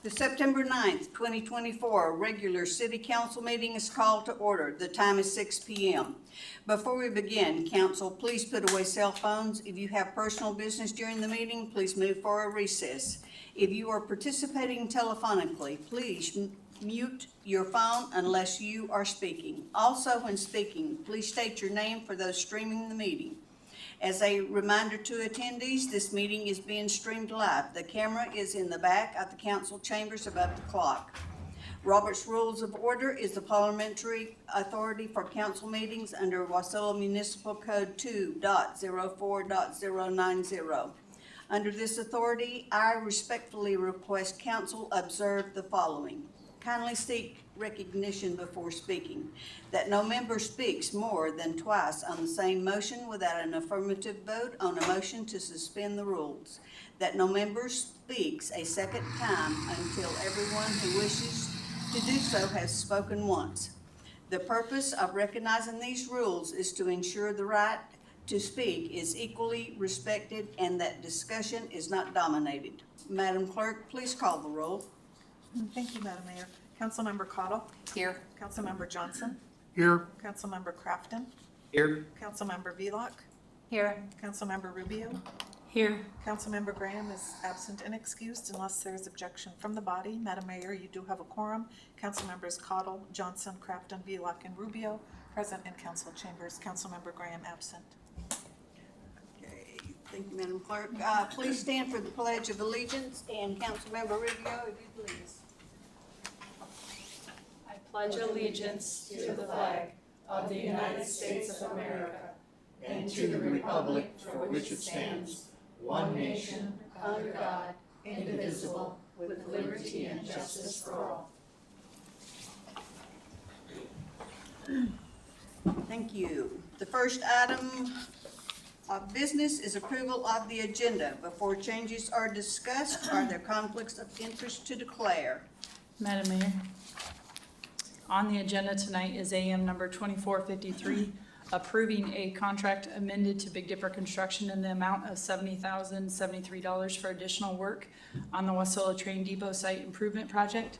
The September 9th, 2024 regular city council meeting is called to order. The time is 6 p.m. Before we begin, council, please put away cell phones. If you have personal business during the meeting, please move for a recess. If you are participating telephonically, please mute your phone unless you are speaking. Also, when speaking, please state your name for those streaming the meeting. As a reminder to attendees, this meeting is being streamed live. The camera is in the back of the council chambers above the clock. Robert's Rules of Order is the parliamentary authority for council meetings under Wasilla Municipal Code 2.04.090. Under this authority, I respectfully request council observe the following. Kindly seek recognition before speaking, that no member speaks more than twice on the same motion without an affirmative vote on a motion to suspend the rules, that no member speaks a second time until everyone who wishes to do so has spoken once. The purpose of recognizing these rules is to ensure the right to speak is equally respected and that discussion is not dominated. Madam Clerk, please call the roll. Thank you, Madam Mayor. Councilmember Cottle. Here. Councilmember Johnson. Here. Councilmember Crafton. Here. Councilmember Velock. Here. Councilmember Rubeo. Here. Councilmember Graham is absent and excused unless there is objection from the body. Madam Mayor, you do have a quorum. Councilmembers Cottle, Johnson, Crafton, Velock, and Rubeo present in council chambers. Councilmember Graham absent. Okay, thank you, Madam Clerk. Please stand for the Pledge of Allegiance, and Councilmember Rubio, if you please. I pledge allegiance to the flag of the United States of America and to the republic for which it stands, one nation, under God, indivisible, with liberty and justice for all. Thank you. The first item of business is approval of the agenda. Before changes are discussed, are there conflicts of interest to declare? Madam Mayor, on the agenda tonight is AM number 2453, approving a contract amended to Big Dipper Construction in the amount of $70,073 for additional work on the Wasilla Train Depot Site Improvement Project.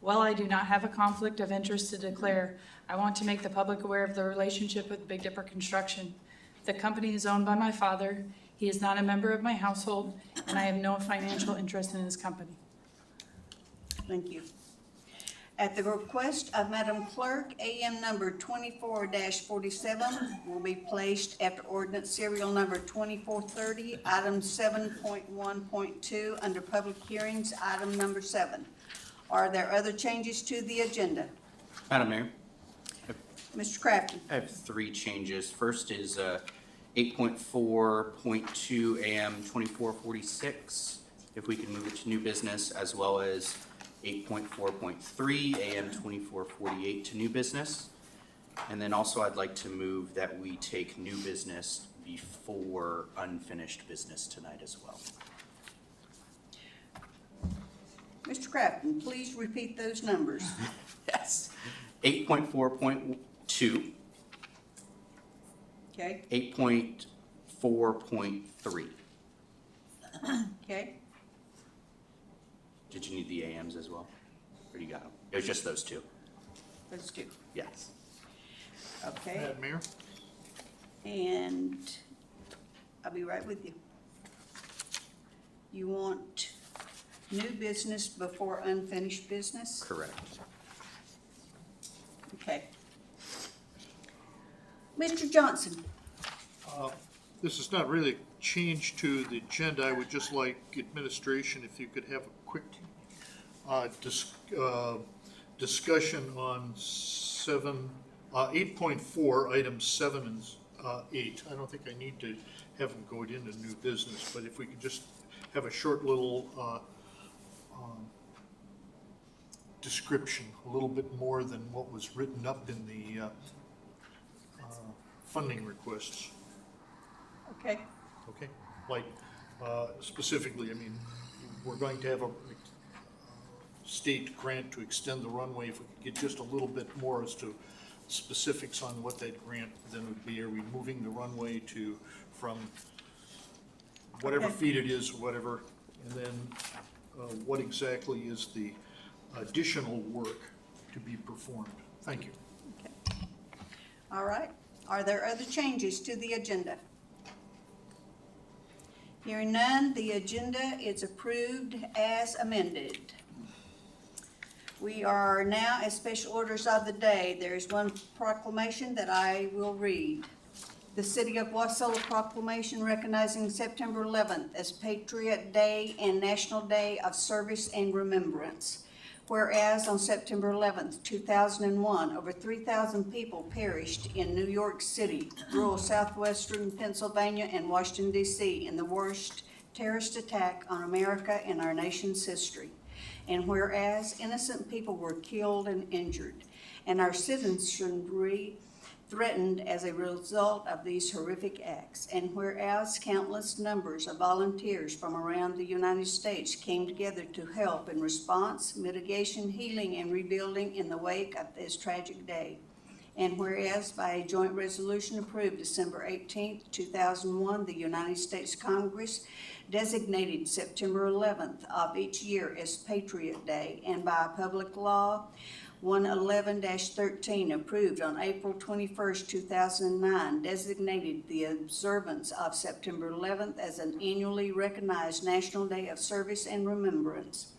While I do not have a conflict of interest to declare, I want to make the public aware of the relationship with Big Dipper Construction. The company is owned by my father. He is not a member of my household, and I have no financial interest in his company. Thank you. At the request of Madam Clerk, AM number 24-47 will be placed after ordinance serial number 2430, item 7.1.2, under public hearings, item number 7. Are there other changes to the agenda? Madam Mayor, Mr. Crafton. I have three changes. First is 8.4.2 AM 2446, if we can move it to new business, as well as 8.4.3 AM 2448 to new business. And then also I'd like to move that we take new business before unfinished business tonight as well. Mr. Crafton, please repeat those numbers. Yes. 8.4.2. Okay, 8.4.3. okay. Did you need the AMs as well? Or you got them? It was just those two. Let's do. Yes. Okay, Madam Mayor? and I'll be right with you. You want new business before unfinished business? Correct. Okay. Mr. Johnson. This is not really a change to the agenda. I would just like administration, if you could have a quick discussion on 8.4, items 7 and 8. I don't think I need to have them go into new business, but if we could just have a short little description, a little bit more than what was written up in the funding requests. Okay. Okay, like specifically, I mean, we're going to have a state grant to extend the runway. If we could get just a little bit more as to specifics on what that grant then would be. Are we moving the runway from whatever Okay. feet it is, whatever, and then what exactly is the additional work to be performed. Thank you. All right. Are there other changes to the agenda? Hearing none, the agenda is approved as amended. We are now at special orders of the day. There is one proclamation that I will read. The City of Wasilla Proclamation recognizing September 11th as Patriot Day and National Day of Service and Remembrance. Whereas on September 11th, 2001, over 3,000 people perished in New York City, rural southwestern Pennsylvania, and Washington, D.C. in the worst terrorist attack on America in our nation's history. And whereas innocent people were killed and injured, and our citizenry threatened as a result of these horrific acts. And whereas countless numbers of volunteers from around the United States came together to help in response, mitigation, healing, and rebuilding in the wake of this tragic day. And whereas by a joint resolution approved December 18th, 2001, the United States Congress designated September 11th of each year as Patriot Day, and by public law 111-13 approved on April 21st, 2009, designated the observance of September 11th as an annually recognized National Day of Service and Remembrance.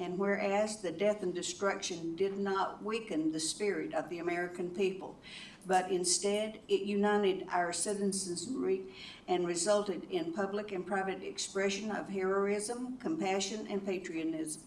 And whereas the death and destruction did not weaken the spirit of the American people, but instead it united our citizenry and resulted in public and private expression of heroism, compassion, and patriotism.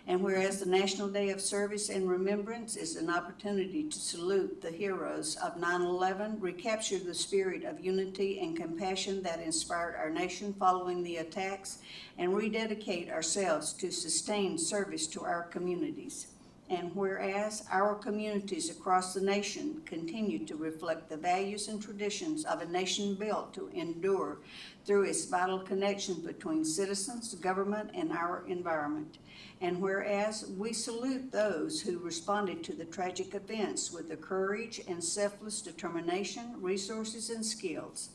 And whereas the National Day of Service and Remembrance is an opportunity to salute the heroes of 9/11, recapture the spirit of unity and compassion that inspired our nation following the attacks, and rededicate ourselves to sustained service to our communities. And whereas our communities across the nation continue to reflect the values and traditions of a nation built to endure through its vital connection between citizens, government, and our environment. And whereas we salute those who responded to the tragic events with the courage and selfless determination, resources, and skills.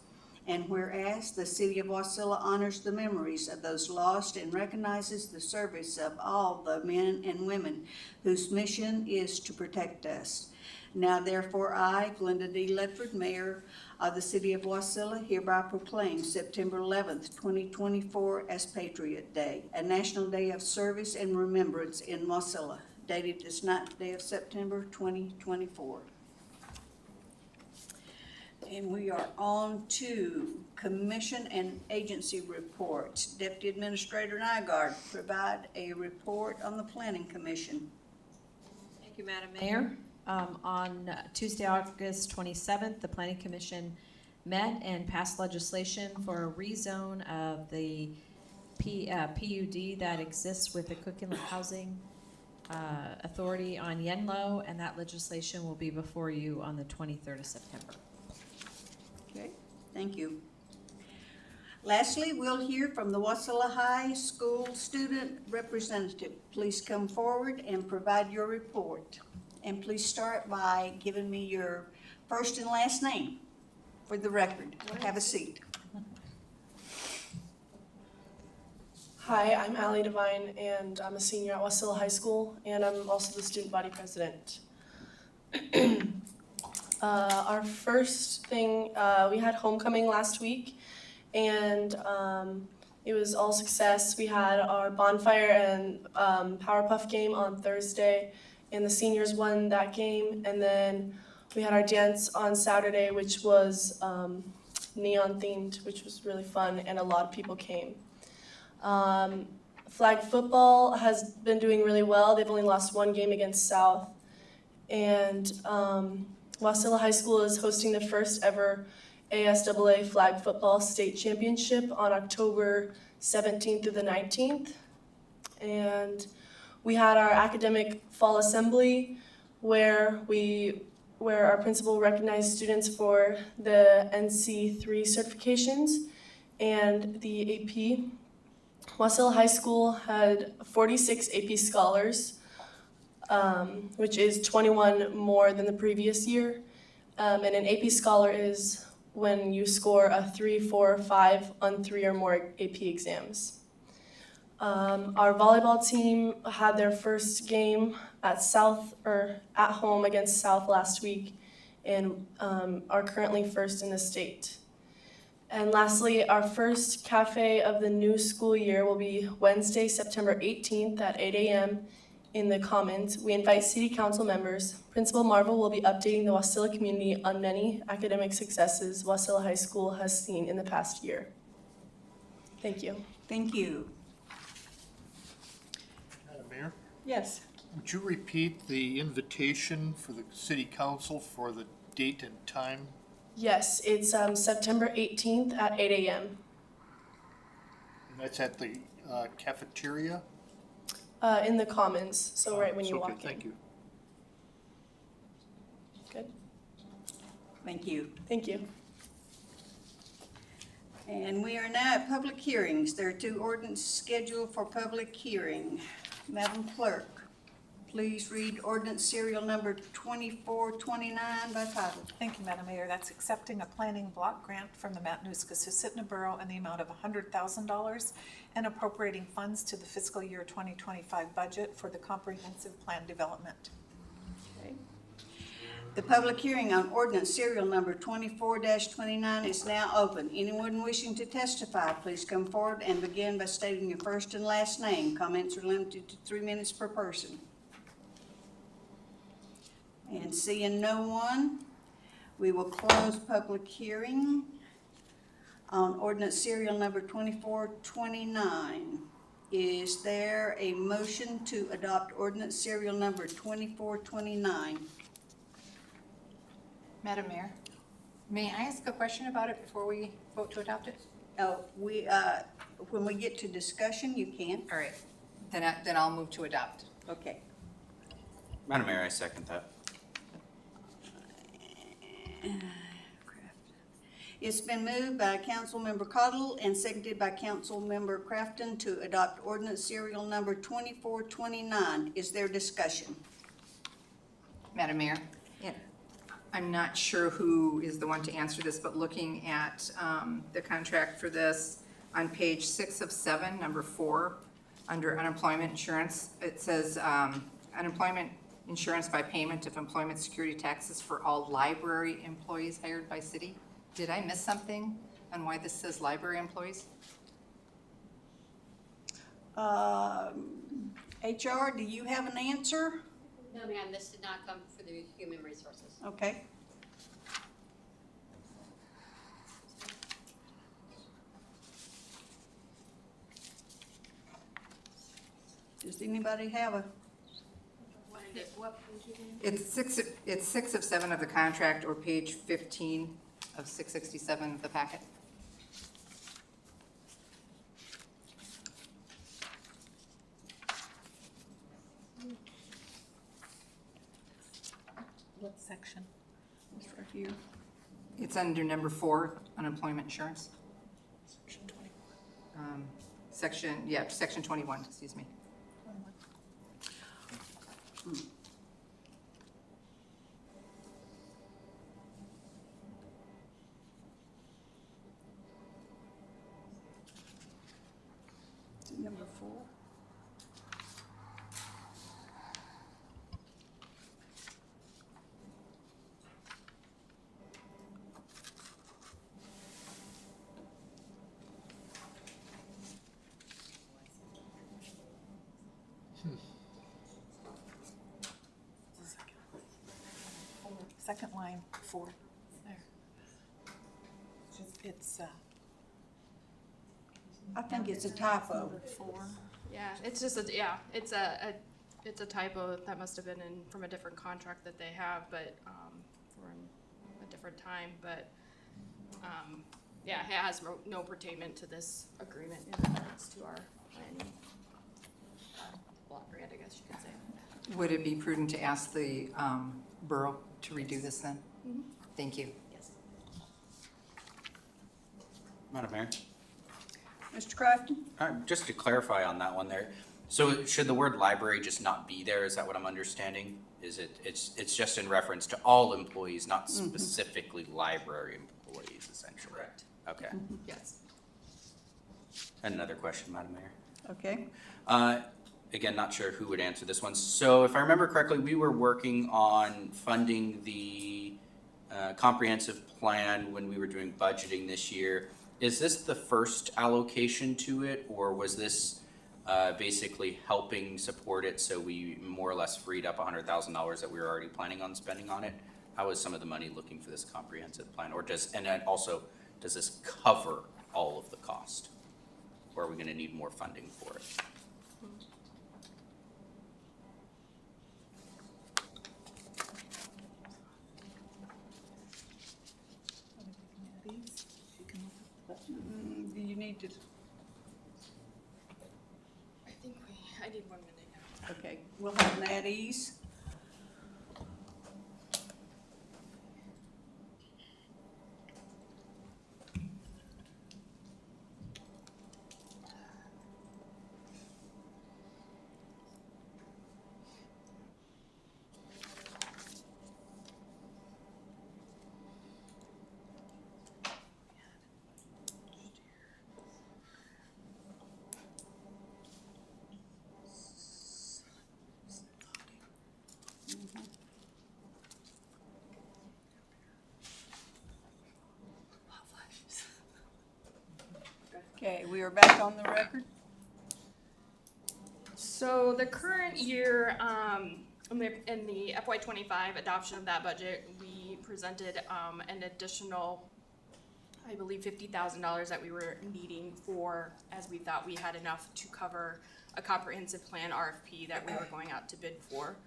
And whereas the City of Wasilla honors the memories of those lost and recognizes the service of all the men and women whose mission is to protect us. Now therefore I, Glenda D. Ledford, Mayor of the City of Wasilla, hereby proclaim September 11th, 2024 as Patriot Day, a National Day of Service and Remembrance in Wasilla, dated this 9th day of September 2024. And we are on to commission and agency reports. Deputy Administrator Nygaard, provide a report on the Planning Commission. Thank you, Madam Mayor. On Tuesday, August 27th, the Planning Commission met and passed legislation for a rezone of the PUD that exists with the Cook Inlet Housing Authority on Yenlo, and that legislation will be before you on the 23rd of September. Okay, thank you. Lastly, we'll hear from the Wasilla High School student representative. Please come forward and provide your report. And please start by giving me your first and last name for the record. Have a seat. Hi, I'm Allie Devine, and I'm a senior at Wasilla High School, and I'm also the student body president. Our first thing, we had homecoming last week, and it was all success. We had our bonfire and Powerpuff game on Thursday, and the seniors won that game. And then we had our dance on Saturday, which was neon themed, which was really fun, and a lot of people came. Flag football has been doing really well. They've only lost one game against South. And Wasilla High School is hosting the first ever ASAA flag football state championship on October 17th through the 19th. And we had our academic fall assembly where our principal recognized students for the NC3 certifications and the AP. Wasilla High School had 46 AP scholars, which is 21 more than the previous year. And an AP scholar is when you score a 3, 4, 5 on 3 or more AP exams. Our volleyball team had their first game at home against South last week and are currently first in the state. And lastly, our first cafe of the new school year will be Wednesday, September 18th at 8 a.m. in the Commons. We invite City Council members. Principal Marvel will be updating the Wasilla community on many academic successes Wasilla High School has seen in the past year. Thank you. Thank you. Madam Mayor, Yes. would you repeat the invitation for the city council for the date and time? Yes, it's September 18th at 8 a.m. And that's at the cafeteria? In the Commons, so right when you Okay, walk in. thank you. Good. Thank you. Thank you. And we are now at public hearings. There are 2 ordinances scheduled for public hearing. Madam Clerk, please read ordinance serial number 2429 by title. Thank you, Madam Mayor. That's accepting a planning block grant from the Matanuska-Susitna Borough in the amount of $100,000 and appropriating funds to the fiscal year 2025 budget for the comprehensive plan development. The public hearing on ordinance serial number 24-29 is now open. Anyone wishing to testify, please come forward and begin by stating your first and last name. Comments are limited to 3 minutes per person. And seeing no one, we will close public hearing on ordinance serial number 2429. Is there a motion to adopt ordinance serial number 2429? Madam Mayor, may I ask a question about it before we vote to adopt it? Oh, when we get to discussion, you can. All right, then I'll move to adopt. Okay. Madam Mayor, I second that. It's been moved by Councilmember Cottle and seconded by Councilmember Crafton to adopt ordinance serial number 2429. Is there discussion? Madam Mayor? Yeah. I'm not sure who is the one to answer this, but looking at the contract for this, on page 6 of 7, number 4, under unemployment insurance, it says unemployment insurance by payment of employment security taxes for all library employees hired by city. Did I miss something on why this says library employees? HR, do you have an answer? No, ma'am, this did not come for the human resources. Okay. Does anybody have a? What page again? It's 6 of 7 of the contract, or page 15 of 667 of the packet. What section? It's right here. It's under number 4, unemployment insurance. Section 21. Section 21, excuse me. Is it number 4? Second line, 4. There. It's I think it's a typo. number 4. Yeah, it's just it's a typo that must have been from a different contract that they have, but from a different time. But yeah, it has no pertainment to this agreement in regards to our planning block grant, I guess you could say. Would it be prudent to ask the borough to redo this then? Mm-hmm. Thank you. Yes. Madam Mayor? Mr. Crafton? Just to clarify on that one there, so should the word library just not be there? Is that what I'm understanding? Is it's just in reference to all employees, not specifically library employees, essentially? Correct. Okay. Yes. And another question, Madam Mayor? Okay, Again, not sure who would answer this one. So if I remember correctly, we were working on funding the comprehensive plan when we were doing budgeting this year. Is this the first allocation to it, or was this basically helping support it so we more or less freed up $100,000 that we were already planning on spending on it? How is some of the money looking for this comprehensive plan? And then also, does this cover all of the cost? Or are we gonna need more funding for it? You can look up the budget. do you need to, I need 1 minute now. okay, we'll have them at ease. Okay, we are back on the record. So the current year, in the FY '25 adoption of that budget, we presented an additional, I believe, $50,000 that we were needing for, as we thought we had enough to cover a comprehensive plan RFP that we were going out to bid for.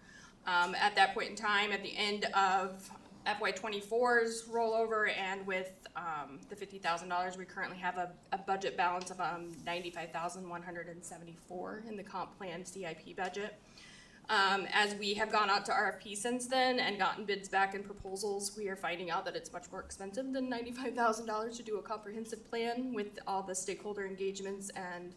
At that point in time, at the end of FY '24's rollover, and with the $50,000, we currently have a budget balance of $95,174 in the comp plan CIP budget. As we have gone out to RFP since then and gotten bids back and proposals, we are finding out that it's much more expensive than $95,000 to do a comprehensive plan with all the stakeholder engagements and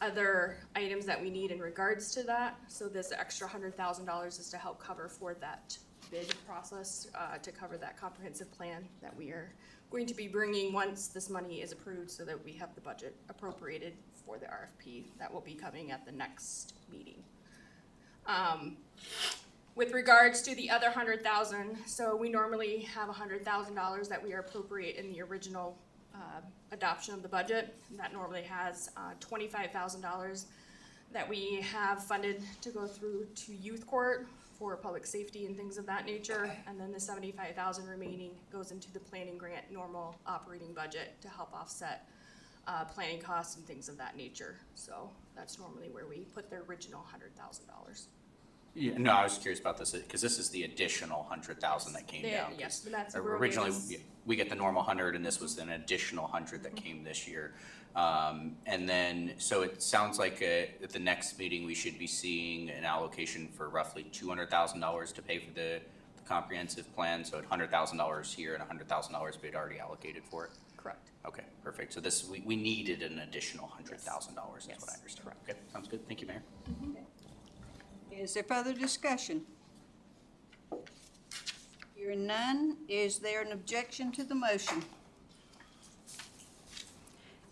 other items that we need in regards to that. So this extra $100,000 is to help cover for that bid process, to cover that comprehensive plan that we are going to be bringing once this money is approved, so that we have the budget appropriated for the RFP that will be coming at the next meeting. With regards to the other $100,000, so we normally have $100,000 that we are appropriate in the original adoption of the budget. That normally has $25,000 that we have funded to go through to youth court for public safety and things of that nature, and then the $75,000 remaining goes into the planning grant normal operating budget to help offset planning costs and things of that nature. So that's normally where we put the original $100,000. Yeah, no, I was curious about this, because this is the additional 100,000 that came down. Yes, the Matthew Originally, Rubeo is- we get the normal 100, and this was an additional 100 that came this year. And then, so it sounds like at the next meeting, we should be seeing an allocation for roughly $200,000 to pay for the comprehensive plan. So $100,000 here and $100,000 we had already allocated for it. Correct. Okay, perfect. So this, we needed an additional $100,000 is Yes, what I understand. correct. Okay, sounds good. Thank you, Mayor. Is there further discussion? Hearing none, is there an objection to the motion?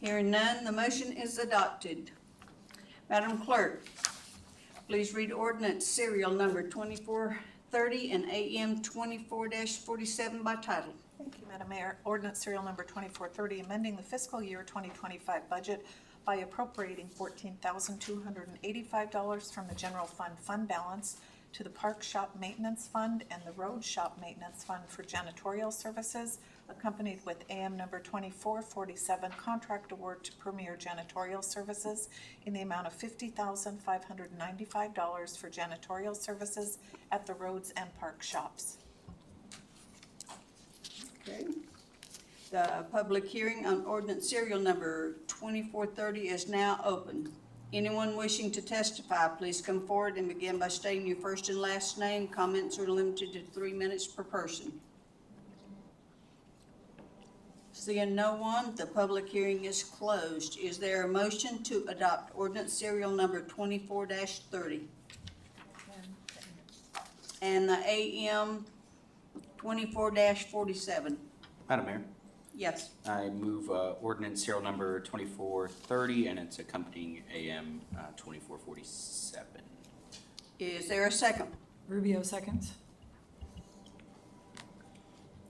Hearing none, the motion is adopted. Madam Clerk, please read ordinance serial number 2430 and AM 24-47 by title. Thank you, Madam Mayor. Ordinance serial number 2430, amending the fiscal year 2025 budget by appropriating $14,285 from the general fund balance to the Park Shop Maintenance Fund and the Road Shop Maintenance Fund for janitorial services, accompanied with AM number 2447 contract award to Premier Janitorial Services in the amount of $50,595 for janitorial services at the roads and park shops. Okay. The public hearing on ordinance serial number 2430 is now open. Anyone wishing to testify, please come forward and begin by stating your first and last name. Comments are limited to 3 minutes per person. Seeing no one, the public hearing is closed. Is there a motion to adopt ordinance serial number 24-30 and the AM 24-47? Madam Mayor, Yes. I move ordinance serial number 2430 and its accompanying AM 2447. Is there a second? Rubio seconds.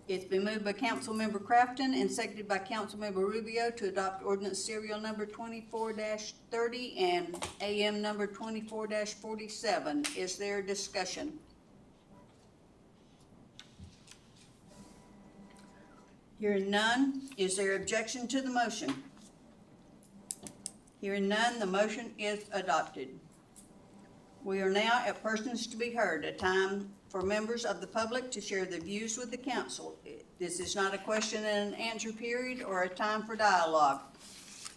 It's been moved by Councilmember Crafton and seconded by Councilmember Rubio to adopt ordinance serial number 24-30 and AM number 24-47. Is there discussion? Hearing none, is there objection to the motion? Hearing none, the motion is adopted. We are now at persons to be heard, a time for members of the public to share their views with the council. This is not a question and answer period or a time for dialogue.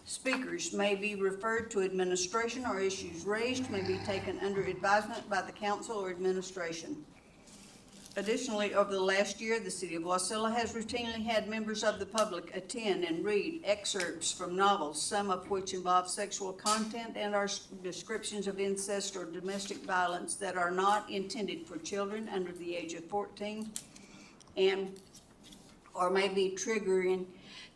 Speakers may be referred to administration, or issues raised may be taken under advisement by the council or administration. Additionally, over the last year, the city of Wasilla has routinely had members of the public attend and read excerpts from novels, some of which involve sexual content and are descriptions of incest or domestic violence that are not intended for children under the age of 14 and or may be triggering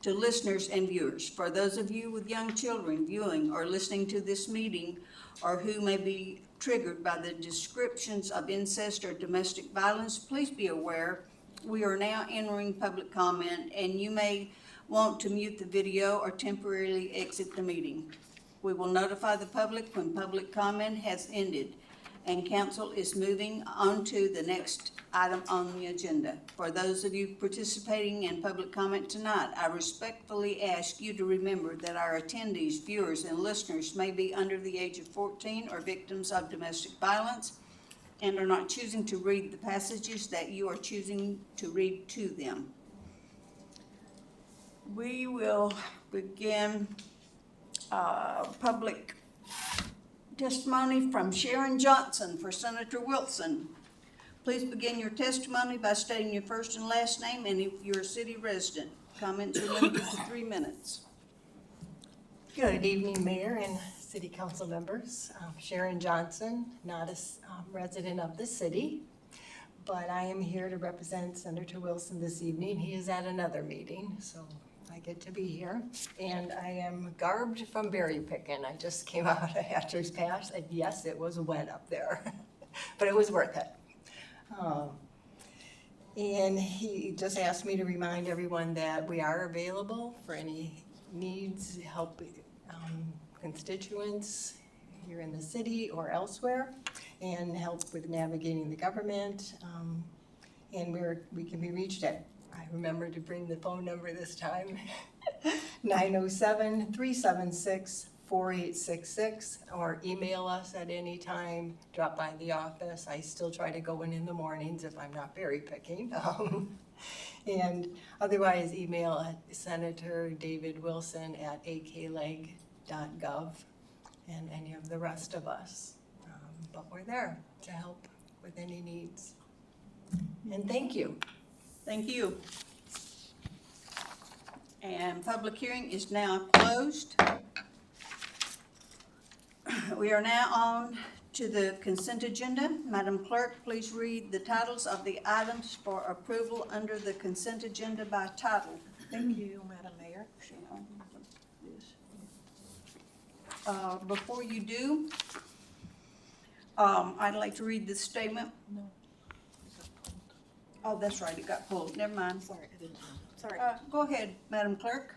to listeners and viewers. For those of you with young children viewing or listening to this meeting, or who may be triggered by the descriptions of incest or domestic violence, please be aware we are now entering public comment and you may want to mute the video or temporarily exit the meeting. We will notify the public when public comment has ended and council is moving on to the next item on the agenda. For those of you participating in public comment tonight, I respectfully ask you to remember that our attendees, viewers, and listeners may be under the age of 14 or victims of domestic violence and are not choosing to read the passages that you are choosing to read to them. We will begin public testimony from Sharon Johnson for Senator Wilson. Please begin your testimony by stating your first and last name and if you're a city resident. Comments are limited to 3 minutes. Good evening, Mayor and City Council members. Sharon Johnson, not a resident of the city, but I am here to represent Senator Wilson this evening. He is at another meeting, so I get to be here. And I am garbed from berry picking. I just came out of Hatcher's Pass, and yes, it was wet up there, but it was worth it. And he just asked me to remind everyone that we are available for any needs, help constituents here in the city or elsewhere, and help with navigating the government. And we can be reached at, I remember to bring the phone number this time, 907-376-4866, or email us at any time, drop by the office. I still try to go in the mornings if I'm not berry picking. And otherwise email at Senator David Wilson at akleg.gov and any of the rest of us. But we're there to help with any needs. And thank you. Thank you. And public hearing is now closed. We are now on to the consent agenda. Madam Clerk, please read the titles of the items for approval under the consent agenda by title. Thank you, Madam Mayor. Before you do, I'd like to read this statement. No. Oh, that's right, it got pulled. Never mind. Sorry, I didn't. Sorry, Go ahead, Madam Clerk.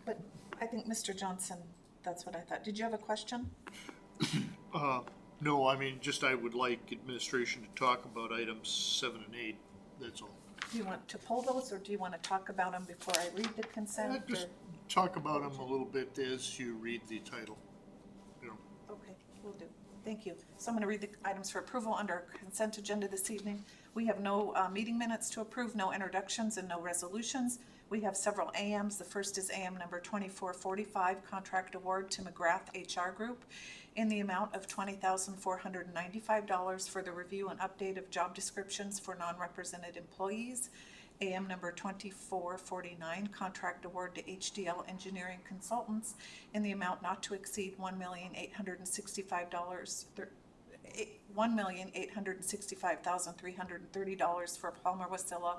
but I think Mr. Johnson, that's what I thought. Did you have a question? No, I mean, just I would like administration to talk about items 7 and 8, that's all. Do you want to pull those, or do you want to talk about them before I read the consent? Just or- talk about them a little bit as you read the title. You know, Okay, will do. Thank you. So I'm going to read the items for approval under our consent agenda this evening. We have no meeting minutes to approve, no introductions, and no resolutions. We have several AMs. The first is AM number 2445, contract award to McGrath HR Group in the amount of $20,495 for the review and update of job descriptions for non-represented employees. AM number 2449, contract award to HDL Engineering Consultants in the amount not to exceed $1,865,000 $1,865,330 for Palmer Wasilla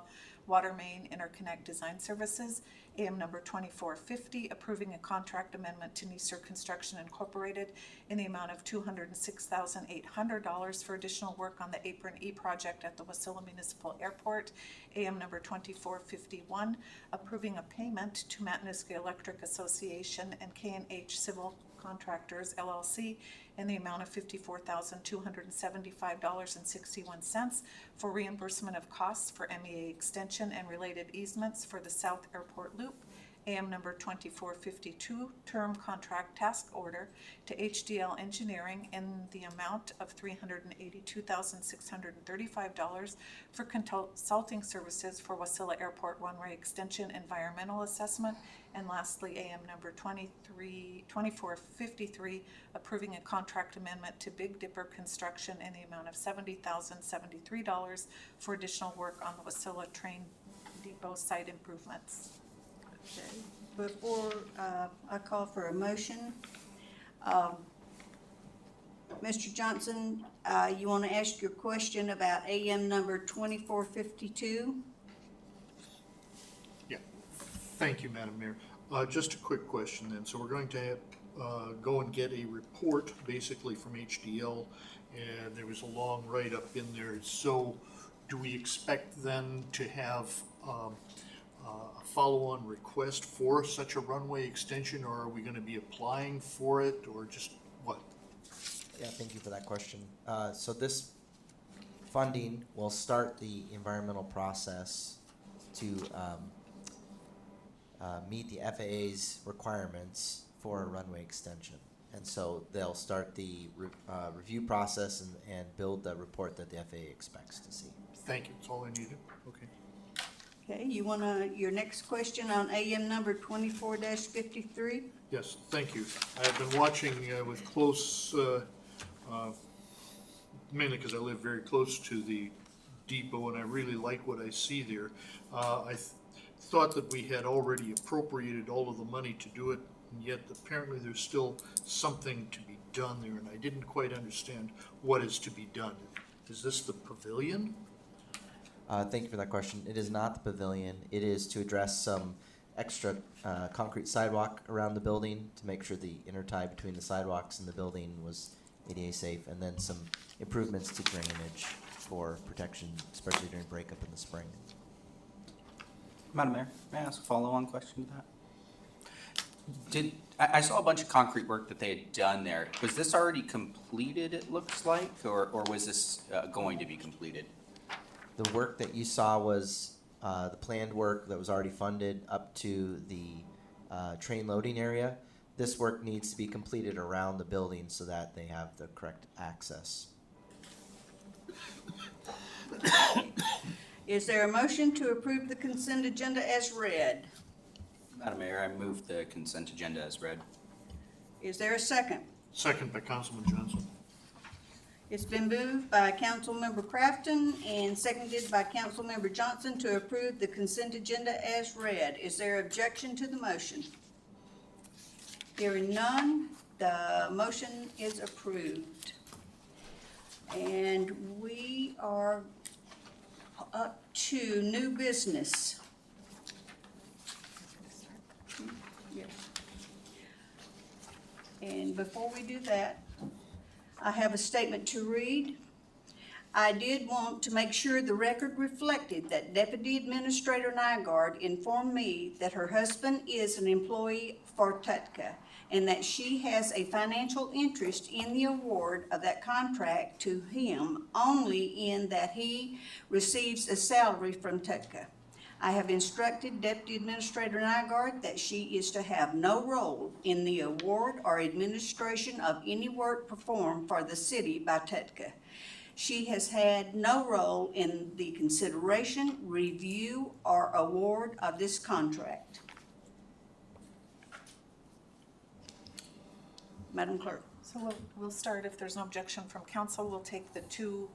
Water Main Interconnect Design Services. AM number 2450, approving a contract amendment to Neeser Construction Incorporated in the amount of $206,800 for additional work on the Apron E project at the Wasilla Municipal Airport. AM number 2451, approving a payment to Matanuska Electric Association and K&H Civil Contractors LLC in the amount of $54,275.61 for reimbursement of costs for MEA extension and related easements for the South Airport Loop. AM number 2452, term contract task order to HDL Engineering in the amount of $382,635 for consulting services for Wasilla Airport runway extension environmental assessment. And lastly, AM number 2453, approving a contract amendment to Big Dipper Construction in the amount of $70,073 for additional work on the Wasilla Train Depot site improvements. Okay. Before I call for a motion, Mr. Johnson, you want to ask your question about AM number 2452? Yeah, thank you, Madam Mayor. Just a quick question then. So we're going to have, go and get a report basically from HDL, and there was a long write-up in there. So do we expect then to have a follow-on request for such a runway extension, or are we going to be applying for it, or just what? Yeah, thank you for that question. So this funding will start the environmental process to meet the FAA's requirements for a runway extension. And so they'll start the review process and build the report that the FAA expects to see. Thank you, that's all I needed. Okay. Okay, you want to, your next question on AM number 24-53? Yes, thank you. I have been watching with close, mainly because I live very close to the depot, and I really like what I see there. I thought that we had already appropriated all of the money to do it, and yet apparently there's still something to be done there, and I didn't quite understand what is to be done. Is this the pavilion? Thank you for that question. It is not the pavilion. It is to address some extra concrete sidewalk around the building to make sure the intertie between the sidewalks and the building was ADA safe, and then some improvements to drainage for protection, especially during breakup in the spring. Madam Mayor, may I ask a follow-on question to that? I saw a bunch of concrete work that they had done there. Was this already completed, it looks like, or was this going to be completed? The work that you saw was the planned work that was already funded up to the train loading area. This work needs to be completed around the building so that they have the correct access. Is there a motion to approve the consent agenda as read? Madam Mayor, I move the consent agenda as read. Is there a second? Second by Councilman Johnson. It's been moved by Councilmember Crafton and seconded by Councilmember Johnson to approve the consent agenda as read. Is there objection to the motion? Hearing none, the motion is approved. And we are up to new business. Yes. And before we do that, I have a statement to read. I did want to make sure the record reflected that Deputy Administrator Nygaard informed me that her husband is an employee for Tutka and that she has a financial interest in the award of that contract to him only in that he receives a salary from Tutka. I have instructed Deputy Administrator Nygaard that she is to have no role in the award or administration of any work performed for the city by Tutka. She has had no role in the consideration, review, or award of this contract. Madam Clerk. So we'll start, if there's no objection from council, we'll take the two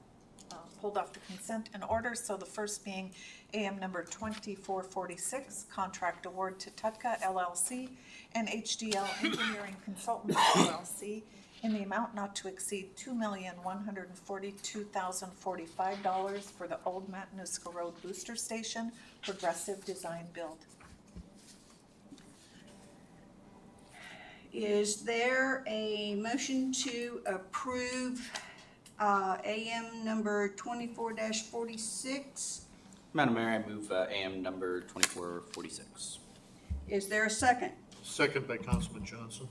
pulled off the consent in order. So the first being AM number 2446, contract award to Tutka LLC and HDL Engineering Consultants LLC in the amount not to exceed $2,142,045 for the Old Matanuska Road Booster Station Progressive Design Build. Is there a motion to approve AM number 24-46? Madam Mayor, I move AM number 2446. Is there a second? Second by Councilman Johnson.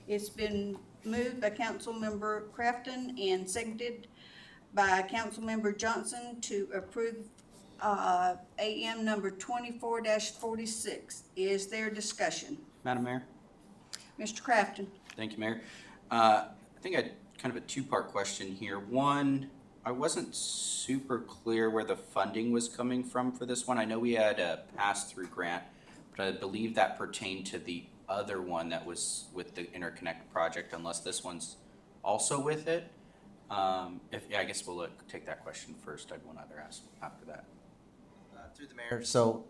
It's been moved by Councilmember Crafton and seconded by Councilmember Johnson to approve AM number 24-46. Is there discussion? Madam Mayor? Mr. Crafton? Thank you, Mayor. I think I had kind of a two-part question here. One, I wasn't super clear where the funding was coming from for this one. I know we had a pass-through grant, but I believe that pertained to the other one that was with the interconnect project, unless this one's also with it. I guess we'll take that question first. I'd want to ask after that. Through the mayor. So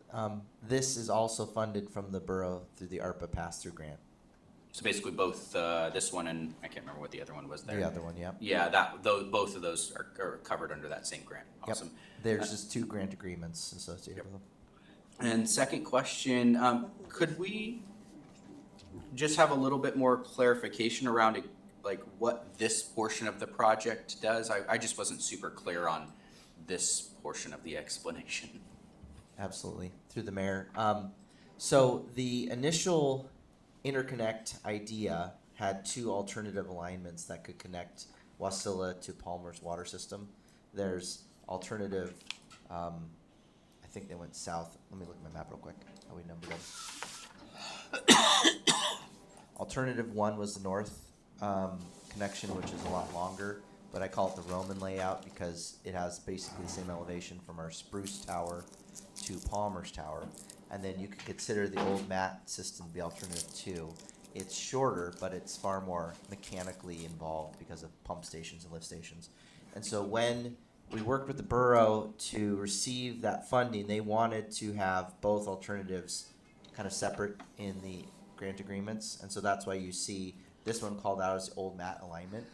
this is also funded from the borough through the ARPA pass-through grant. So basically both this one and I can't remember what the other one was there. The other one, yeah. Yeah, both of those are covered under that same grant. Awesome. Yep. There's just 2 grant agreements associated with them. And second question, could we just have a little bit more clarification around like what this portion of the project does? I just wasn't super clear on this portion of the explanation. Absolutely, through the mayor. So the initial interconnect idea had 2 alternative alignments that could connect Wasilla to Palmer's water system. There's alternative, I think they went south. Let me look at my map real quick, how we numbered them. Alternative 1 was the north connection, which is a lot longer, but I call it the Roman layout because it has basically the same elevation from our Spruce Tower to Palmer's Tower. And then you could consider the old mat system to be alternative 2. It's shorter, but it's far more mechanically involved because of pump stations and lift stations. And so when we worked with the borough to receive that funding, they wanted to have both alternatives kind of separate in the grant agreements. And so that's why you see this one called out as the old mat alignment.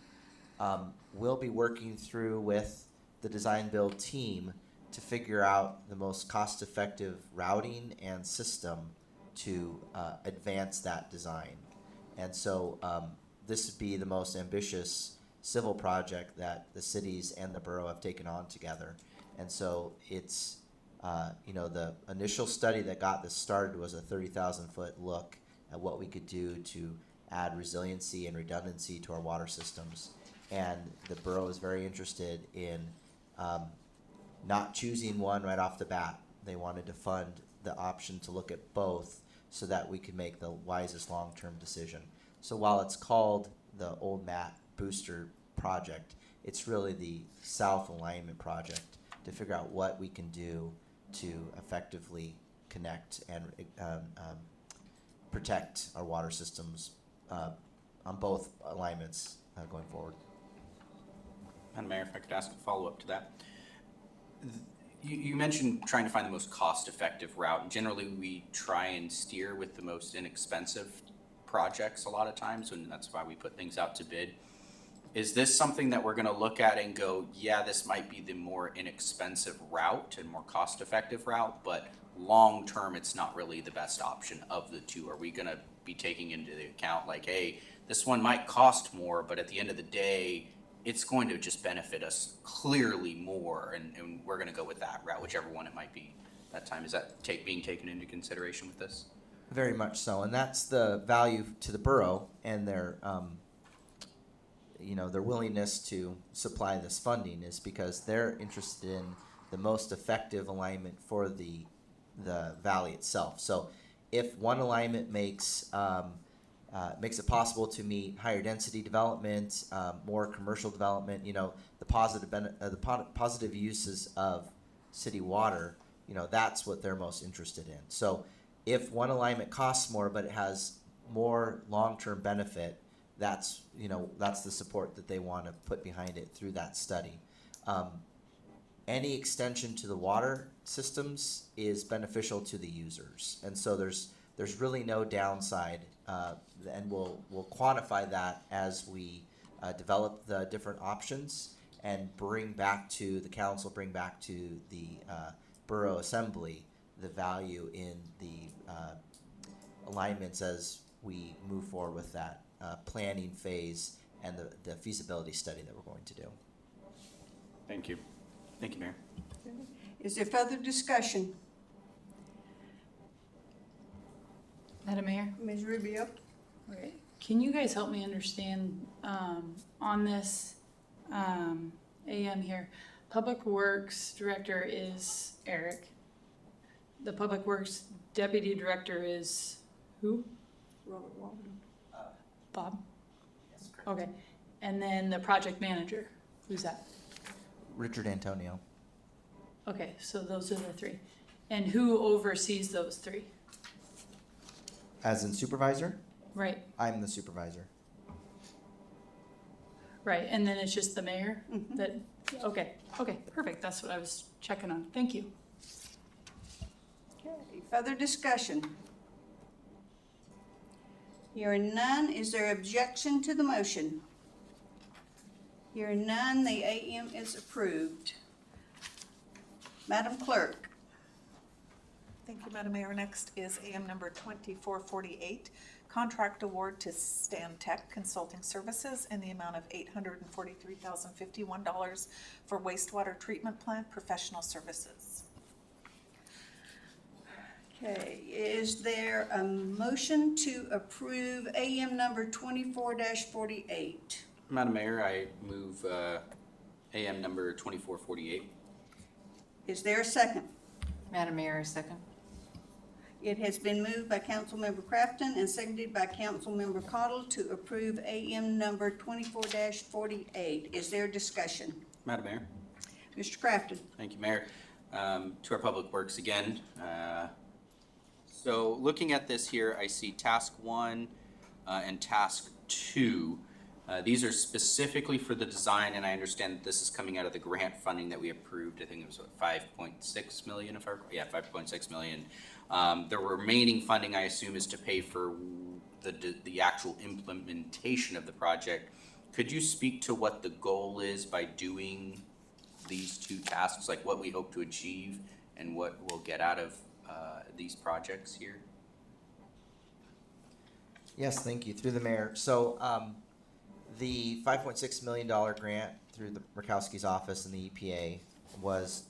We'll be working through with the design build team to figure out the most cost-effective routing and system to advance that design. And so this would be the most ambitious civil project that the cities and the borough have taken on together. And so it's, the initial study that got this started was a 30,000-foot look at what we could do to add resiliency and redundancy to our water systems. And the borough is very interested in not choosing one right off the bat. They wanted to fund the option to look at both so that we could make the wisest long-term decision. So while it's called the Old Mat Booster Project, it's really the South Alignment Project to figure out what we can do to effectively connect and protect our water systems on both alignments going forward. Madam Mayor, if I could ask a follow-up to that. You mentioned trying to find the most cost-effective route. Generally, we try and steer with the most inexpensive projects a lot of times, and that's why we put things out to bid. Is this something that we're going to look at and go, yeah, this might be the more inexpensive route and more cost-effective route, but long-term, it's not really the best option of the two? Are we going to be taking into account like, hey, this one might cost more, but at the end of the day, it's going to just benefit us clearly more, and we're going to go with that route, whichever one it might be that time. Is that being taken into consideration with this? Very much so, and that's the value to the borough and their willingness to supply this funding is because they're interested in the most effective alignment for the valley itself. So if one alignment makes it possible to meet higher density development, more commercial development, the positive uses of city water, that's what they're most interested in. So if one alignment costs more but it has more long-term benefit, that's the support that they want to put behind it through that study. Any extension to the water systems is beneficial to the users, and so there's really no downside, and we'll quantify that as we develop the different options and bring back to the council, bring back to the borough assembly the value in the alignments as we move forward with that planning phase and the feasibility study that we're going to do. Thank you. Thank you, Mayor. Is there further discussion? Madam Mayor? Ms. Rubio? Okay. Can you guys help me understand, on this, AM here? Public Works Director is Eric. The Public Works Deputy Director is who? Robert Walden. Bob? Yes, correct. Okay. And then the Project Manager, who's that? Richard Antonio. Okay, so those are the three. And who oversees those three? As in supervisor, Right, I'm the supervisor. right. And then it's just the mayor Mhm. that, okay, perfect. That's what I was checking on. Thank you. Okay, further discussion? Hearing none, is there objection to the motion? Hearing none, the AM is approved. Madam Clerk? Thank you, Madam Mayor. Next is AM number 2448, contract award to Stan Tech Consulting Services in the amount of $843,051 for wastewater treatment plant professional services. Okay, is there a motion to approve AM number 24-48? Madam Mayor, I move AM number 2448. Is there a second? Madam Mayor, second. It has been moved by Councilmember Crafton and seconded by Councilmember Cottle to approve AM number 24-48. Is there discussion? Madam Mayor. Mr. Crafton? Thank you, Mayor. To our Public Works again. So looking at this here, I see Task 1 and Task 2. These are specifically for the design, and I understand that this is coming out of the grant funding that we approved. I think it was, what, 5.6 million, if I recall? Yeah, 5.6 million. The remaining funding, I assume, is to pay for the actual implementation of the project. Could you speak to what the goal is by doing these two tasks, like what we hope to achieve and what we'll get out of these projects here? Yes, thank you. Through the mayor. So the $5.6 million grant through the Murkowski's office and the EPA was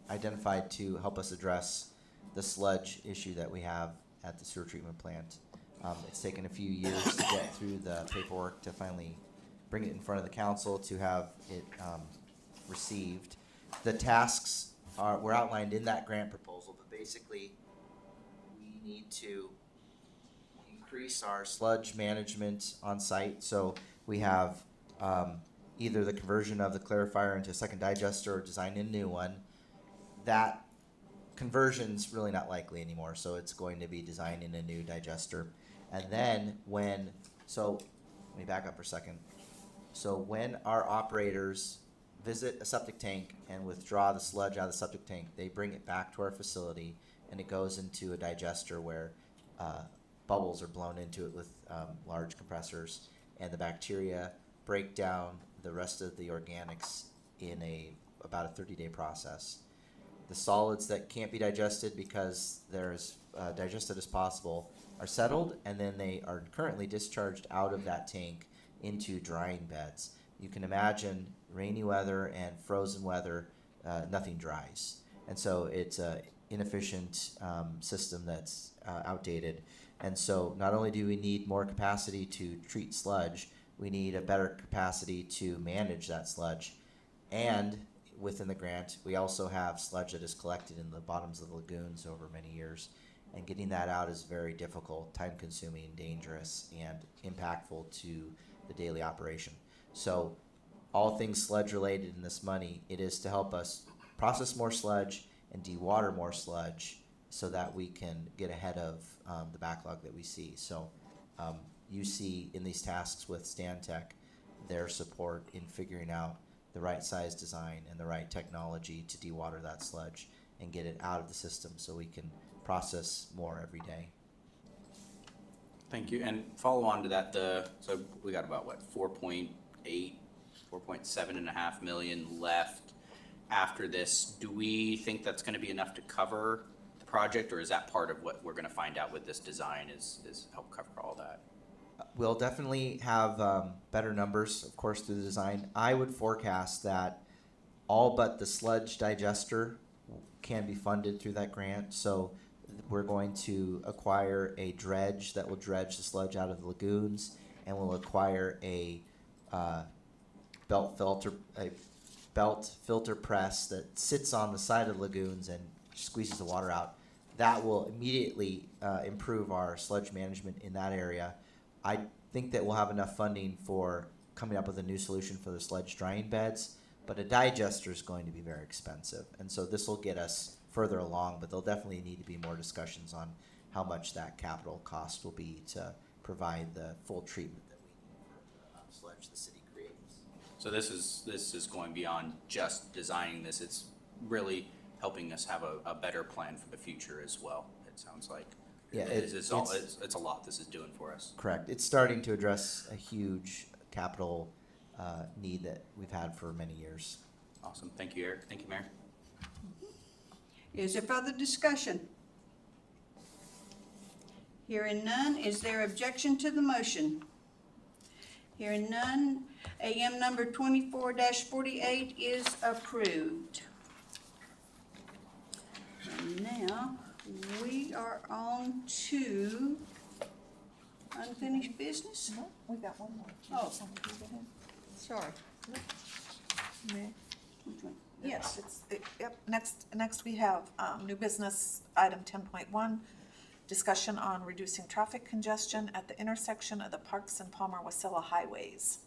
identified to help us address the sludge issue that we have at the sewer treatment plant. It's taken a few years to get through the paperwork to finally bring it in front of the council to have it received. The tasks were outlined in that grant proposal, but basically we need to increase our sludge management on site. So we have either the conversion of the clarifier into a second digester or design a new one. That conversion's really not likely anymore, so it's going to be designing a new digester. And then let me back up for a second. So when our operators visit a septic tank and withdraw the sludge out of the septic tank, they bring it back to our facility and it goes into a digester where bubbles are blown into it with large compressors, and the bacteria break down the rest of the organics in about a 30-day process. The solids that can't be digested because they're as digested as possible are settled, and then they are currently discharged out of that tank into drying beds. You can imagine rainy weather and frozen weather, nothing dries. And so it's an inefficient system that's outdated. And so not only do we need more capacity to treat sludge, we need a better capacity to manage that sludge. And within the grant, we also have sludge that is collected in the bottoms of the lagoons over many years. And getting that out is very difficult, time-consuming, dangerous, and impactful to the daily operation. So all things sludge-related in this money, it is to help us process more sludge and dewater more sludge so that we can get ahead of the backlog that we see. So you see in these tasks with Stantec their support in figuring out the right size design and the right technology to dewater that sludge and get it out of the system so we can process more every day. Thank you, and follow on to that, so we got about, what, 4.7.5 million left after this. Do we think that's gonna be enough to cover the project, or is that part of what we're gonna find out with this design is help cover all that? We'll definitely have better numbers, of course, through the design. I would forecast that all but the sludge digester can be funded through that grant. So we're going to acquire a dredge that will dredge the sludge out of the lagoons, and we'll acquire a belt filter press that sits on the side of the lagoons and squeezes the water out. That will immediately improve our sludge management in that area. I think that we'll have enough funding for coming up with a new solution for the sludge drying beds, but a digester is going to be very expensive. And so this will get us further along, but there'll definitely need to be more discussions on how much that capital cost will be to provide the full treatment that we need for the sludge the city creates. So this is going beyond just designing this, it's really helping us have a better plan for the future as well, it sounds like. Yeah, It's a lot this is doing for us. Correct. It's starting to address a huge capital need that we've had for many years. Awesome, thank you, Eric, thank you, Mayor. Is there further discussion? Hearing none, is there objection to the motion? Hearing none, AM number 24-48 is approved. And now, we are on to unfinished business. No, we got one more. Oh. Sorry. May- Which one? Yes. Yep, next we have new business, item 10.1, discussion on reducing traffic congestion at the intersection of the Parks and Palmer-Wasilla highways.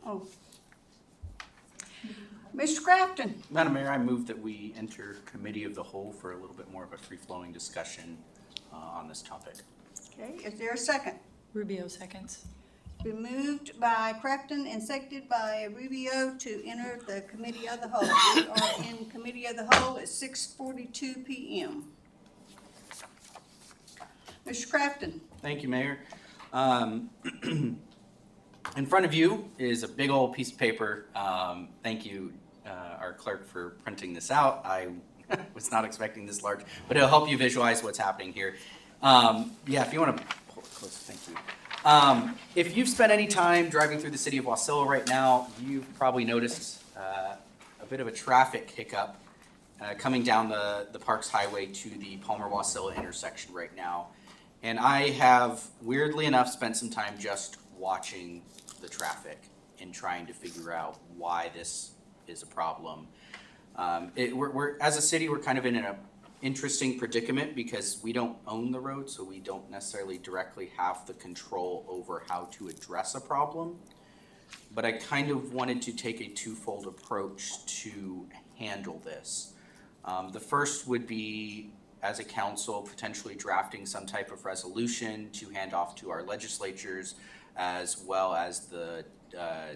Oh. Mr. Crafton? Madam Mayor, I move that we enter committee of the whole for a little bit more of a free-flowing discussion on this topic. Okay, is there a second? Rubio seconds. Been moved by Crafton and seconded by Rubio to enter the committee of the whole. We are in committee of the whole at 6:42 PM. Mr. Crafton? Thank you, Mayor. In front of you is a big old piece of paper. Thank you, our clerk, for printing this out. I was not expecting this large, but it'll help you visualize what's happening here. Yeah, if you want to pull it closer, thank you. If you've spent any time driving through the city of Wasilla right now, you've probably noticed a bit of a traffic hiccup coming down the Parks Highway to the Palmer-Wasilla intersection right now. And I have, weirdly enough, spent some time just watching the traffic and trying to figure out why this is a problem. We're as a city, we're kind of in an interesting predicament because we don't own the road, so we don't necessarily directly have the control over how to address a problem. But I kind of wanted to take a twofold approach to handle this. The first would be, as a council, potentially drafting some type of resolution to hand off to our legislatures, as well as the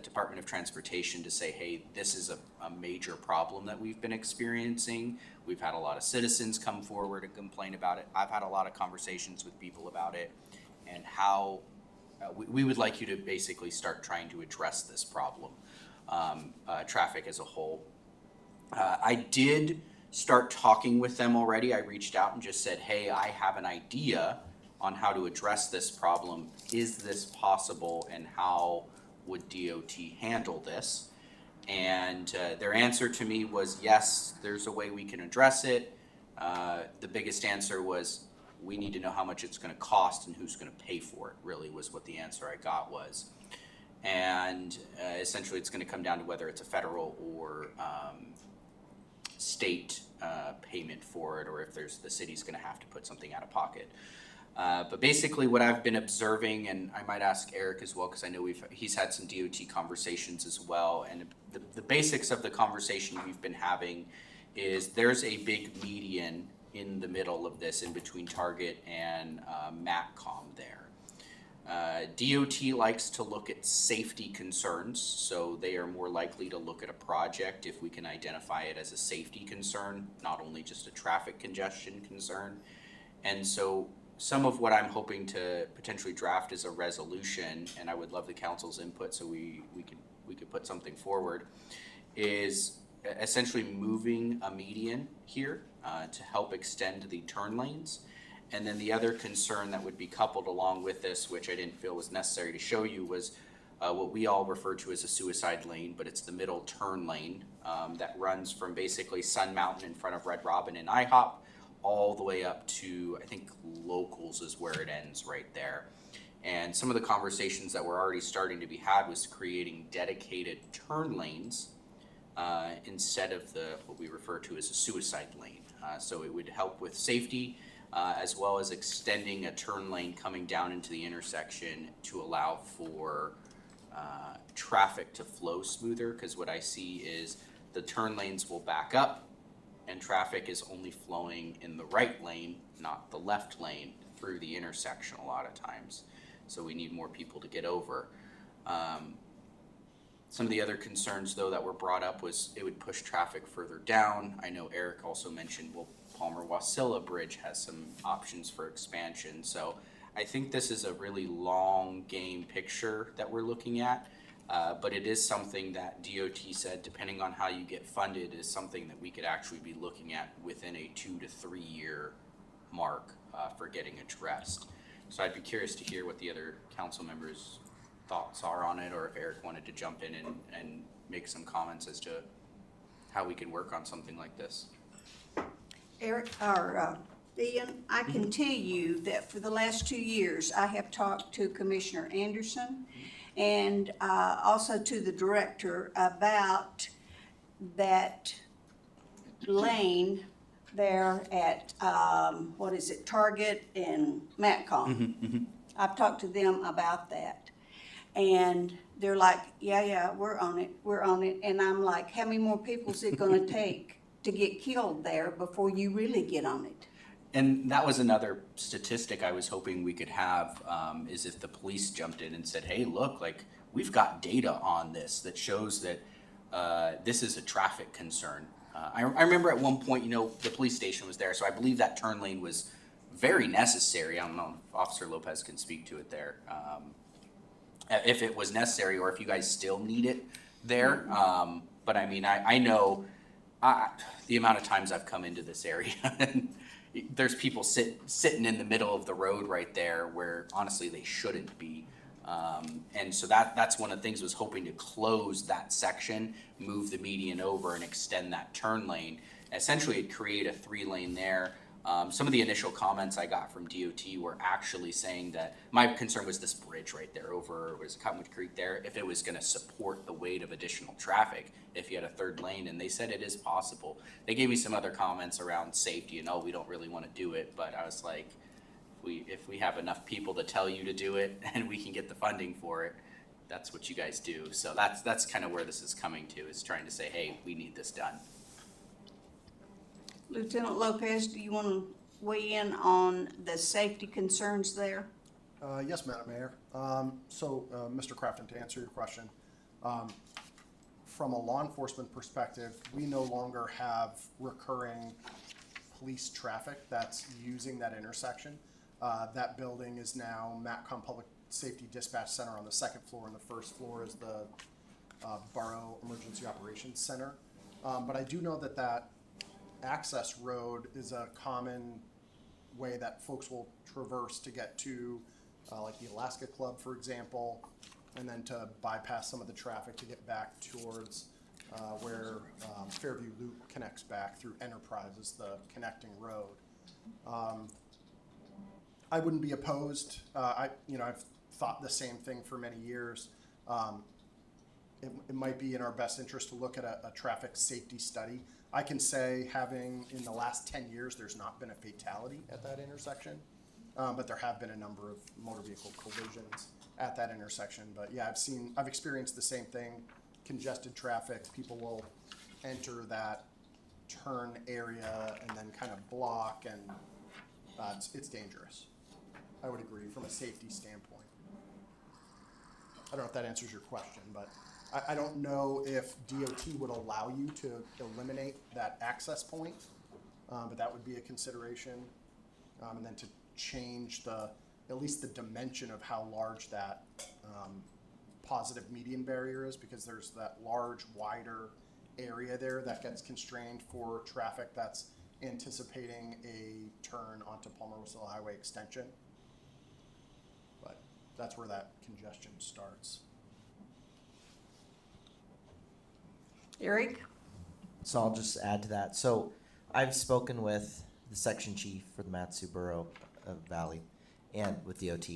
Department of Transportation, to say, hey, this is a major problem that we've been experiencing. We've had a lot of citizens come forward and complain about it. I've had a lot of conversations with people about it, and how we would like you to basically start trying to address this problem, traffic as a whole. I did start talking with them already. I reached out and just said, hey, I have an idea on how to address this problem. Is this possible, and how would DOT handle this? And their answer to me was, yes, there's a way we can address it. The biggest answer was, we need to know how much it's gonna cost and who's gonna pay for it, really was what the answer I got was. And essentially it's gonna come down to whether it's a federal or state payment for it, or if the city's gonna have to put something out of pocket. But basically what I've been observing, and I might ask Eric as well, because I know he's had some DOT conversations as well, and the basics of the conversation we've been having is there's a big median in the middle of this, in between Target and MatCom there. DOT likes to look at safety concerns, so they are more likely to look at a project if we can identify it as a safety concern, not only just a traffic congestion concern. And so some of what I'm hoping to potentially draft is a resolution, and I would love the council's input so we could put something forward, is essentially moving a median here to help extend the turn lanes. And then the other concern that would be coupled along with this, which I didn't feel was necessary to show you, was what we all refer to as a suicide lane, but it's the middle turn lane that runs from basically Sun Mountain in front of Red Robin and IHOP all the way up to, I think, Locals is where it ends right there. And some of the conversations that were already starting to be had was creating dedicated turn lanes instead of what we refer to as a suicide lane. So it would help with safety, as well as extending a turn lane coming down into the intersection to allow for traffic to flow smoother, because what I see is the turn lanes will back up and traffic is only flowing in the right lane, not the left lane, through the intersection a lot of times. So we need more people to get over. Some of the other concerns, though, that were brought up was it would push traffic further down. I know Eric also mentioned, well, Palmer-Wasilla Bridge has some options for expansion. So I think this is a really long game picture that we're looking at, but it is something that DOT said, depending on how you get funded, is something that we could actually be looking at within a 2 to 3 year mark for getting addressed. So I'd be curious to hear what the other council members' thoughts are on it, or if Eric wanted to jump in and make some comments as to how we can work on something like this. Eric, or Ian, I can tell you that for the last 2 years, I have talked to Commissioner Anderson and also to the director about that lane there at, Target and MatCom. I've talked to them about that. And they're like, yeah, we're on it. And I'm like, how many more people is it gonna take to get killed there before you really get on it? And that was another statistic I was hoping we could have, is if the police jumped in and said, hey, look, like, we've got data on this that shows that this is a traffic concern. I remember at one point, the police station was there, so I believe that turn lane was very necessary. I don't know if Officer Lopez can speak to it there, if it was necessary or if you guys still need it there. But I mean, I know the amount of times I've come into this area and there's people sitting in the middle of the road right there where honestly they shouldn't be. And so that's one of the things, was hoping to close that section, move the median over and extend that turn lane. Essentially it'd create a 3-lane there. Some of the initial comments I got from DOT were actually saying that my concern was this bridge right there over, Cottonwood Creek there, if it was gonna support the weight of additional traffic if you had a 3rd lane, and they said it is possible. They gave me some other comments around safety and, we don't really wanna do it, but I was like, if we have enough people to tell you to do it and we can get the funding for it, that's what you guys do. So that's kind of where this is coming to, is trying to say, hey, we need this done. Lieutenant Lopez, do you want to weigh in on the safety concerns there? Yes, Madam Mayor. Mr. Crafton, to answer your question, from a law enforcement perspective, we no longer have recurring police traffic that's using that intersection. That building is now MatCom Public Safety Dispatch Center on the 2nd floor, and the 1st floor is the Borough Emergency Operations Center. But I do know that access road is a common way that folks will traverse to get to like the Alaska Club, for example, and then to bypass some of the traffic to get back towards where Fairview Loop connects back through Enterprise is the connecting road. I wouldn't be opposed. I've thought the same thing for many years. It might be in our best interest to look at a traffic safety study. I can say, having in the last 10 years, there's not been a fatality at that intersection, but there have been a number of motor vehicle collisions at that intersection. But yeah, I've experienced the same thing. Congested traffic, people will enter that turn area and then kind of block, and it's dangerous. I would agree from a safety standpoint. I don't know if that answers your question, but I don't know if DOT would allow you to eliminate that access point, but that would be a consideration. And then to change at least the dimension of how large that positive median barrier is, because there's that large, wider area there that gets constrained for traffic that's anticipating a turn onto Palmer-Wasilla Highway extension. But that's where that congestion starts. Eric? So I'll just add to that. So I've spoken with the section chief for the Matsu Borough Valley and with DOT.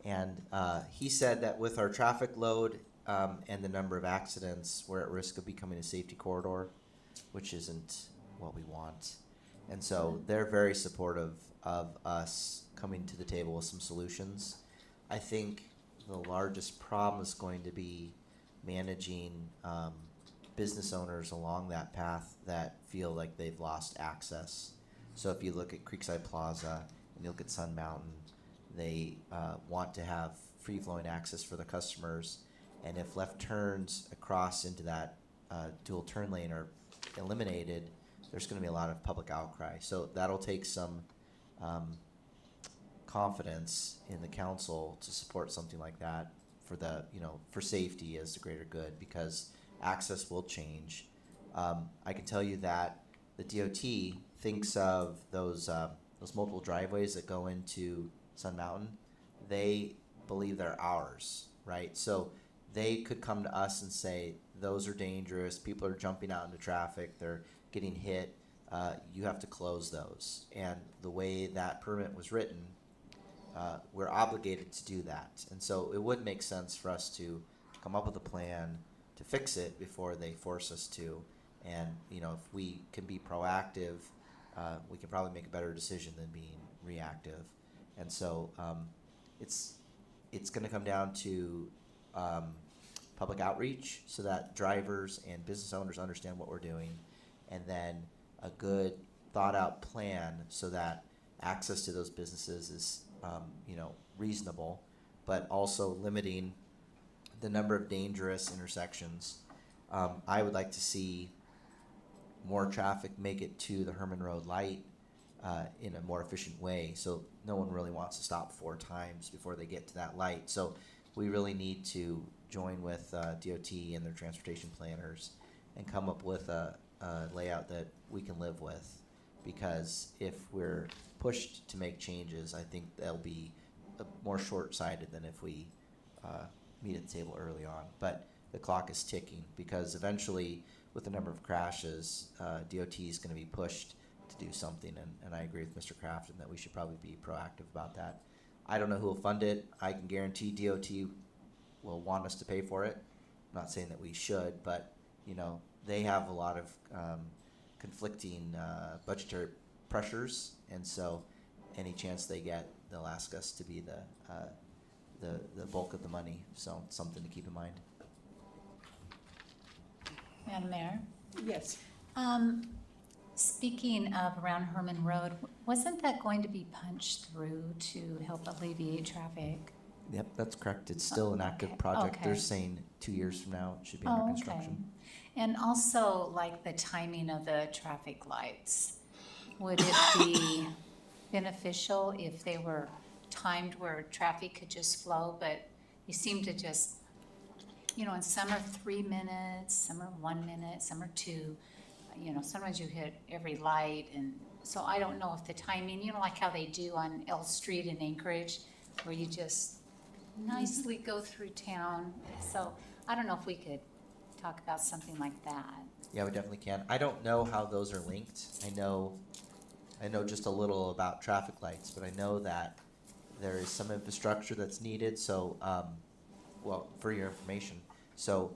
And he said that with our traffic load and the number of accidents, we're at risk of becoming a safety corridor, which isn't what we want. And so they're very supportive of us coming to the table with some solutions. I think the largest problem is going to be managing business owners along that path that feel like they've lost access. So if you look at Creekside Plaza and you look at Sun Mountain, they want to have free-flowing access for their customers. And if left turns across into that dual turn lane are eliminated, there's going to be a lot of public outcry. So that'll take some confidence in the council to support something like that for the, for safety as the greater good, because access will change. I can tell you that the DOT thinks of those multiple driveways that go into Sun Mountain. They believe they're ours, right? So they could come to us and say, those are dangerous, people are jumping out into traffic, they're getting hit, you have to close those. And the way that permit was written, we're obligated to do that. And so it would make sense for us to come up with a plan to fix it before they force us to. And, if we can be proactive, we can probably make a better decision than being reactive. And so it's going to come down to public outreach so that drivers and business owners understand what we're doing, and then a good thought out plan so that access to those businesses is reasonable, but also limiting the number of dangerous intersections. I would like to see more traffic make it to the Herman Road light in a more efficient way. So no one really wants to stop 4 times before they get to that light. So we really need to join with DOT and their transportation planners and come up with a layout that we can live with. Because if we're pushed to make changes, I think they'll be more short-sighted than if we meet at the table early on. But the clock is ticking, because eventually, with the number of crashes, DOT is going to be pushed to do something. And I agree with Mr. Crafton that we should probably be proactive about that. I don't know who will fund it. I can guarantee DOT will want us to pay for it. I'm not saying that we should, but they have a lot of conflicting budgetary pressures, and so any chance they get, they'll ask us to be the bulk of the money. So it's something to keep in mind. Madam Mayor? Yes. Speaking of around Herman Road, wasn't that going to be punched through to help alleviate traffic? Yep, that's correct. It's still an active project. Okay. They're saying 2 years from now it should be under construction. And also, like the timing of the traffic lights, would it be beneficial if they were timed where traffic could just flow? But you seem to just, and some are 3 minutes, some are 1 minute, some are 2. Sometimes you hit every light, and so I don't know if the timing, like how they do on L Street in Anchorage, where you just nicely go through town. So I don't know if we could talk about something like that. Yeah, we definitely can. I don't know how those are linked. I know just a little about traffic lights, but I know that there is some infrastructure that's needed. So, for your information, so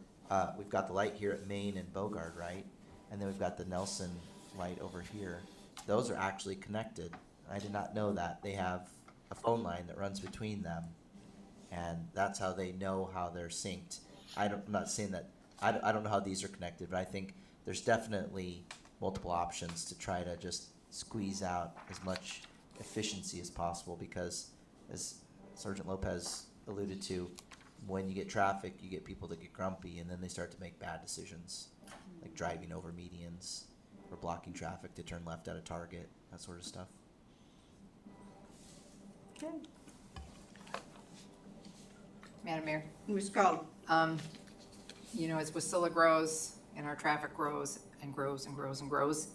we've got the light here at Main and Bogard, right? And then we've got the Nelson light over here. Those are actually connected. I did not know that. They have a phone line that runs between them, and that's how they know how they're synced. I'm not saying that. I don't know how these are connected, but I think there's definitely multiple options to try to just squeeze out as much efficiency as possible, because as Sergeant Lopez alluded to, when you get traffic, you get people that get grumpy, and then they start to make bad decisions, like driving over medians or blocking traffic to turn left at a Target, that sort of stuff. Madam Mayor, Ms. Cottle? you know, as Wasilla grows and our traffic grows and grows and grows and grows,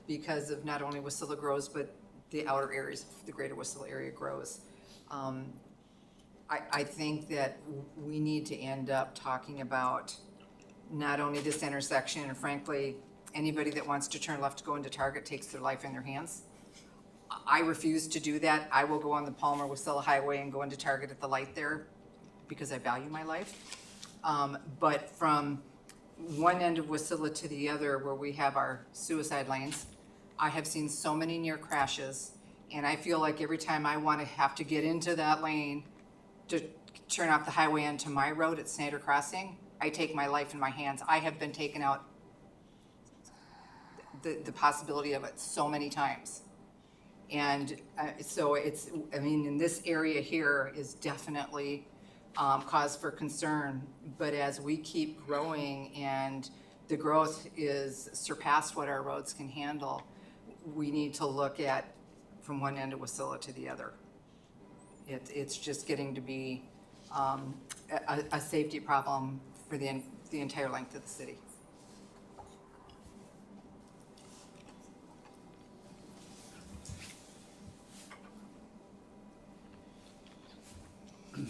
because of not only Wasilla grows, but the outer areas of the greater Wasilla area grows. I think that we need to end up talking about not only this intersection, and frankly, anybody that wants to turn left to go into Target takes their life in their hands. I refuse to do that. I will go on the Palmer-Wasilla Highway and go into Target at the light there because I value my life. But from one end of Wasilla to the other, where we have our suicide lanes, I have seen so many near crashes, and I feel like every time I want to have to get into that lane to turn off the highway onto my road at Snyder Crossing, I take my life in my hands. I have been taken out the possibility of it so many times. And so it's, I mean, in this area here is definitely cause for concern. But as we keep growing and the growth is surpassed what our roads can handle, we need to look at from one end of Wasilla to the other. It's just getting to be a safety problem for the entire length of the city.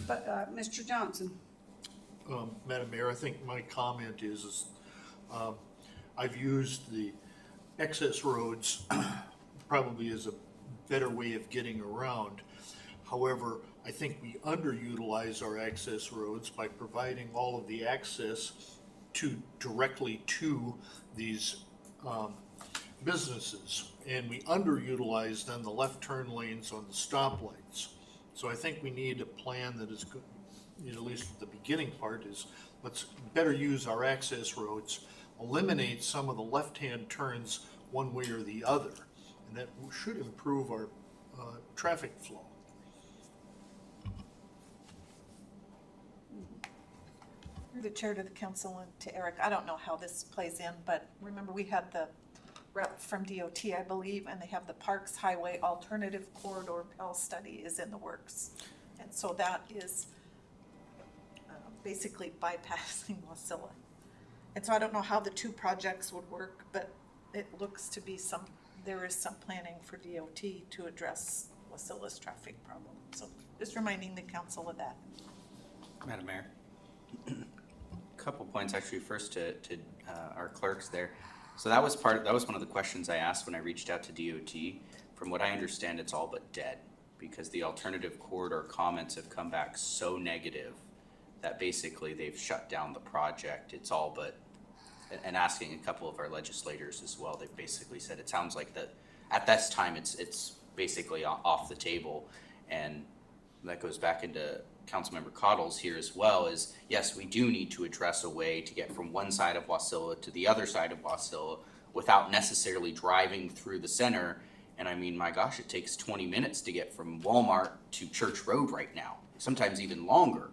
But, Mr. Johnson? Madam Mayor, I think my comment is I've used the excess roads probably as a better way of getting around. However, I think we underutilize our access roads by providing all of the access directly to these businesses. And we underutilize then the left turn lanes on the stoplights. So I think we need a plan that is good, you know, at least the beginning part is, let's better use our access roads, eliminate some of the left-hand turns one way or the other, and that should improve our traffic flow. Through the chair to the council and to Eric, I don't know how this plays in, but remember we had the rep from DOT, I believe, and they have the Parks Highway Alternative Corridor Pell study is in the works. And so that is basically bypassing Wasilla. And so I don't know how the two projects would work, but it looks to be there is some planning for DOT to address Wasilla's traffic problem. So just reminding the council of that. Madam Mayor. Couple points actually. First to our clerks there. So that was one of the questions I asked when I reached out to DOT. From what I understand, it's all but dead because the alternative corridor comments have come back so negative that basically they've shut down the project. It's all but, and asking a couple of our legislators as well, they've basically said it sounds like that at this time it's basically off the table. And that goes back into Councilmember Cottle's here as well, is yes, we do need to address a way to get from one side of Wasilla to the other side of Wasilla without necessarily driving through the center. And I mean, my gosh, it takes 20 minutes to get from Walmart to Church Road right now, sometimes even longer.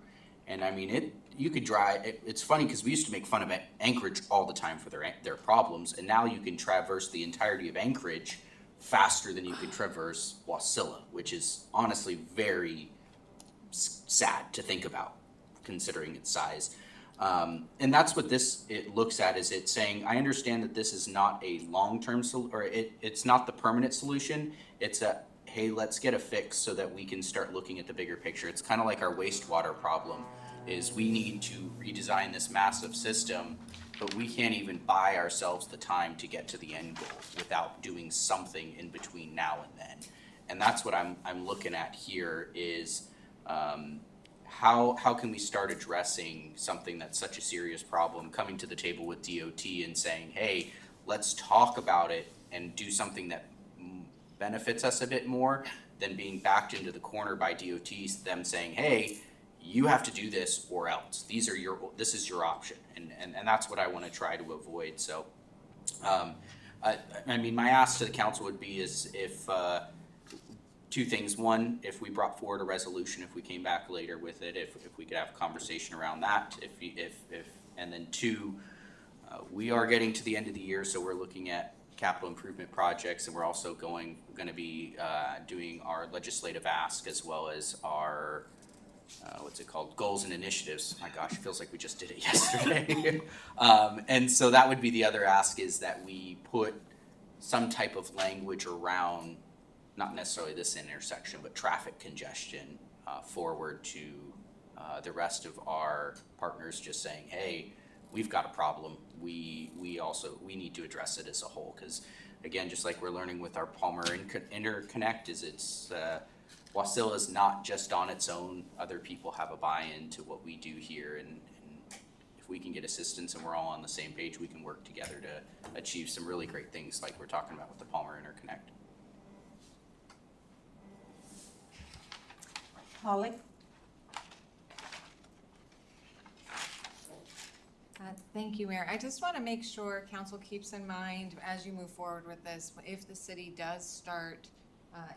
And I mean, you could drive, it's funny because we used to make fun of Anchorage all the time for their problems, and now you can traverse the entirety of Anchorage faster than you could traverse Wasilla, which is honestly very sad to think about considering its size. And that's what it looks at, is it saying, I understand that this is not a long-term it's not the permanent solution. It's hey, let's get a fix so that we can start looking at the bigger picture. It's kind of like our wastewater problem, is we need to redesign this massive system, but we can't even buy ourselves the time to get to the end goal without doing something in between now and then. And that's what I'm looking at here is, how can we start addressing something that's such a serious problem, coming to the table with DOT and saying, hey, let's talk about it and do something that benefits us a bit more than being backed into the corner by DOT, them saying, hey, you have to do this or else. This is your option. And that's what I want to try to avoid. So I mean, my ask to the council would be is if, two things. One, if we brought forward a resolution, if we came back later with it, if we could have a conversation around that, and then two, we are getting to the end of the year, so we're looking at capital improvement projects, and we're also gonna be, doing our legislative ask as well as our, what's it called, goals and initiatives. My gosh, it feels like we just did it yesterday. And so that would be the other ask, is that we put some type of language around, not necessarily this intersection, but traffic congestion, forward to, the rest of our partners, just saying, hey, we've got a problem. We need to address it as a whole, because again, just like we're learning with our Palmer interconnect, it's Wasilla is not just on its own. Other people have a buy-in to what we do here, and if we can get assistance and we're all on the same page, we can work together to achieve some really great things like we're talking about with the Palmer interconnect. Holly? Thank you, Mayor. I just want to make sure council keeps in mind as you move forward with this, if the city does start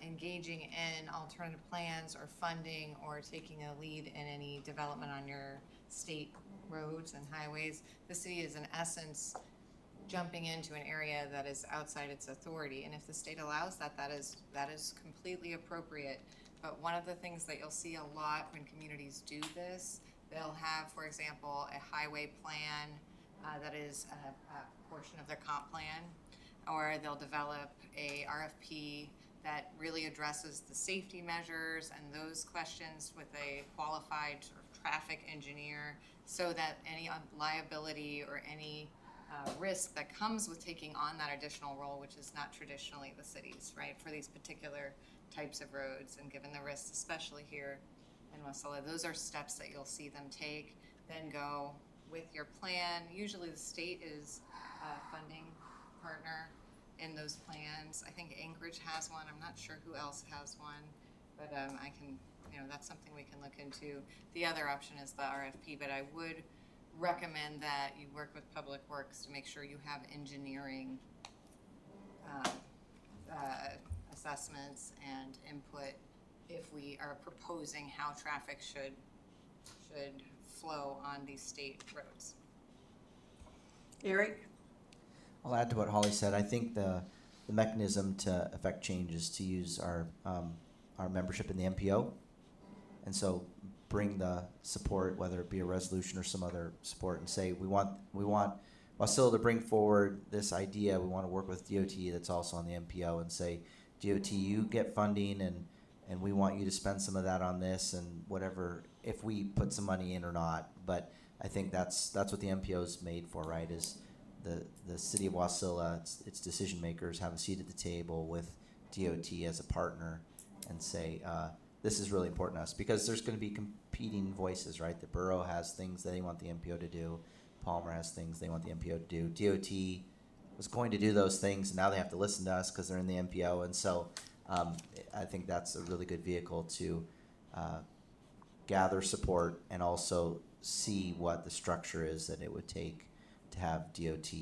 engaging in alternative plans or funding or taking a lead in any development on your state roads and highways, the city is in essence jumping into an area that is outside its authority. And if the state allows that, that is completely appropriate. But one of the things that you'll see a lot when communities do this, they'll have, for example, a highway plan that is a portion of their comp plan, or they'll develop a RFP that really addresses the safety measures and those questions with a qualified sort of traffic engineer, so that any liability or any risk that comes with taking on that additional role, which is not traditionally the city's, right, for these particular types of roads, and given the risks, especially here in Wasilla, those are steps that you'll see them take, then go with your plan. Usually the state is a funding partner in those plans. I think Anchorage has one. I'm not sure who else has one, but I can, that's something we can look into. The other option is the RFP, but I would recommend that you work with Public Works to make sure you have engineering assessments and input if we are proposing how traffic should flow on these state roads. Eric? I'll add to what Holly said. I think the mechanism to affect change is to use our membership in the MPO, and so bring the support, whether it be a resolution or some other support, and say we want Wasilla to bring forward this idea. We want to work with DOT that's also on the MPO, and say, DOT, you get funding, and we want you to spend some of that on this and whatever, if we put some money in or not. But I think that's what the MPO is made for, right? Is the city of Wasilla, its decision makers have a seat at the table with DOT as a partner, and say, this is really important to us, because there's going to be competing voices, right? The borough has things that they want the MPO to do. Palmer has things they want the MPO to do. DOT was going to do those things, and now they have to listen to us because they're in the MPO. And so I think that's a really good vehicle to gather support and also see what the structure is that it would take to have DOT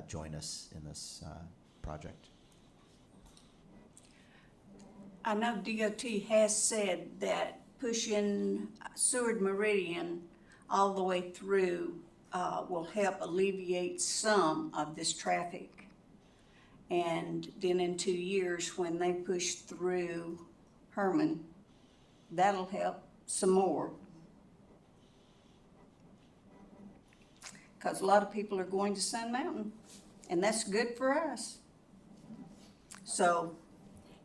join us in this project. I know DOT has said that pushing Seward Meridian all the way through will help alleviate some of this traffic. And then in 2 years, when they push through Herman, that'll help some more. Because a lot of people are going to Sun Mountain, and that's good for us. So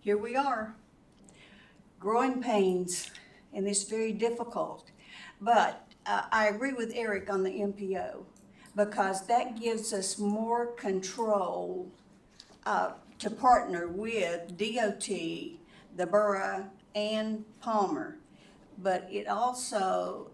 here we are, growing pains, and it's very difficult. But I agree with Eric on the MPO, because that gives us more control to partner with DOT, the borough, and Palmer. But it also,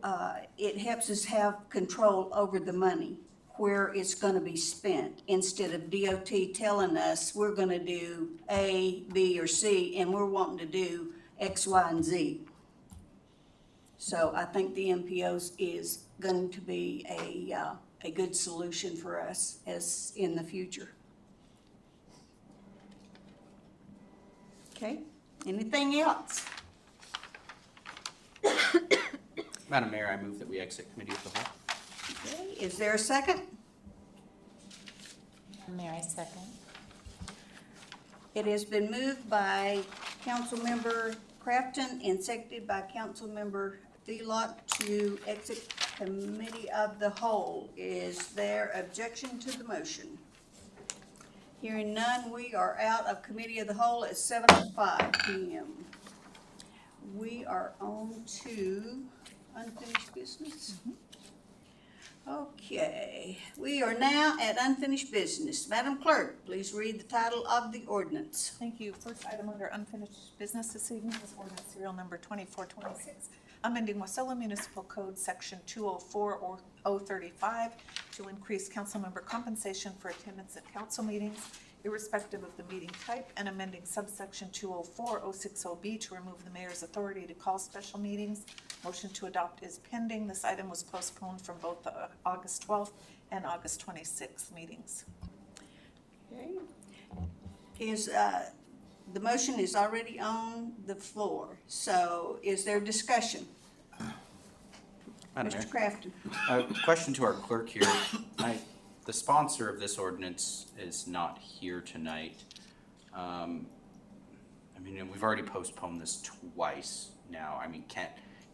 it helps us have control over the money, where it's gonna be spent, instead of DOT telling us we're gonna do A, B, or C, and we're wanting to do X, Y, and Z. So I think the MPOs is going to be a good solution for us as in the future. Okay, anything else? Madam Mayor, I move that we exit committee of the whole. Okay, is there a second? Mayor, I second. It has been moved by Councilmember Crafton and seconded by Councilmember Delotte to exit committee of the whole. Is there objection to the motion? Hearing none, we are out of committee of the whole at 7:05 p.m. We are on to unfinished business. Okay, we are now at unfinished business. Madam Clerk, please read the title of the ordinance. Thank you. First item under unfinished business this evening is ordinance serial number 2426, amending Wasilla Municipal Code, Section 204 or 035 to increase council member compensation for attendance at council meetings, irrespective of the meeting type, and amending subsection 204-060B to remove the mayor's authority to call special meetings. Motion to adopt is pending. This item was postponed from both the August 12th and August 26th meetings. Okay. The motion is already on the floor, so is there discussion? Madam Mayor. Mr. Crafton? Question to our clerk here. The sponsor of this ordinance is not here tonight. I mean, we've already postponed this twice now. I mean,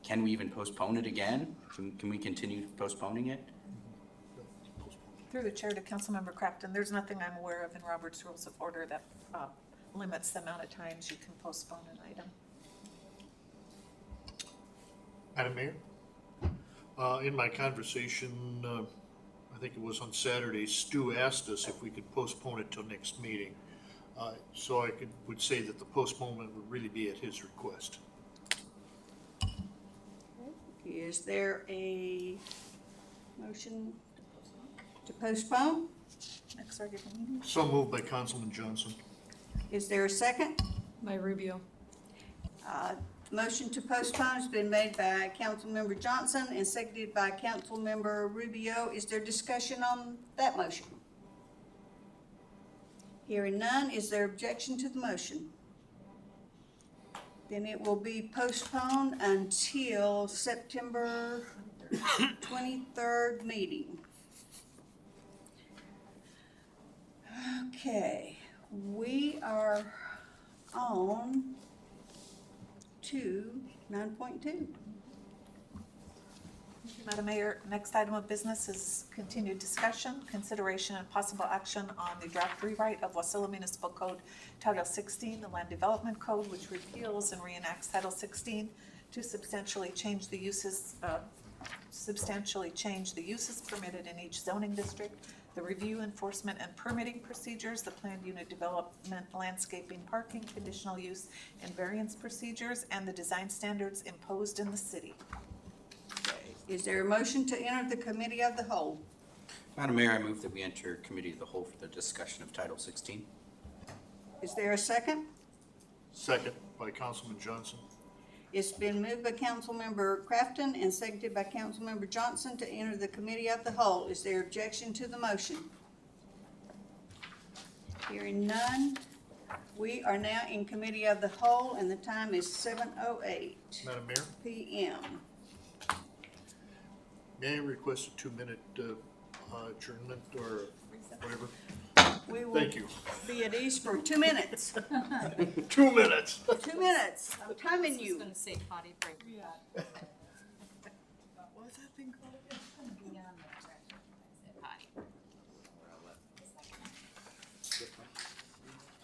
can we even postpone it again? Can we continue postponing it? Through the chair to Councilmember Crafton, there's nothing I'm aware of in Robert's Rules of Order that limits the amount of times you can postpone an item. Madam Mayor, in my conversation, I think it was on Saturday, Stu asked us if we could postpone it till next meeting. So I would say that the postponement would really be at his request. Is there a motion to postpone? Next regular meeting. So moved by Councilman Johnson. Is there a second? By Rubio. Motion to postpone has been made by Councilmember Johnson and seconded by Councilmember Rubio. Is there discussion on that motion? Hearing none, is there objection to the motion? Then it will be postponed until September 23rd meeting. Okay, we are on to 9.2. Madam Mayor, next item of business is continued discussion, consideration, and possible action on the draft rewrite of Wasilla Municipal Code Title 16, the Land Development Code, which repeals and reenacts Title 16 to substantially change the uses permitted in each zoning district, the review, enforcement, and permitting procedures, the planned unit development, landscaping, parking, conditional use, and variance procedures, and the design standards imposed in the city. Is there a motion to enter the committee of the whole? Madam Mayor, I move that we enter committee of the whole for the discussion of Title 16. Is there a second? Second by Councilman Johnson. It's been moved by Councilmember Crafton and seconded by Councilmember Johnson to enter the committee of the whole. Is there objection to the motion? Hearing none, we are now in committee of the whole and the time is 7:08 Madam Mayor, p.m. may I request a 2-minute adjournment or whatever? We will Thank you. be at ease for 2 minutes. 2 minutes. 2 minutes. I'm timing you. gonna say potty break. What's that thing called again?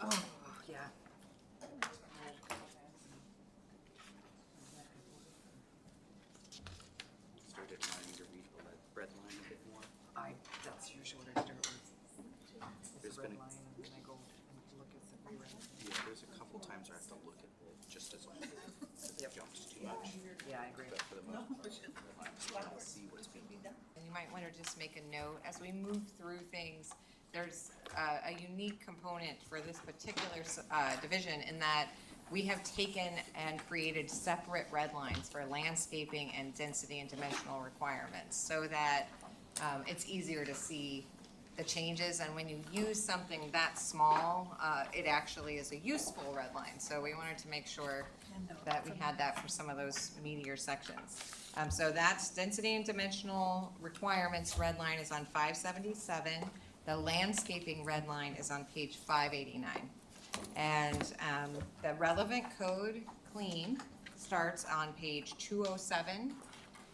Oh, yeah. Started wanting to read the red line a bit more. That's usually what I start with. There's The red been line, and then I go and look at the rewrite. Yeah, there's a couple times where I have to look at it just as well. It jumps too much. Yeah, I agree. But for the most part, I see what's being done. And you might want to just make a note, as we move through things, there's a unique component for this particular division in that we have taken and created separate red lines for landscaping and density and dimensional requirements so that it's easier to see the changes, and when you use something that small, it actually is a useful red line. So we wanted to make sure that we had that for some of those meatier sections. So that's density and dimensional requirements, red line is on 577. The landscaping red line is on page 589. And the relevant code clean starts on page 207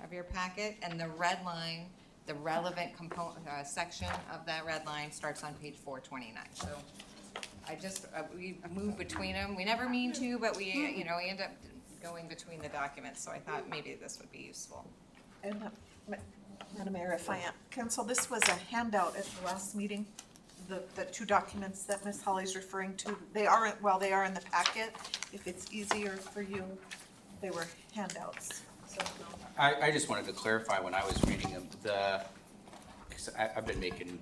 of your packet, and the red line, the relevant component section of that red line starts on page 429. So I just we move between them. We never mean to, but we we end up going between the documents. So I thought maybe this would be useful. And Madam Mayor, if I am, Council, this was a handout at the last meeting. The two documents that Ms. Holly's referring to, they are in the packet. If it's easier for you, they were handouts. So I just wanted to clarify when I was reading them, because I've been making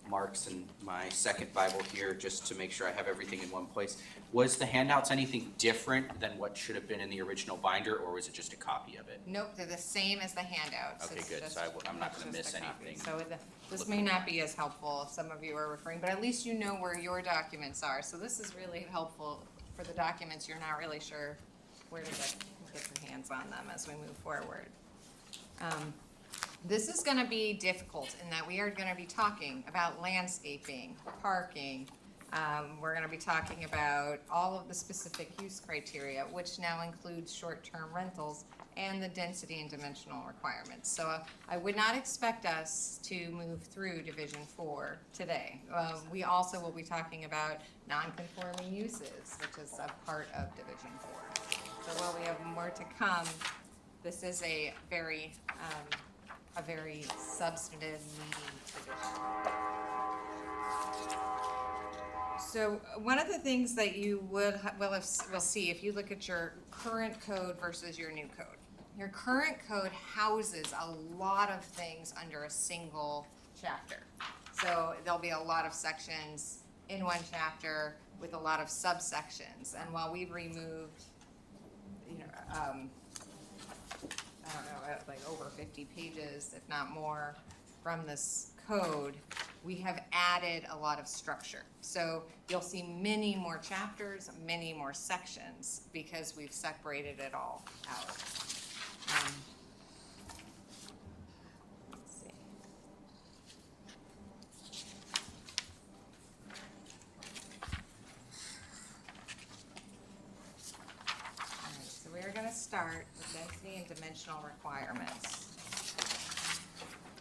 marks in my second Bible here just to make sure I have everything in one place. Was the handouts anything different than what should have been in the original binder, or was it just a copy of it? Nope, they're the same as the handouts. Okay, It's good. just- So I'm not going to just miss a copy. anything. So this may not be as helpful as some of you are referring, but at least you know where your documents are. So this is really helpful for the documents you're not really sure where to get your hands on them as we move forward. This is gonna be difficult in that we are gonna be talking about landscaping, parking. We're gonna be talking about all of the specific use criteria, which now includes short-term rentals and the density and dimensional requirements. So I would not expect us to move through Division 4 today. We also will be talking about non-conforming uses, which is a part of Division 4. So while we have more to come, this is a very substantive meeting division. So one of the things that you will see if you look at your current code versus your new code. Your current code houses a lot of things under a single chapter. So there'll be a lot of sections in one chapter with a lot of subsections. And while we've removed, I don't know, like over 50 pages, if not more, from this code, we have added a lot of structure. So you'll see many more chapters, many more sections, because we've separated it all out. Let's see. All right, so we're going to start with density and dimensional requirements.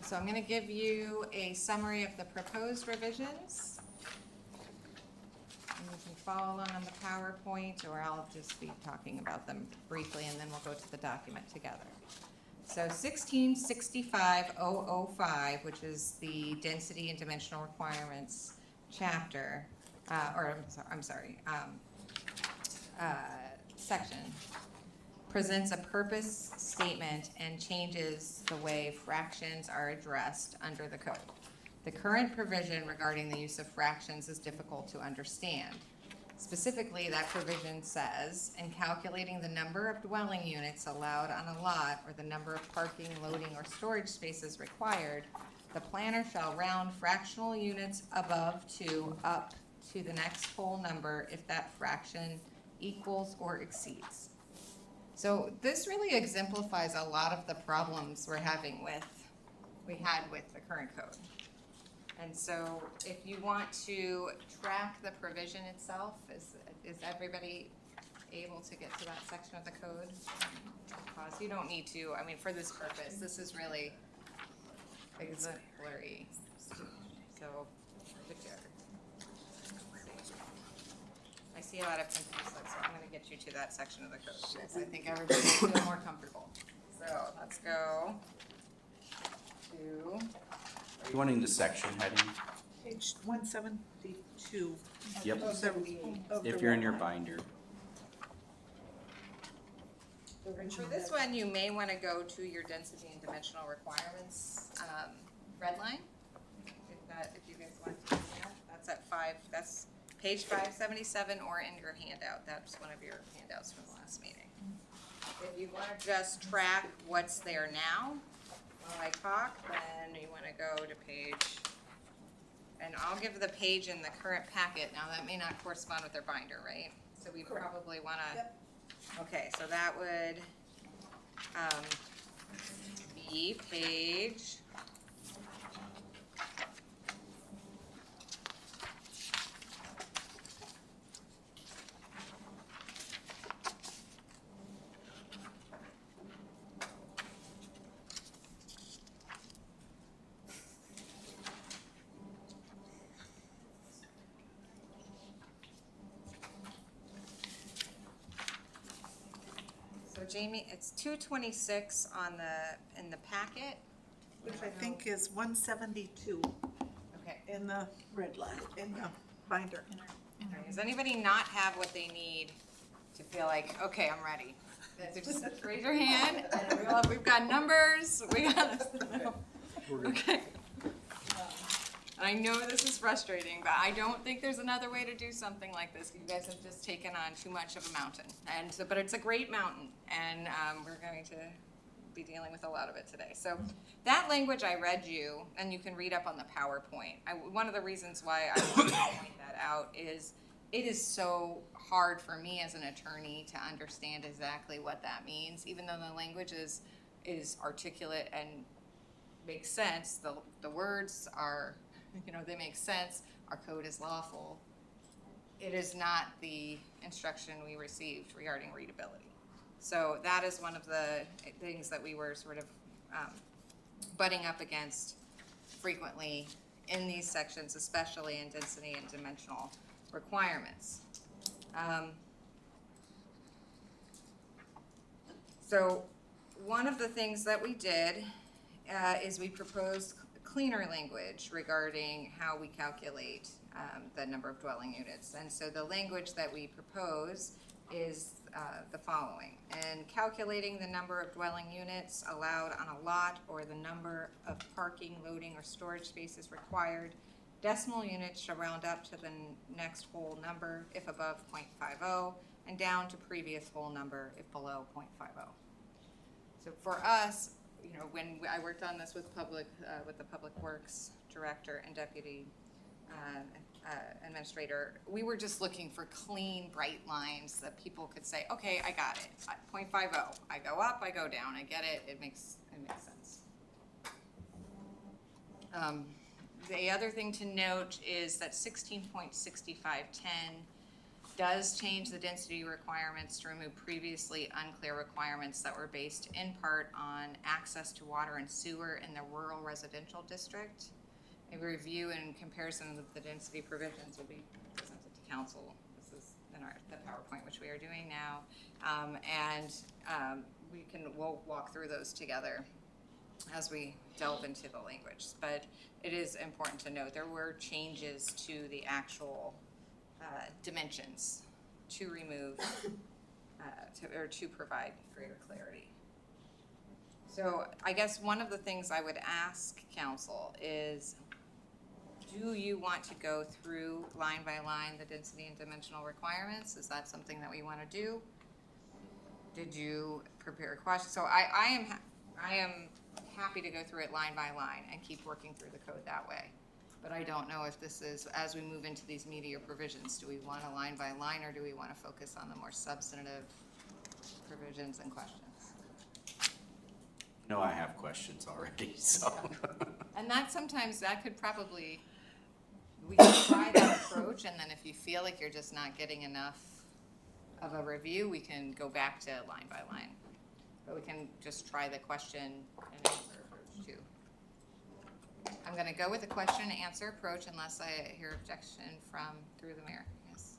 So I'm going to give you a summary of the proposed revisions. And you can follow along on the PowerPoint, or I'll just be talking about them briefly, and then we'll go to the document together. So 1665.005, which is the density and dimensional requirements chapter, section, presents a purpose statement and changes the way fractions are addressed under the code. The current provision regarding the use of fractions is difficult to understand. Specifically, that provision says, in calculating the number of dwelling units allowed on a lot or the number of parking, loading, or storage spaces required, the planner shall round fractional units above to up to the next whole number if that fraction equals or exceeds. So this really exemplifies a lot of the problems we had with the current code. And so if you want to track the provision itself, is everybody able to get to that section of the code? Pause. You don't need to, I mean, for this purpose, this is really exemplary. So, I see a lot of confused looks, so I'm gonna get you to that section of the code, because I think everybody will feel more comfortable. So let's go to, Are you wanting the section heading? page 172. Yep. Of the If you're in your binder. for this one, you may wanna go to your density and dimensional requirements, red line. If you guys want to do that, that's page 577, or in your handout. That's one of your handouts from the last meeting. If you want to just track what's there now while I talk, then you want to go to page and I'll give the page in the current packet. Now, that may not correspond with their binder, right? So we probably wanna, okay, so that would, be page. So Jamie, it's 226 on in the packet. Which I think is 172 Okay. in the Red line. in the binder. Does anybody not have what they need to feel like, okay, I'm ready? So just raise your hand, and we've got numbers, we got this. Okay. And I know this is frustrating, but I don't think there's another way to do something like this. You guys have just taken on too much of a mountain, and so, but it's a great mountain, and we're going to be dealing with a lot of it today. So that language I read you, and you can read up on the PowerPoint. One of the reasons why I want to point that out is it is so hard for me as an attorney to understand exactly what that means, even though the language is articulate and makes sense. The words are, they make sense. Our code is lawful. It is not the instruction we received regarding readability. So that is one of the things that we were sort of butting up against frequently in these sections, especially in density and dimensional requirements. So one of the things that we did is we proposed cleaner language regarding how we calculate the number of dwelling units. And so the language that we propose is the following. And calculating the number of dwelling units allowed on a lot or the number of parking, loading, or storage spaces required, decimal units shall round up to the next whole number if above 0.50 and down to previous whole number if below 0.50. So for us, when I worked on this with the Public Works Director and Deputy Administrator, we were just looking for clean, bright lines that people could say, okay, I got it. 0.50. I go up, I go down. I get it. It makes sense. The other thing to note is that 16.6510 does change the density requirements to remove previously unclear requirements that were based in part on access to water and sewer in the rural residential district. A review and comparison of the density provisions will be presented to council. This is in the PowerPoint, which we are doing now. We'll walk through those together as we delve into the language. But it is important to note there were changes to the actual dimensions to remove to provide greater clarity. So I guess one of the things I would ask council is, do you want to go through line by line the density and dimensional requirements? Is that something that we want to do? Did you prepare a question? So I am happy to go through it line by line and keep working through the code that way. But I don't know if this is, as we move into these meatier provisions, do we want a line by line or do we want to focus on the more substantive provisions and questions? No, I have questions already, so. And that could probably, we can try that approach, and then if you feel like you're just not getting enough of a review, we can go back to line by line. But we can just try the question and answer approach too. I'm gonna go with the question and answer approach unless I hear objection through the mayor. Yes.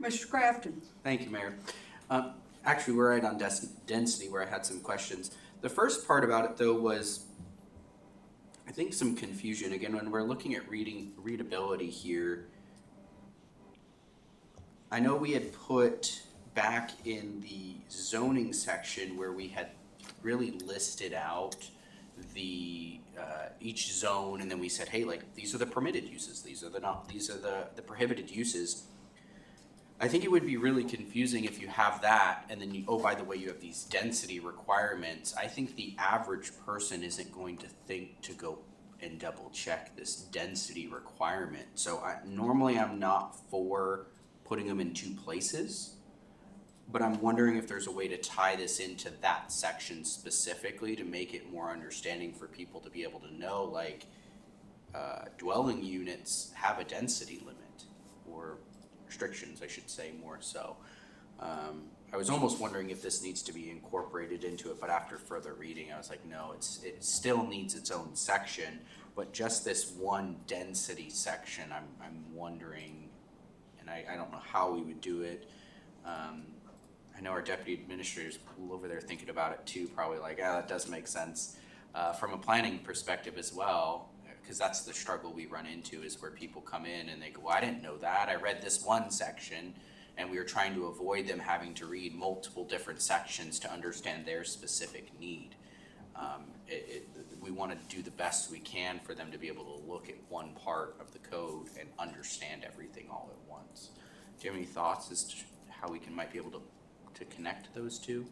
Mr. Crafton? Thank you, Mayor. Actually, we're right on density where I had some questions. The first part about it, though, was I think some confusion. Again, when we're looking at readability here, I know we had put back in the zoning section where we had really listed out the each zone, and then we said, hey, like, these are the permitted uses, these are the prohibited uses. I think it would be really confusing if you have that and then oh, by the way, you have these density requirements. I think the average person isn't going to think to go and double check this density requirement. So normally I'm not for putting them in two places, but I'm wondering if there's a way to tie this into that section specifically to make it more understanding for people to be able to know, like, dwelling units have a density limit, or restrictions, I should say, more so. I was almost wondering if this needs to be incorporated into it, but after further reading, I was like, no, it still needs its own section, but just this one density section, I'm wondering, and I don't know how we would do it. I know our deputy administrator's over there thinking about it too, probably like, that does make sense. From a planning perspective as well, because that's the struggle we run into, is where people come in and they go, well, I didn't know that, I read this one section, and we are trying to avoid them having to read multiple different sections to understand their specific need. We want to do the best we can for them to be able to look at one part of the code and understand everything all at once. Do you have any thoughts as to how we might be able to connect those two?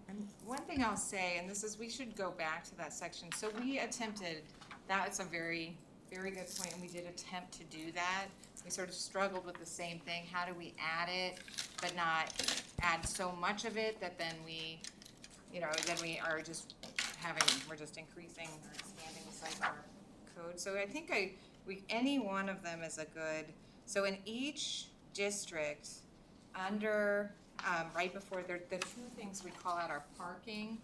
And one thing I'll say, and this is, we should go back to that section. So we attempted, that's a very, very good point, and we did attempt to do that. We sort of struggled with the same thing. How do we add it, but not add so much of it that then we, then we are just we're just increasing or expanding the size of our code. So I think any one of them is a good, so in each district, under, right before, the two things we call out are parking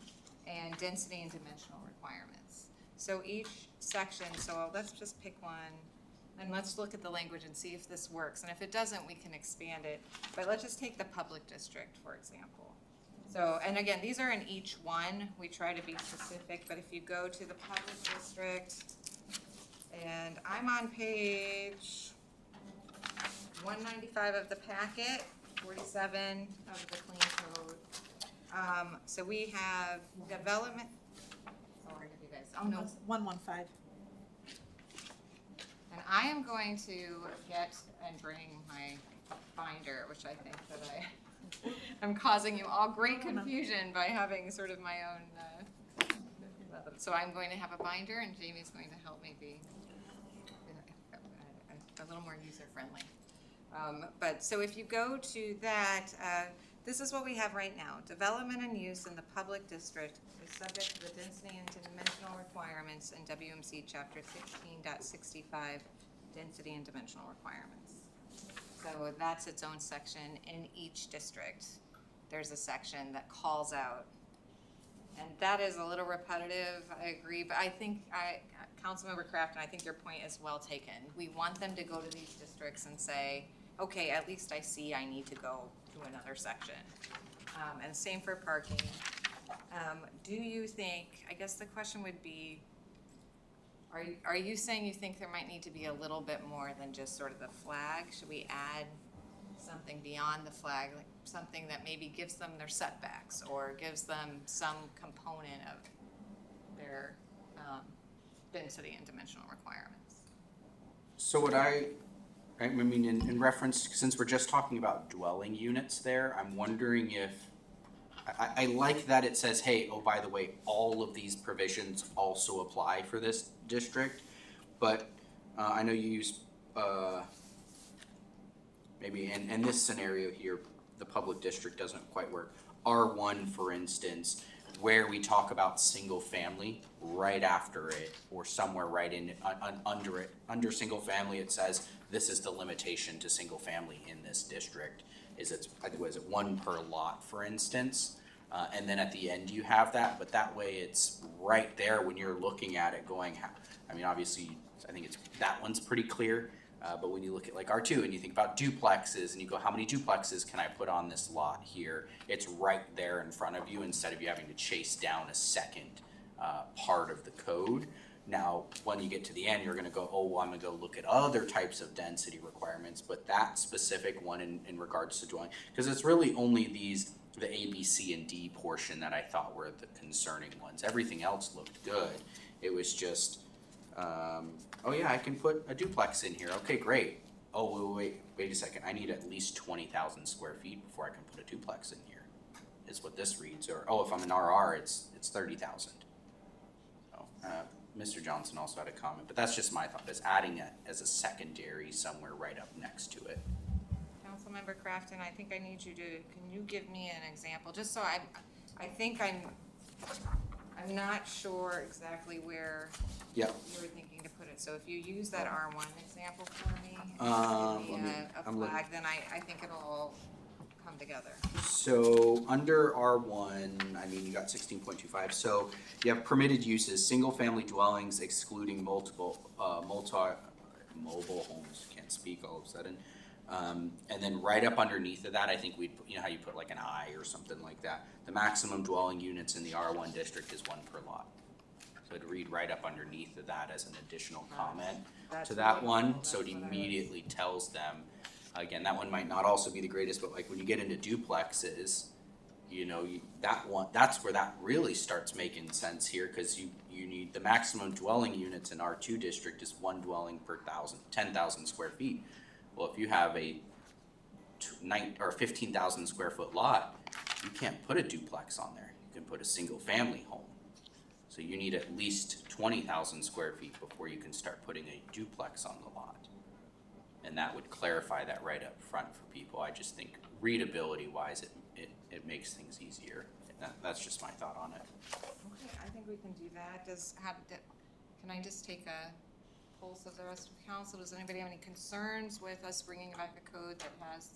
and density and dimensional requirements. So each section, so let's just pick one, and let's look at the language and see if this works. And if it doesn't, we can expand it. But let's just take the public district, for example. So, and again, these are in each one. We try to be specific, but if you go to the public district, and I'm on page 195 of the packet, 47 of the clean code. So we have development, sorry, you guys, oh no. 115. And I am going to get and bring my binder, which I think that I'm causing you all great confusion by having sort of my own, so I'm going to have a binder and Jamie's going to help me be a little more user-friendly. But so if you go to that, this is what we have right now. Development and use in the public district is subject to the density and dimensional requirements in WMC Chapter 16.65, density and dimensional requirements. So that's its own section. In each district, there's a section that calls out. And that is a little repetitive, I agree, but I think, Councilmember Crafton, I think your point is well taken. We want them to go to these districts and say, okay, at least I see I need to go to another section. And same for parking. Do you think, I guess the question would be, are you saying you think there might need to be a little bit more than just sort of the flag? Should we add something beyond the flag, like something that maybe gives them their setbacks or gives them some component of their density and dimensional requirements? So what I mean, in reference, since we're just talking about dwelling units there, I'm wondering if, I like that it says, hey, oh, by the way, all of these provisions also apply for this district, but I know you use, maybe in this scenario here, the public district doesn't quite work. R1, for instance, where we talk about single family, right after it, or somewhere right in under it, under single family, it says this is the limitation to single family in this district. Is it one per lot, for instance? And then at the end you have that, but that way it's right there when you're looking at it going, I mean, obviously, I think that one's pretty clear. But when you look at like R2 and you think about duplexes and you go, how many duplexes can I put on this lot here? It's right there in front of you instead of you having to chase down a second part of the code. Now, when you get to the end, you're gonna go, oh, well, I'm gonna go look at other types of density requirements, but that specific one in regards to dwelling, because it's really only the A, B, C, and D portion that I thought were the concerning ones. Everything else looked good. It was just, oh yeah, I can put a duplex in here. Okay, great. Oh, wait a second. I need at least 20,000 square feet before I can put a duplex in here, is what this reads. Or, oh, if I'm an RR, it's 30,000. So, Mr. Johnson also had a comment, but that's just my thought, is adding it as a secondary somewhere right up next to it. Councilmember Crafton, I think I need you to, can you give me an example, just so I think I'm not sure exactly where Yep. you were thinking to put it, so if you use that R1 example for me, Let and me- a I'm looking. flag, then I think it'll all come together. So under R1, I mean, you got 16.25, so you have permitted uses, single-family dwellings excluding mobile homes, can't speak all of a sudden. And then right up underneath of that, I think we'd, you know how you put like an I or something like that. The maximum dwelling units in the R1 district is 1 per lot. So it'd read right up underneath of that as an additional comment to that one, so it immediately tells them. Again, that one might not also be the greatest, but like when you get into duplexes, you know, that one, that's where that really starts making sense here, cause you need, the maximum dwelling units in R2 district is 1 dwelling per 10,000 square feet. Well, if you have a 15,000 square foot lot, you can't put a duplex on there. You can put a single family home. So you need at least 20,000 square feet before you can start putting a duplex on the lot. And that would clarify that right up front for people. I just think readability wise, it makes things easier. That's just my thought on it. Okay, I think we can do that. Can I just take a pulse of the rest of council? Does anybody have any concerns with us bringing back a code that has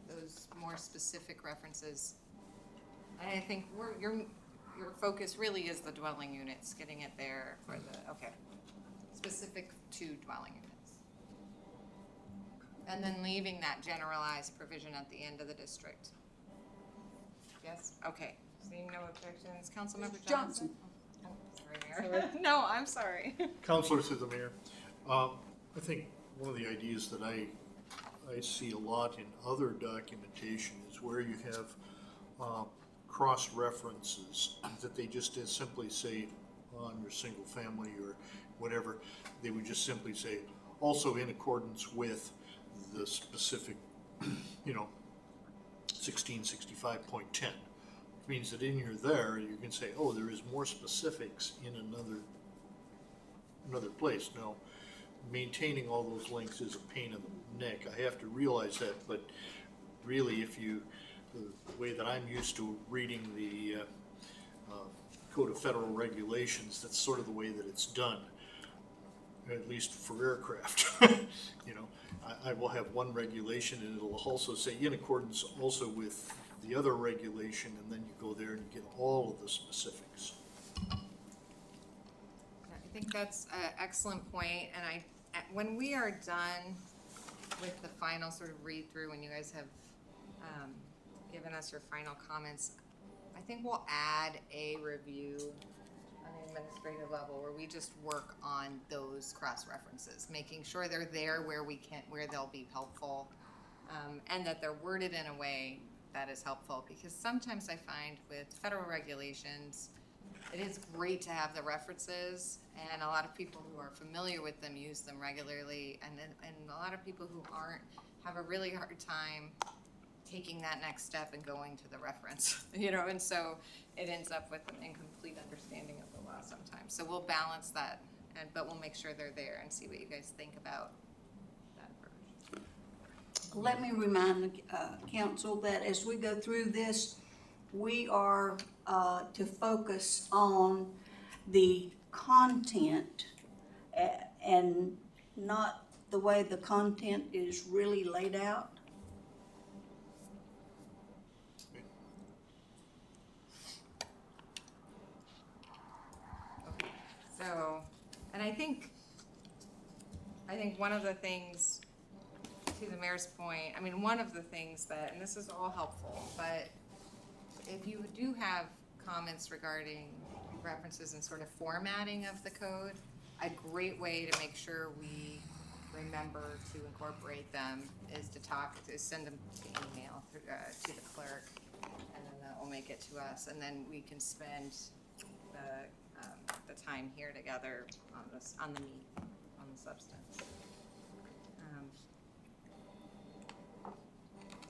those more specific references? And I think your focus really is the dwelling units, getting it there for the, okay, specific to dwelling units. And then leaving that generalized provision at the end of the district. Yes, okay, seeing no objections, Councilmember Johnson? Oh, sorry, Mayor. No, I'm sorry. Counselor through the mayor, I think one of the ideas that I see a lot in other documentation is where you have cross-references that they just simply say on your single family or whatever, they would just simply say, also in accordance with the specific, 1665.10. Means that in your there, you can say, oh, there is more specifics in another place. Now, maintaining all those links is a pain in the neck. I have to realize that, but really, the way that I'm used to reading the Code of Federal Regulations, that's sort of the way that it's done, at least for aircraft. I will have one regulation and it'll also say in accordance also with the other regulation, and then you go there and you get all of the specifics. I think that's an excellent point, and when we are done with the final sort of read through, when you guys have given us your final comments, I think we'll add a review on the administrative level where we just work on those cross references, making sure they're there where they'll be helpful, and that they're worded in a way that is helpful, because sometimes I find with federal regulations, it is great to have the references, and a lot of people who are familiar with them use them regularly, and a lot of people who aren't have a really hard time taking that next step and going to the reference, and so it ends up with an incomplete understanding of the law sometimes. So we'll balance that, but we'll make sure they're there and see what you guys think about that version. Let me remind the council that as we go through this, we are to focus on the content and not the way the content is really laid out. Okay, so, and I think one of the things, to the mayor's point, one of the things that, and this is all helpful, but if you do have comments regarding references and sort of formatting of the code, a great way to make sure we remember to incorporate them is to send them to email to the clerk, and then that will make it to us, and then we can spend the time here together on the meat, on the substance.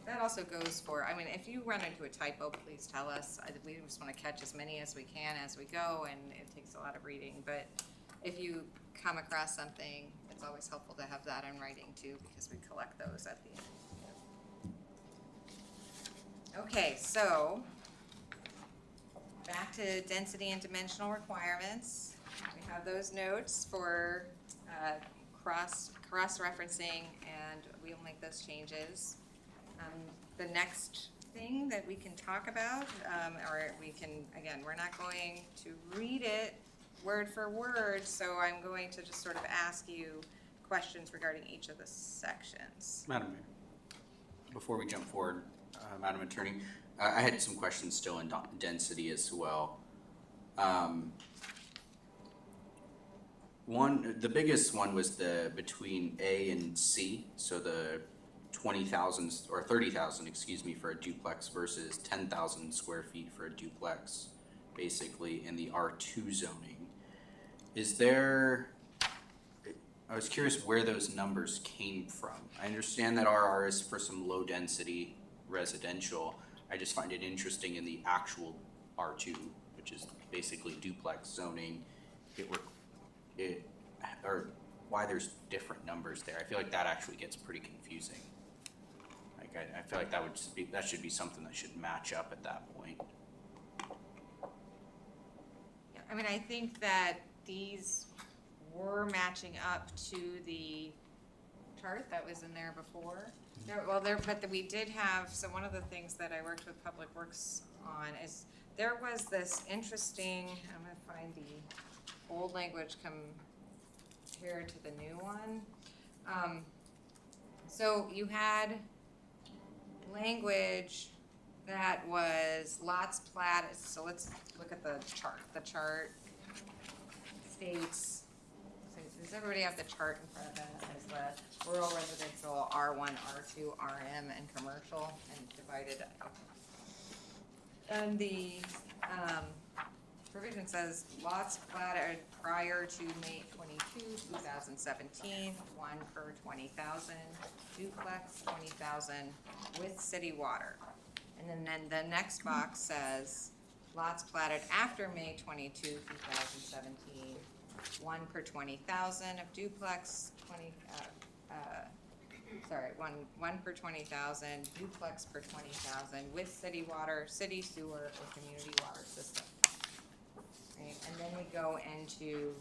That also goes for, I mean, if you run into a typo, please tell us. We just want to catch as many as we can as we go, and it takes a lot of reading. But if you come across something, it's always helpful to have that in writing too, because we collect those at the end. Okay, so back to density and dimensional requirements. We have those notes for cross-referencing, and we will make those changes. The next thing that we can talk about, or we can, again, we're not going to read it word for word, so I'm going to just sort of ask you questions regarding each of the sections. Madam Mayor, before we jump forward, Madam Attorney, I had some questions still in density as well. The biggest one was the between A and C, so the 20,000 or 30,000, excuse me, for a duplex versus 10,000 square feet for a duplex, basically in the R2 zoning. Is there, I was curious where those numbers came from. I understand that RR is for some low density residential. I just find it interesting in the actual R2, which is basically duplex zoning, or why there's different numbers there. I feel like that actually gets pretty confusing. Like I feel like that should be something that should match up at that point. Yeah, I mean, I think that these were matching up to the chart that was in there before. But we did have, so one of the things that I worked with Public Works on is there was this interesting, I'm gonna find the old language compared to the new one. So you had language that was lots platted, so let's look at the chart. The chart states, so does everybody have the chart in front of them? As the rural residential, R1, R2, RM, and commercial, and divided. And the provision says lots platted prior to May 22, 2017, 1 per 20,000, duplex 20,000 with city water. And then the next box says lots platted after May 22, 2017, 1 per 20,000 of duplex, 1 per 20,000, duplex per 20,000 with city water, city sewer, or community water system. Right? And then we go into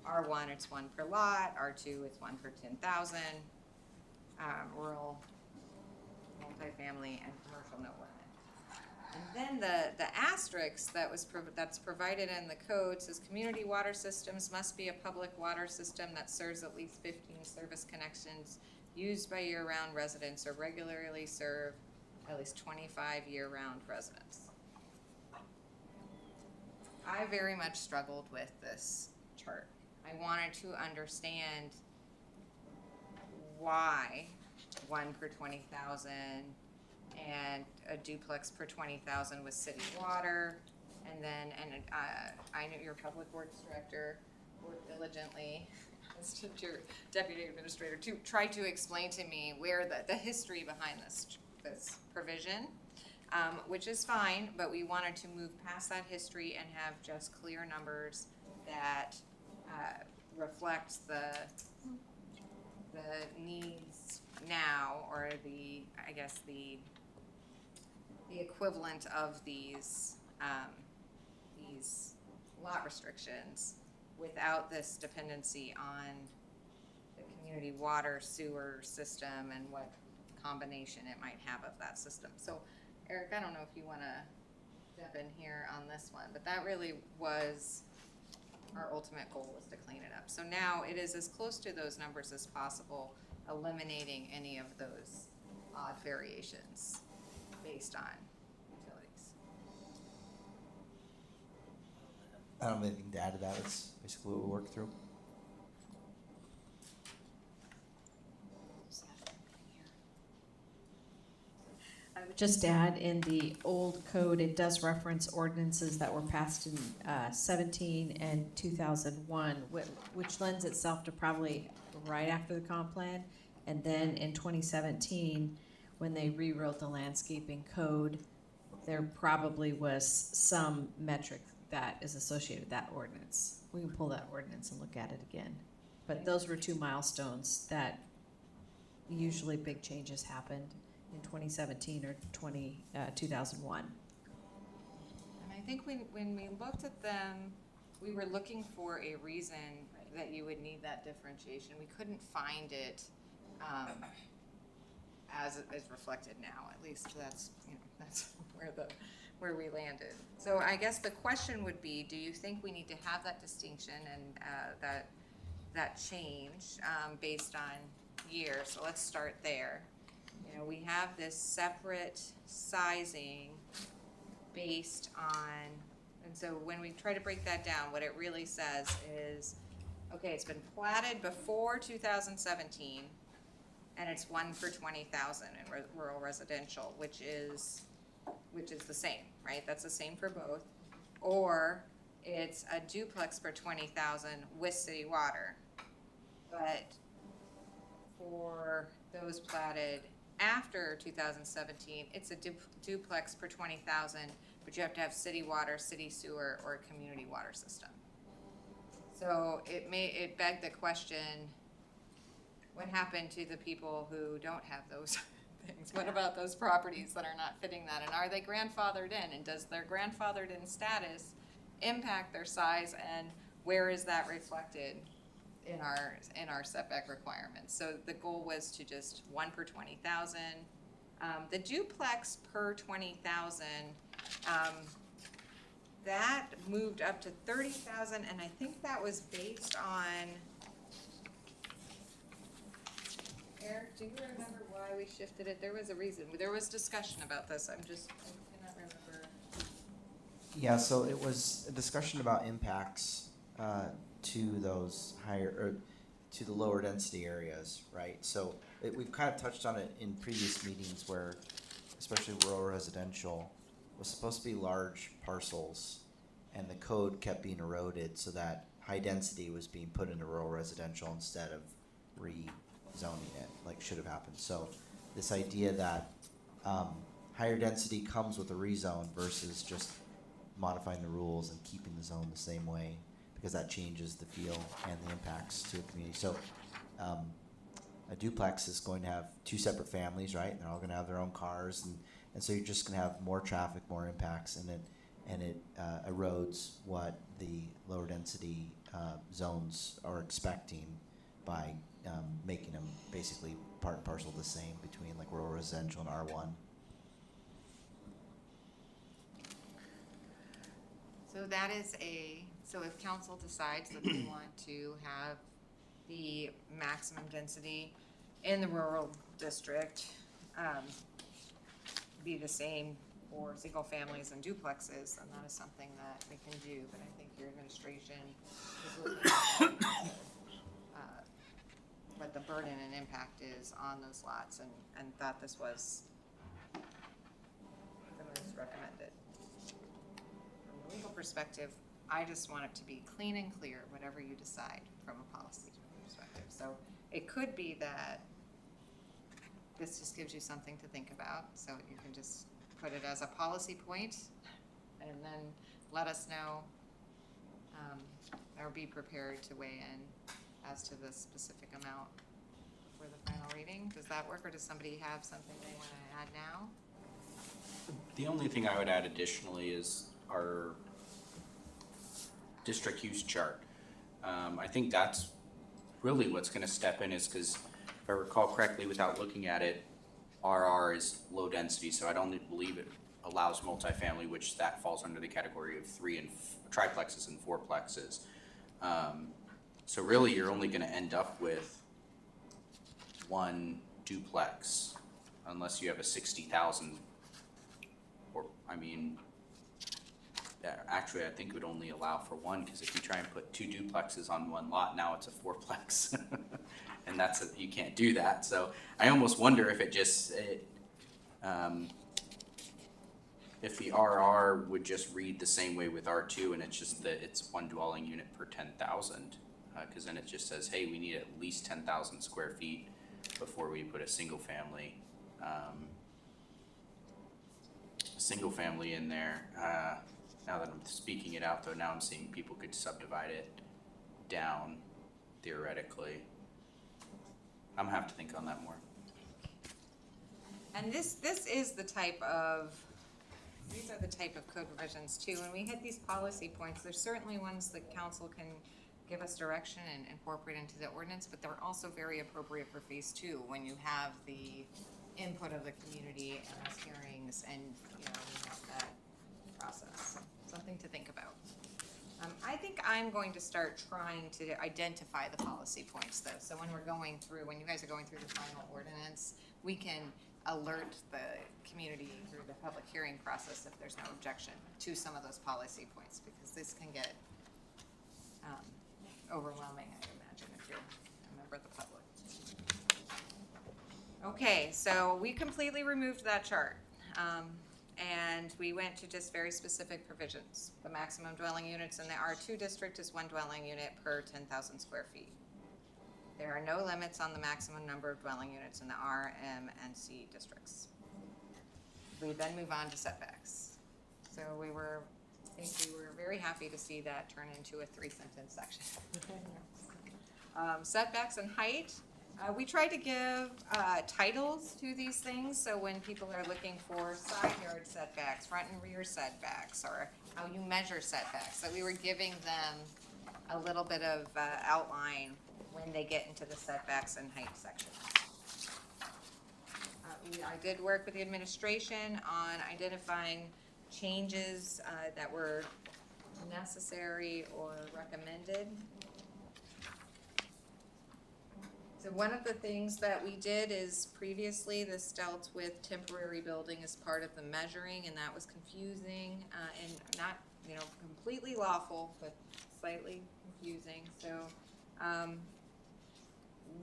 R1, it's 1 per lot, R2, it's 1 per 10,000, rural, multifamily, and commercial no limit. And then the asterisk that's provided in the code says community water systems must be a public water system that serves at least 15 service connections used by year-round residents or regularly serve at least 25 year-round residents. I very much struggled with this chart. I wanted to understand why 1 per 20,000 and a duplex per 20,000 with city water, and I know your public works director worked diligently, as did your deputy administrator, to try to explain to me where the history behind this provision, which is fine, but we wanted to move past that history and have just clear numbers that reflect the needs now, or the equivalent of these lot restrictions without this dependency on the community water sewer system and what combination it might have of that system. So Eric, I don't know if you want to step in here on this one, but that really was our ultimate goal, was to clean it up. So now it is as close to those numbers as possible, eliminating any of those odd variations based on utilities. I don't have anything to add to that. That's basically what we worked through. I would just add, in the old code, it does reference ordinances that were passed in 17 and 2001, which lends itself to probably right after the comp plan. And then in 2017, when they rewrote the landscaping code, there probably was some metric that is associated with that ordinance. We can pull that ordinance and look at it again. But those were two milestones that usually big changes happened in 2017 or 2001. And I think when we looked at them, we were looking for a reason that you would need that differentiation. We couldn't find it as it is reflected now. At least that's where we landed. So I guess the question would be, do you think we need to have that distinction and that change based on year? So let's start there. You know, we have this separate sizing based on, and so when we try to break that down, what it really says is, okay, it's been platted before 2017, and it's 1 for 20,000 in rural residential, which is the same, right? That's the same for both. Or it's a duplex for 20,000 with city water. But for those platted after 2017, it's a duplex per 20,000, but you have to have city water, city sewer, or a community water system. So it begged the question, what happened to the people who don't have those things? What about those properties that are not fitting that? And are they grandfathered in? And does their grandfathered in status impact their size? And where is that reflected in our setback requirements? So the goal was to just 1 per 20,000. The duplex per 20,000, that moved up to 30,000, and I think that was based on, Eric, do you remember why we shifted it? There was a reason. There was discussion about this. I cannot remember. Yeah, so it was a discussion about impacts to those higher, or to the lower density areas, right? So we've kind of touched on it in previous meetings where, especially rural residential, was supposed to be large parcels, and the code kept being eroded so that high density was being put into rural residential instead of rezoning it, like should have happened. So this idea that higher density comes with a rezone versus just modifying the rules and keeping the zone the same way, because that changes the feel and the impacts to a community. So a duplex is going to have two separate families, right? They're all going to have their own cars, and so you're just going to have more traffic, more impacts, and it erodes what the lower density zones are expecting by making them basically part and parcel the same between like rural residential and R1. So that is so if council decides that they want to have the maximum density in the rural district be the same for single families and duplexes, then that is something that we can do. But I think your administration is looking at what the burden and impact is on those lots, and thought this was the most recommended. From a legal perspective, I just want it to be clean and clear, whatever you decide from a policy perspective. So it could be that this just gives you something to think about, so you can just put it as a policy point and then let us know, or be prepared to weigh in as to the specific amount for the final reading. Does that work, or does somebody have something they want to add now? The only thing I would add additionally is our district use chart. I think that's really what's going to step in, is because if I recall correctly, without looking at it, RR is low density, so I don't believe it allows multifamily, which that falls under the category of triplexes and fourplexes. So really, you're only going to end up with one duplex, unless you have a 60,000. Or I mean, actually, I think it would only allow for one, because if you try and put two duplexes on one lot, now it's a fourplex. And you can't do that. So I almost wonder if if the RR would just read the same way with R2, and it's just that it's one dwelling unit per 10,000, because then it just says, hey, we need at least 10,000 square feet before we put a single family single family in there. Now that I'm speaking it out though, now I'm seeing people could subdivide it down theoretically. I'm gonna have to think on that more. And this is the type of, these are the type of code provisions too. When we hit these policy points, there's certainly ones that council can give us direction and incorporate into the ordinance, but they're also very appropriate for phase two, when you have the input of the community and those hearings and, you know, we have that process. Something to think about. I think I'm going to start trying to identify the policy points though. So when we're going through, when you guys are going through the final ordinance, we can alert the community through the public hearing process if there's no objection to some of those policy points, because this can get overwhelming, I imagine, if you're a member of the public. Okay, so we completely removed that chart. And we went to just very specific provisions. The maximum dwelling units in the R2 district is 1 dwelling unit per 10,000 square feet. There are no limits on the maximum number of dwelling units in the R, M, and C districts. We then move on to setbacks. So I think we were very happy to see that turn into a 3-sentence section. Setbacks and height. We try to give titles to these things, so when people are looking for side yard setbacks, front and rear setbacks, or how you measure setbacks, that we were giving them a little bit of outline when they get into the setbacks and height section. I did work with the administration on identifying changes that were necessary or recommended. So one of the things that we did is previously this dealt with temporary building as part of the measuring, and that was confusing and not, you know, completely lawful, but slightly confusing. So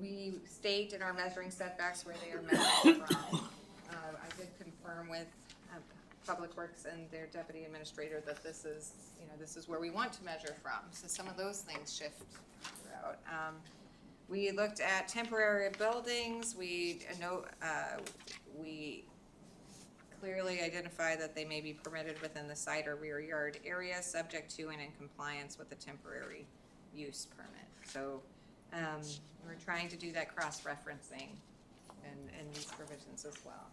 we state in our measuring setbacks where they are measured from. I did confirm with Public Works and their deputy administrator that this is, you know, this is where we want to measure from. So some of those things shift throughout. We looked at temporary buildings. We clearly identify that they may be permitted within the side or rear yard area, subject to and in compliance with the temporary use permit. So we're trying to do that cross-referencing in these provisions as well.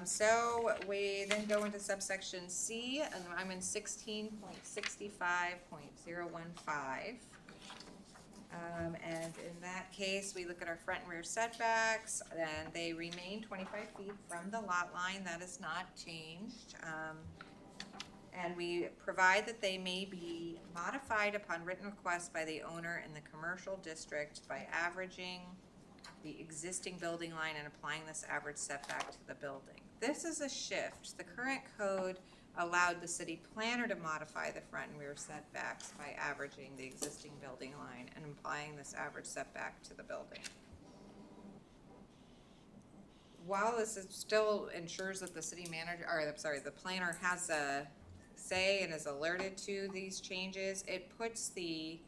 So we then go into subsection C, and I'm in 16.65.015. And in that case, we look at our front and rear setbacks, and they remain 25 feet from the lot line. That is not changed. And we provide that they may be modified upon written request by the owner in the commercial district by averaging the existing building line and applying this average setback to the building. This is a shift. The current code allowed the city planner to modify the front and rear setbacks by averaging the existing building line and applying this average setback to the building. While this still ensures that the city manager, or I'm sorry, the planner has a say and is alerted to these changes, it puts the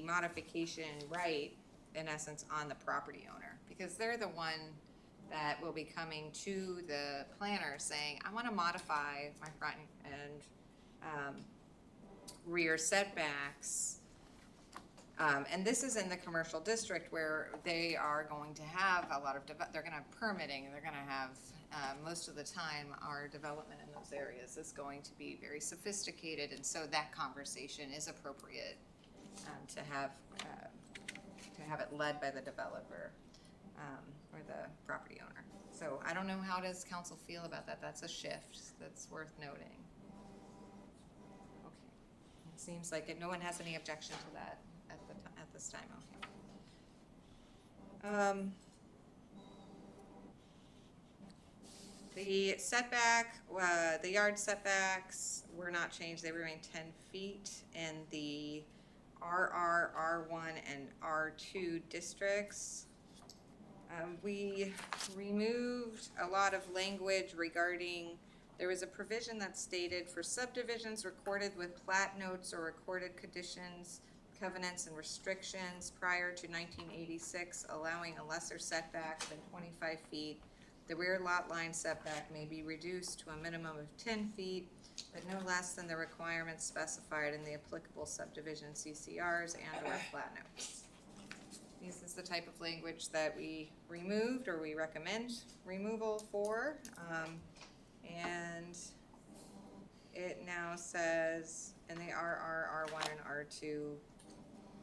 modification right, in essence, on the property owner, because they're the one that will be coming to the planner saying, I want to modify my front and rear setbacks. And this is in the commercial district where they are going to have a lot of, they're going to have permitting, and they're going to have, most of the time, our development in those areas is going to be very sophisticated, and so that conversation is appropriate to have it led by the developer. Or the property owner. So I don't know, how does council feel about that? That's a shift that's worth noting. Okay, it seems like no one has any objection to that at this time. Okay. The setback, the yard setbacks were not changed. They remain 10 feet in the RR, R1, and R2 districts. We removed a lot of language regarding, there was a provision that stated for subdivisions recorded with plat notes or recorded conditions covenants and restrictions prior to 1986, allowing a lesser setback than 25 feet. The rear lot line setback may be reduced to a minimum of 10 feet, but no less than the requirements specified in the applicable subdivision CCRs and/or plat notes. This is the type of language that we removed or we recommend removal for. And it now says in the RR, R1, and R2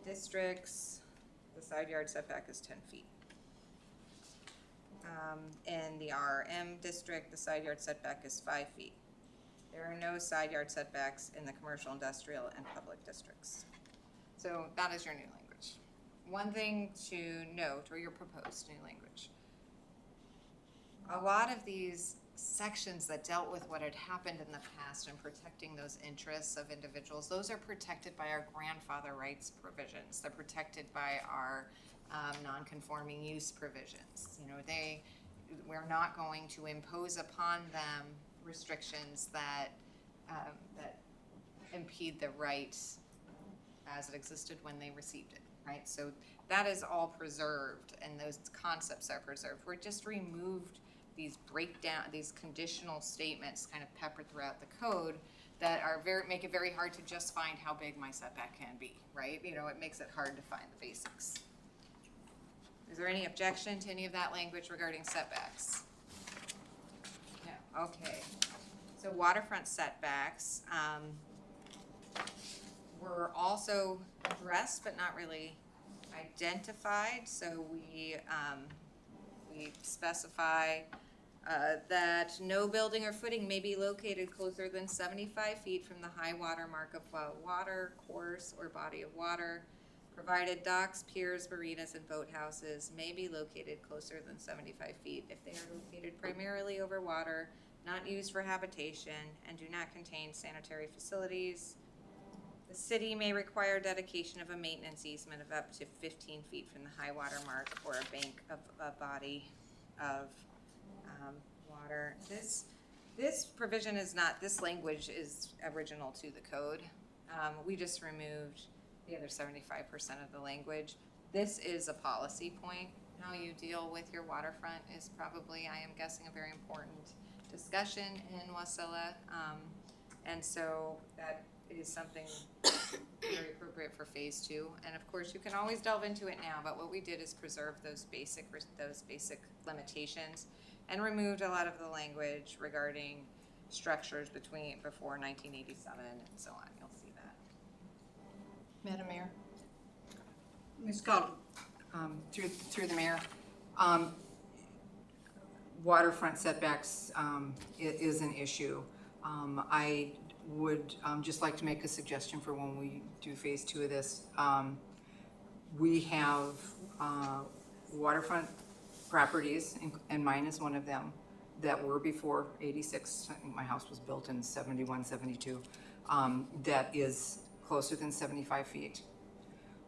districts, the side yard setback is 10 feet. In the RM district, the side yard setback is 5 feet. There are no side yard setbacks in the commercial, industrial, and public districts. So that is your new language. One thing to note, or your proposed new language. A lot of these sections that dealt with what had happened in the past and protecting those interests of individuals, those are protected by our grandfather rights provisions. They're protected by our non-conforming use provisions. You know, we're not going to impose upon them restrictions that that impede the rights as it existed when they received it, right? So that is all preserved, and those concepts are preserved. We're just removed these these conditional statements kind of peppered throughout the code that are make it very hard to just find how big my setback can be, right? You know, it makes it hard to find the basics. Is there any objection to any of that language regarding setbacks? No, okay. So waterfront setbacks were also addressed but not really identified. So we specify that no building or footing may be located closer than 75 feet from the high water mark of a water course or body of water, provided docks, piers, marinas, and boathouses may be located closer than 75 feet if they are located primarily over water, not used for habitation, and do not contain sanitary facilities. The city may require dedication of a maintenance easement of up to 15 feet from the high water mark or a bank of a body of water. This provision is not, this language is original to the code. We just removed the other 75% of the language. This is a policy point. How you deal with your waterfront is probably, I am guessing, a very important discussion in Wasilla. And so that is something very appropriate for phase 2. And of course, you can always delve into it now, but what we did is preserve those basic limitations and removed a lot of the language regarding structures before 1987 and so on. You'll see that. Madam Mayor? Ms. Cottle. Through the mayor. Waterfront setbacks is an issue. I would just like to make a suggestion for when we do phase 2 of this. We have waterfront properties, and mine is one of them, that were before 86. I think my house was built in 71, 72. That is closer than 75 feet.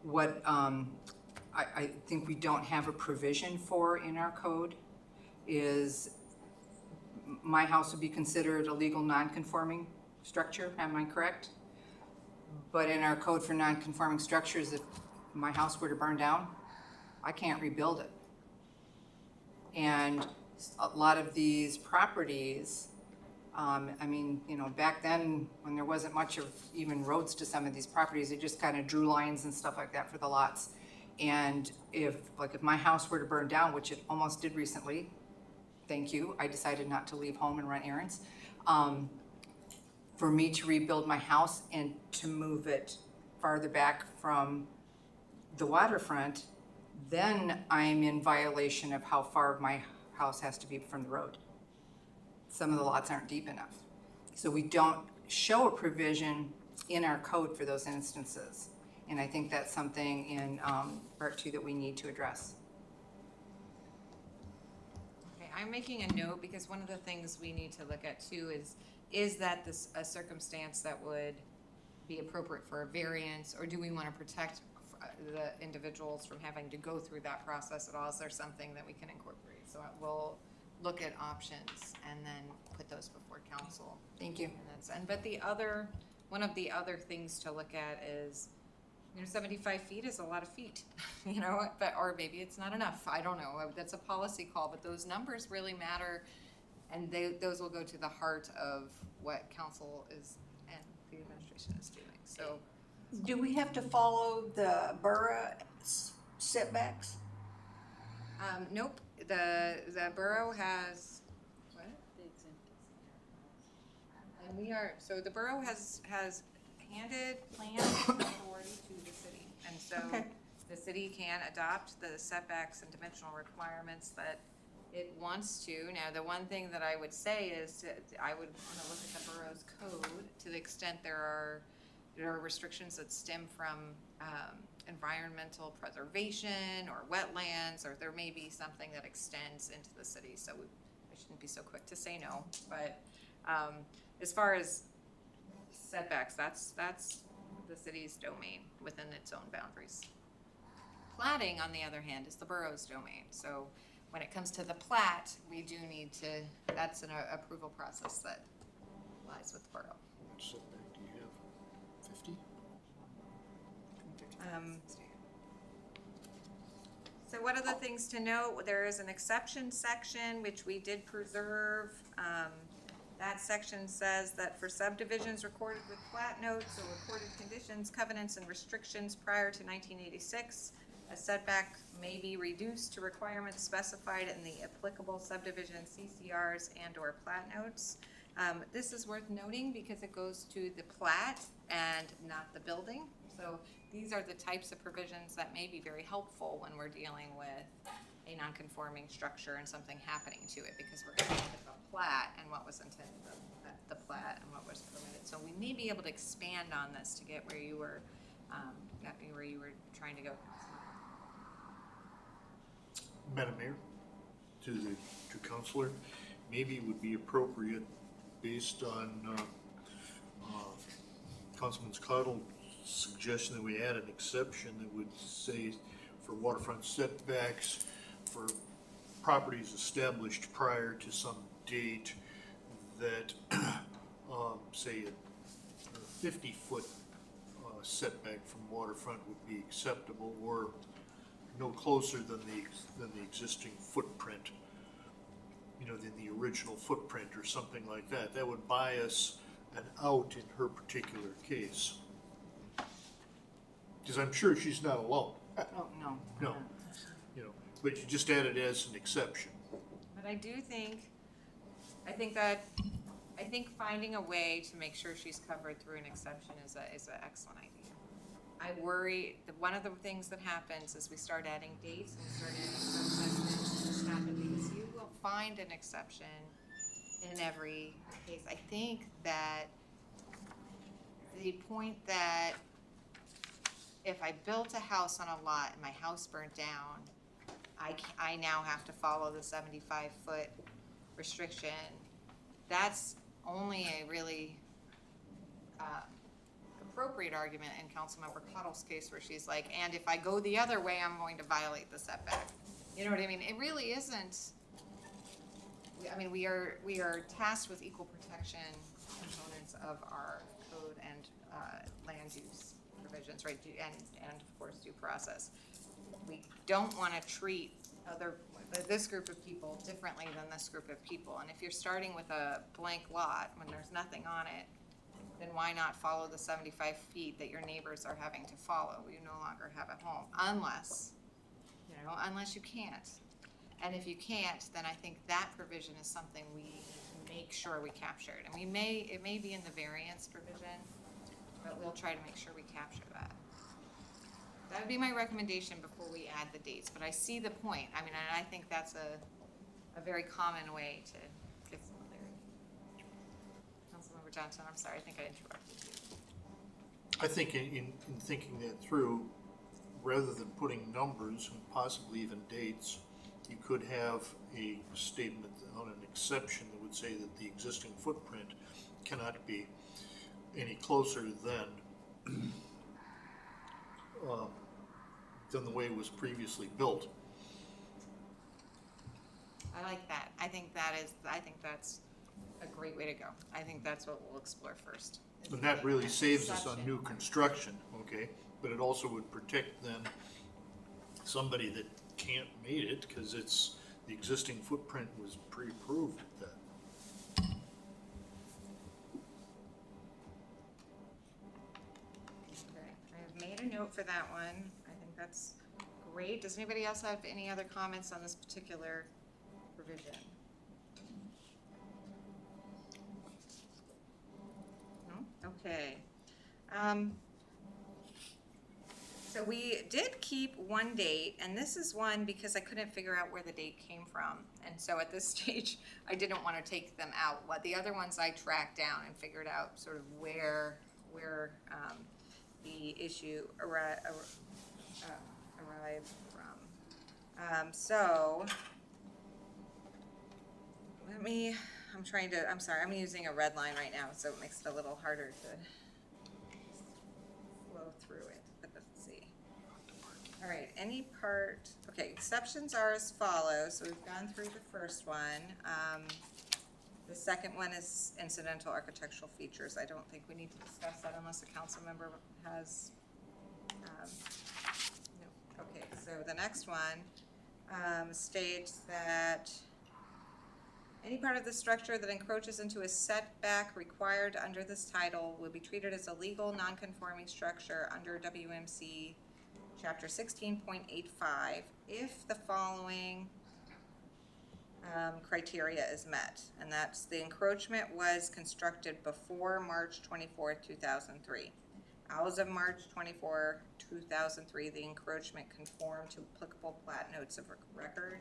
What I think we don't have a provision for in our code is my house would be considered a legal non-conforming structure, am I correct? But in our code for non-conforming structures, if my house were to burn down, I can't rebuild it. And a lot of these properties, I mean, you know, back then when there wasn't much of even roads to some of these properties, they just kind of drew lines and stuff like that for the lots. And if my house were to burn down, which it almost did recently, thank you, I decided not to leave home and run errands. For me to rebuild my house and to move it farther back from the waterfront, then I'm in violation of how far my house has to be from the road. Some of the lots aren't deep enough. So we don't show a provision in our code for those instances. And I think that's something in part 2 that we need to address. Okay, I'm making a note because one of the things we need to look at too is that this a circumstance that would be appropriate for a variance, or do we want to protect the individuals from having to go through that process at all? Is there something that we can incorporate? So we'll look at options and then put those before council. Thank you. But one of the other things to look at is You know, 75 feet is a lot of feet, you know, but, or maybe it's not enough. I don't know. That's a policy call, but those numbers really matter. And those will go to the heart of what council is and the administration is doing. So, Do we have to follow the borough setbacks? nope, the borough has, what? And we are, so the borough has handed plan authority to the city. And so Okay. the city can adopt the setbacks and dimensional requirements that it wants to. Now, the one thing that I would say is that I would want to look at the borough's code to the extent there are restrictions that stem from environmental preservation or wetlands, or there may be something that extends into the city. So I shouldn't be so quick to say no. But as far as setbacks, that's the city's domain within its own boundaries. Platting, on the other hand, is the borough's domain. So when it comes to the plat, we do need to, that's an approval process that lies with the borough. What setback do you have? 50? So what are the things to note? There is an exception section, which we did preserve. That section says that for subdivisions recorded with plat notes or recorded conditions, covenants, and restrictions prior to 1986, a setback may be reduced to requirements specified in the applicable subdivision CCRs and or plat notes. This is worth noting because it goes to the plat and not the building. So these are the types of provisions that may be very helpful when we're dealing with a non-conforming structure and something happening to it, because we're going to look at the plat and what was intended at the plat and what was permitted. So we may be able to expand on this to get where you were trying to go. Madam Mayor, to Councilor, maybe it would be appropriate, based on Councilman Cottle's suggestion, that we add an exception that would say for waterfront setbacks for properties established prior to some date that, say, a 50-foot setback from waterfront would be acceptable, or no closer than the existing footprint, you know, than the original footprint or something like that. That would buy us an out in her particular case. Because I'm sure she's not alone. Oh, no. No, you know, but you just add it as an exception. But I think finding a way to make sure she's covered through an exception is an excellent idea. I worry that one of the things that happens is we start adding dates and we start adding subsections because you will find an exception in every case. I think that the point that if I built a house on a lot and my house burnt down, I now have to follow the 75-foot restriction. That's only a really appropriate argument in Councilmember Cottle's case, where she's like, and if I go the other way, I'm going to violate the setback. You know what I mean? It really isn't. I mean, we are tasked with equal protection components of our code and land use provisions, right? And of course due process. We don't want to treat this group of people differently than this group of people. And if you're starting with a blank lot when there's nothing on it, then why not follow the 75 feet that your neighbors are having to follow? You no longer have a home, unless you can't. And if you can't, then I think that provision is something we need to make sure we captured. And it may be in the variance provision, but we'll try to make sure we capture that. That would be my recommendation before we add the dates, but I see the point. I mean, and I think that's a very common way to get some clarity. Councilmember Johnson, I'm sorry, I think I interrupted you. I think in thinking that through, rather than putting numbers and possibly even dates, you could have a statement on an exception that would say that the existing footprint cannot be any closer than the way it was previously built. I like that. I think that's a great way to go. I think that's what we'll explore first. And that really saves us on new construction, okay? but it also would protect then somebody that can't made it, because it's, the existing footprint was pre-approved at that. Okay, I've made a note for that one. I think that's great. Does anybody else have any other comments on this particular provision? No? Okay. So we did keep one date, and this is one because I couldn't figure out where the date came from. And so at this stage, I didn't want to take them out. What the other ones I tracked down and figured out sort of where the issue arrived from. So let me, I'm sorry, I'm using a red line right now, so it makes it a little harder to flow through it, but let's see. All right, okay, exceptions are as follows. So we've gone through the first one. The second one is incidental architectural features. I don't think we need to discuss that unless a council member has, no. Okay, so the next one states that any part of the structure that encroaches into a setback required under this title will be treated as a legal non-conforming structure under WMC Chapter 16.85 if the following criteria is met, and that's the encroachment was constructed before March 24, 2003. As of March 24, 2003, the encroachment conformed to applicable plat notes of record,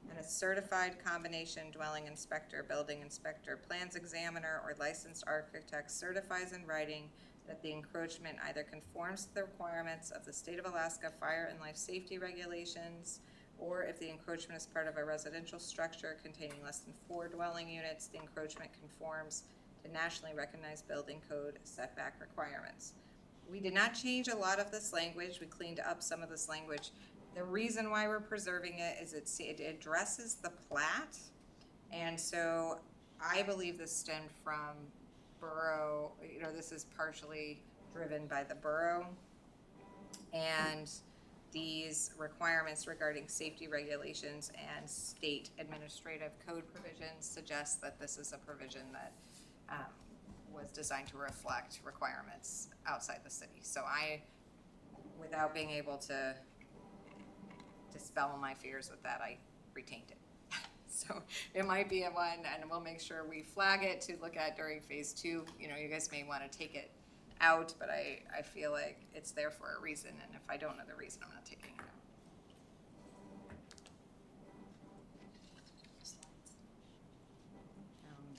and a certified combination dwelling inspector, building inspector, plans examiner, or licensed architect certifies in writing that the encroachment either conforms to the requirements of the state of Alaska fire and life safety regulations, or if the encroachment is part of a residential structure containing less than 4 dwelling units, the encroachment conforms to nationally recognized building code setback requirements. We did not change a lot of this language. We cleaned up some of this language. The reason why we're preserving it is it addresses the plat, and so I believe this stemmed from borough, this is partially driven by the borough, and these requirements regarding safety regulations and state administrative code provisions suggest that this is a provision that was designed to reflect requirements outside the city. So I, without being able to dispel my fears with that, I retained it. So it might be a one, and we'll make sure we flag it to look at during phase 2. You guys may want to take it out, but I feel like it's there for a reason, and if I don't know the reason, I'm not taking it out.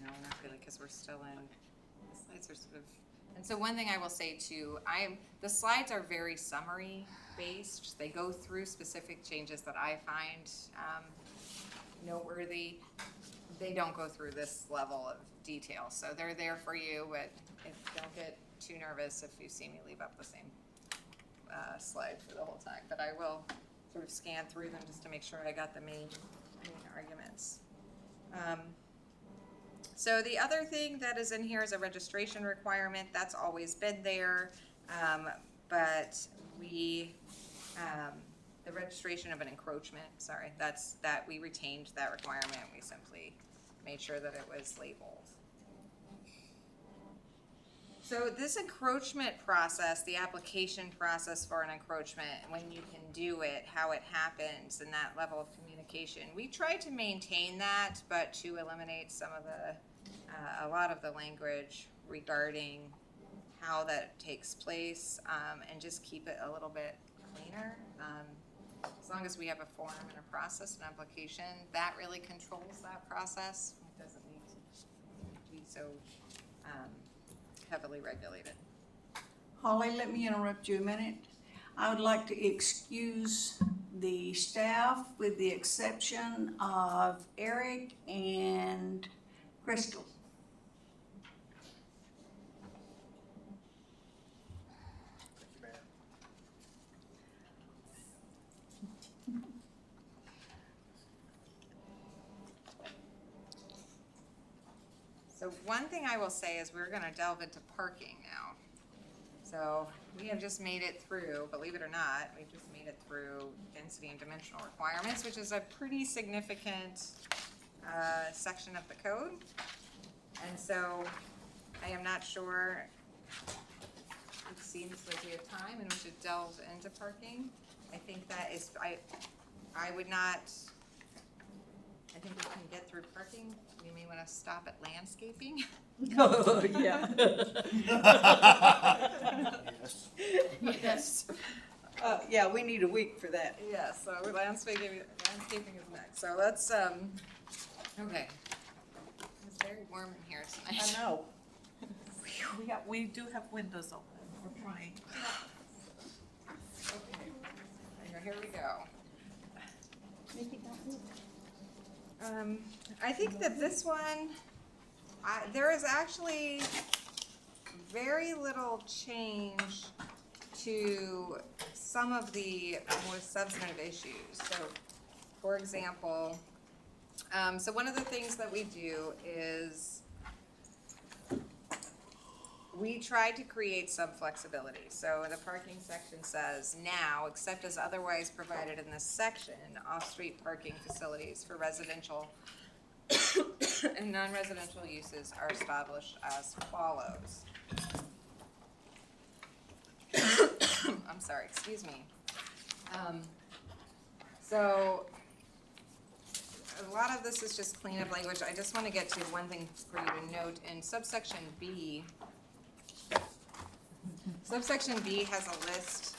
No, not really, because we're still in, the slides are sort of, and so one thing I will say too, the slides are very summary based. They go through specific changes that I find noteworthy. They don't go through this level of detail, so they're there for you, but don't get too nervous if you see me leave up the same slide for the whole time, but I will sort of scan through them just to make sure I got the main arguments. So the other thing that is in here is a registration requirement. That's always been there, but we the registration of an encroachment, sorry, that we retained that requirement. We simply made sure that it was labeled. So this encroachment process, the application process for an encroachment, when you can do it, how it happens, and that level of communication, we try to maintain that, but to eliminate some of the, a lot of the language regarding how that takes place, and just keep it a little bit cleaner. As long as we have a form and a process and application, that really controls that process. It doesn't need to be so heavily regulated. Holly, let me interrupt you a minute. I would like to excuse the staff with the exception of Eric and Crystal. So one thing I will say is we're gonna delve into parking now. So we have just made it through, believe it or not, we've just made it through density and dimensional requirements, which is a pretty significant section of the code. And so I am not sure, it seems like we have time and we should delve into parking. I think that is, I would not, I think we can get through parking. We may want to stop at landscaping. Oh, yeah. Yes. Yeah, we need a week for that. Yeah, so landscaping is next. So let's, okay. It's very warm in here tonight. I know. We do have windows open. We're trying. Okay. Here we go. I think that this one, there is actually very little change to some of the more substantive issues. So, for example, so one of the things that we do is we try to create some flexibility. So the parking section says, now, except as otherwise provided in this section, off-street parking facilities for residential and non-residential uses are established as follows. I'm sorry, excuse me. So a lot of this is just cleanup language. I just want to get to one thing for you to note. In subsection B, subsection B has a list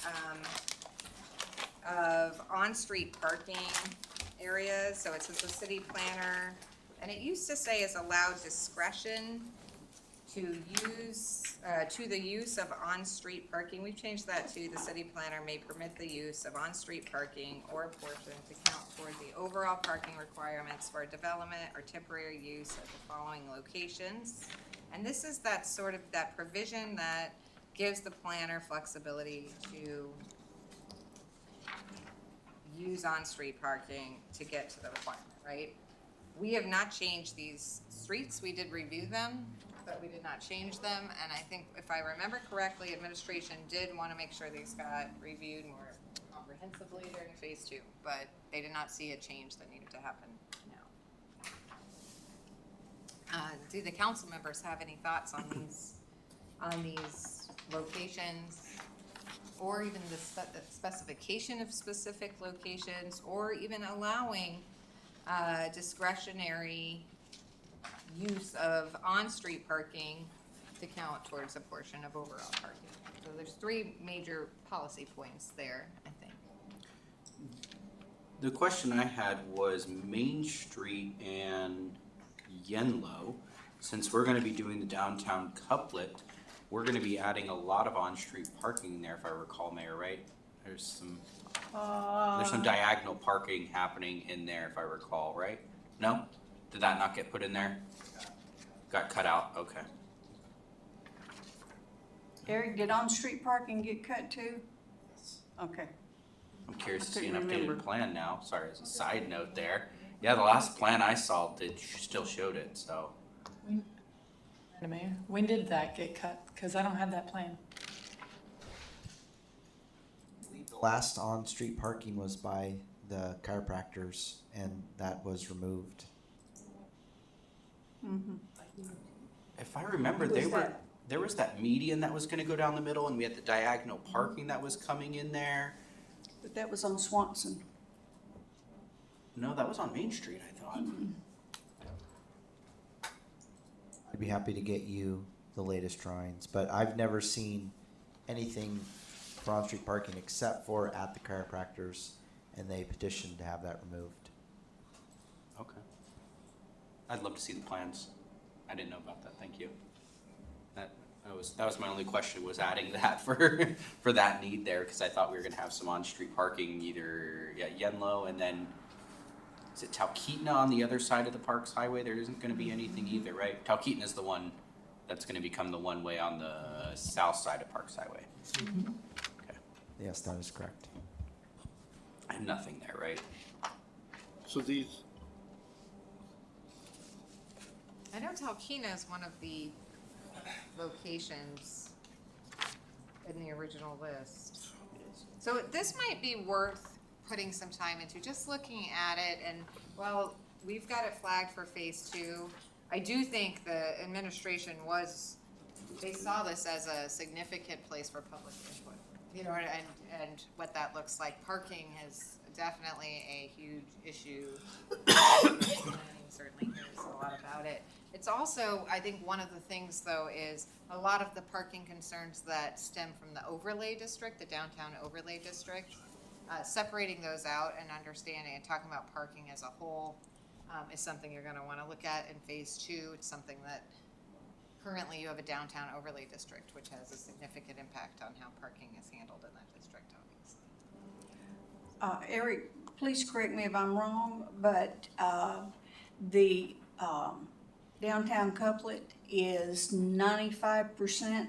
of on-street parking areas. So it says the city planner, and it used to say is allowed discretion to use, to the use of on-street parking. We've changed that to the city planner may permit the use of on-street parking or a portion to count toward the overall parking requirements for development or temporary use at the following locations. And this is that sort of, that provision that gives the planner flexibility to use on-street parking to get to the requirement, right? We have not changed these streets. We did review them, but we did not change them. And I think if I remember correctly, administration did want to make sure these got reviewed more comprehensively during phase 2, but they did not see a change that needed to happen now. Do the council members have any thoughts on these locations, or even the specification of specific locations, or even allowing discretionary use of on-street parking to count towards a portion of overall parking? So there's 3 major policy points there, I think. The question I had was Main Street and Yenlo. Since we're gonna be doing the downtown couplet, we're gonna be adding a lot of on-street parking there, if I recall, Mayor, right? There's some diagonal parking happening in there, if I recall, right? No? Did that not get put in there? Got cut out, okay. Eric, did on-street parking get cut too? Okay. I'm curious to I see an couldn't updated remember. plan now, sorry, as a side note there. Yeah, the last plan I saw still showed it, so. Madam Mayor, when did that get cut? Because I don't have that plan. The last on-street parking was by the chiropractors, and that was removed. If I remember, there was that median that was gonna go down the middle, and we had the diagonal parking that was coming in there. But that was on Swanson. No, that was on Main Street, I thought. I'd be happy to get you the latest drawings, but I've never seen anything for on-street parking except for at the chiropractors, and they petitioned to have that removed. Okay. I'd love to see the plans. I didn't know about that, thank you. That was my only question, was adding that for that need there, because I thought we were gonna have some on-street parking, either Yenlo and then, is it Talkeetna on the other side of the Parks Highway? There isn't gonna be anything either, right? Talkeetna is the one that's gonna become the one way on the south side of Parks Highway. Okay, Yes, that is correct. I have nothing there, right? So these, I know Talkeetna is one of the locations in the original list. So this might be worth putting some time into, just looking at it, and well, we've got it flagged for phase 2. I do think the administration they saw this as a significant place for public input, you know, and what that looks like. Parking is definitely a huge issue. Planning certainly hears a lot about it. It's also, I think one of the things though is a lot of the parking concerns that stem from the overlay district, the downtown overlay district, separating those out and understanding and talking about parking as a whole is something you're going to want to look at in phase 2. It's something that currently you have a downtown overlay district, which has a significant impact on how parking is handled in that district, obviously. Eric, please correct me if I'm wrong, but the downtown couplet is 95%,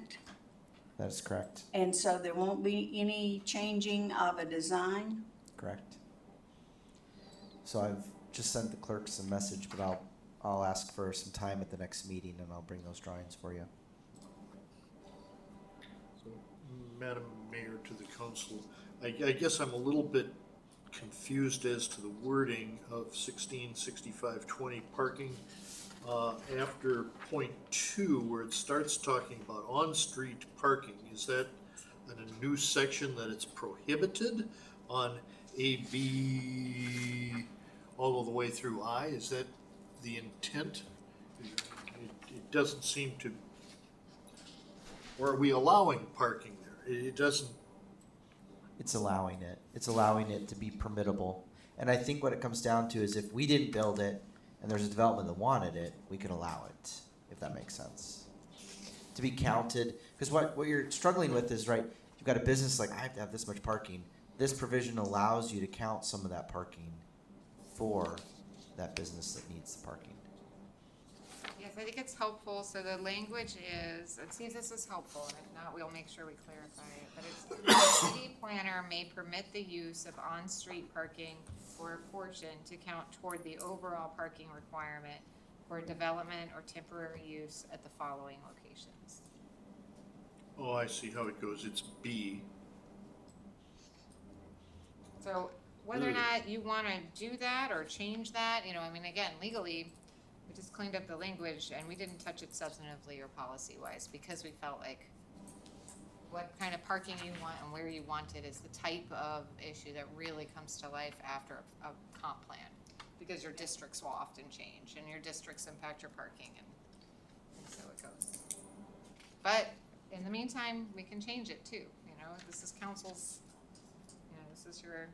That is correct. and so there won't be any changing of a design? Correct. So I've just sent the clerks a message, but I'll ask for some time at the next meeting and I'll bring those drawings for you. So, Madam Mayor, to the council, I guess I'm a little bit confused as to the wording of 166520 parking. After point 2, where it starts talking about on-street parking, is that in a new section that it's prohibited on A, B, all the way through I? Is that the intent? It doesn't seem to, or are we allowing parking there? It doesn't. It's allowing it. It's allowing it to be permittable. And I think what it comes down to is if we didn't build it and there's a development that wanted it, we could allow it, if that makes sense. To be counted, because what you're struggling with is, right, you've got a business like, I have to have this much parking. This provision allows you to count some of that parking for that business that needs the parking. Yes, I think it's helpful. So the language is, let's see if this is helpful, and if not, we'll make sure we clarify it. But it's, the city planner may permit the use of on-street parking for a portion to count toward the overall parking requirement for development or temporary use at the following locations. Oh, I see how it goes. It's B. So whether or not you want to do that or change that, you know, I mean, again, legally, we just cleaned up the language and we didn't touch it substantively or policy-wise because we felt like what kind of parking you want and where you want it is the type of issue that really comes to life after a comp plan, because your districts will often change and your districts impact your parking, and so it goes. But in the meantime, we can change it too. You know, this is council's, you know, this is your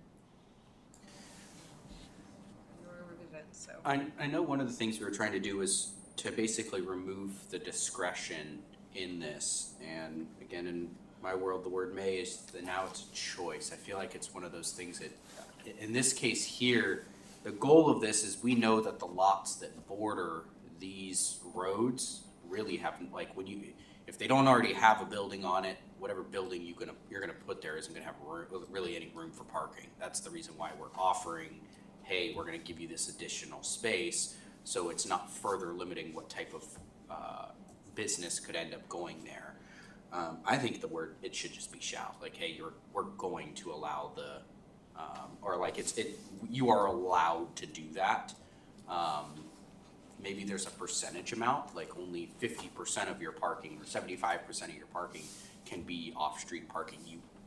revision, so. I know one of the things we were trying to do was to basically remove the discretion in this. And again, in my world, the word may is that now it's a choice. I feel like it's one of those things that, in this case here, the goal of this is we know that the lots that border these roads really haven't, like if they don't already have a building on it, whatever building you're gonna put there isn't gonna have really any room for parking. That's the reason why we're offering, hey, we're gonna give you this additional space, so it's not further limiting what type of business could end up going there. I think the word, it should just be shall, like, hey, we're going to allow the, or like you are allowed to do that. Maybe there's a percentage amount, like only 50% of your parking or 75% of your parking can be off-street parking.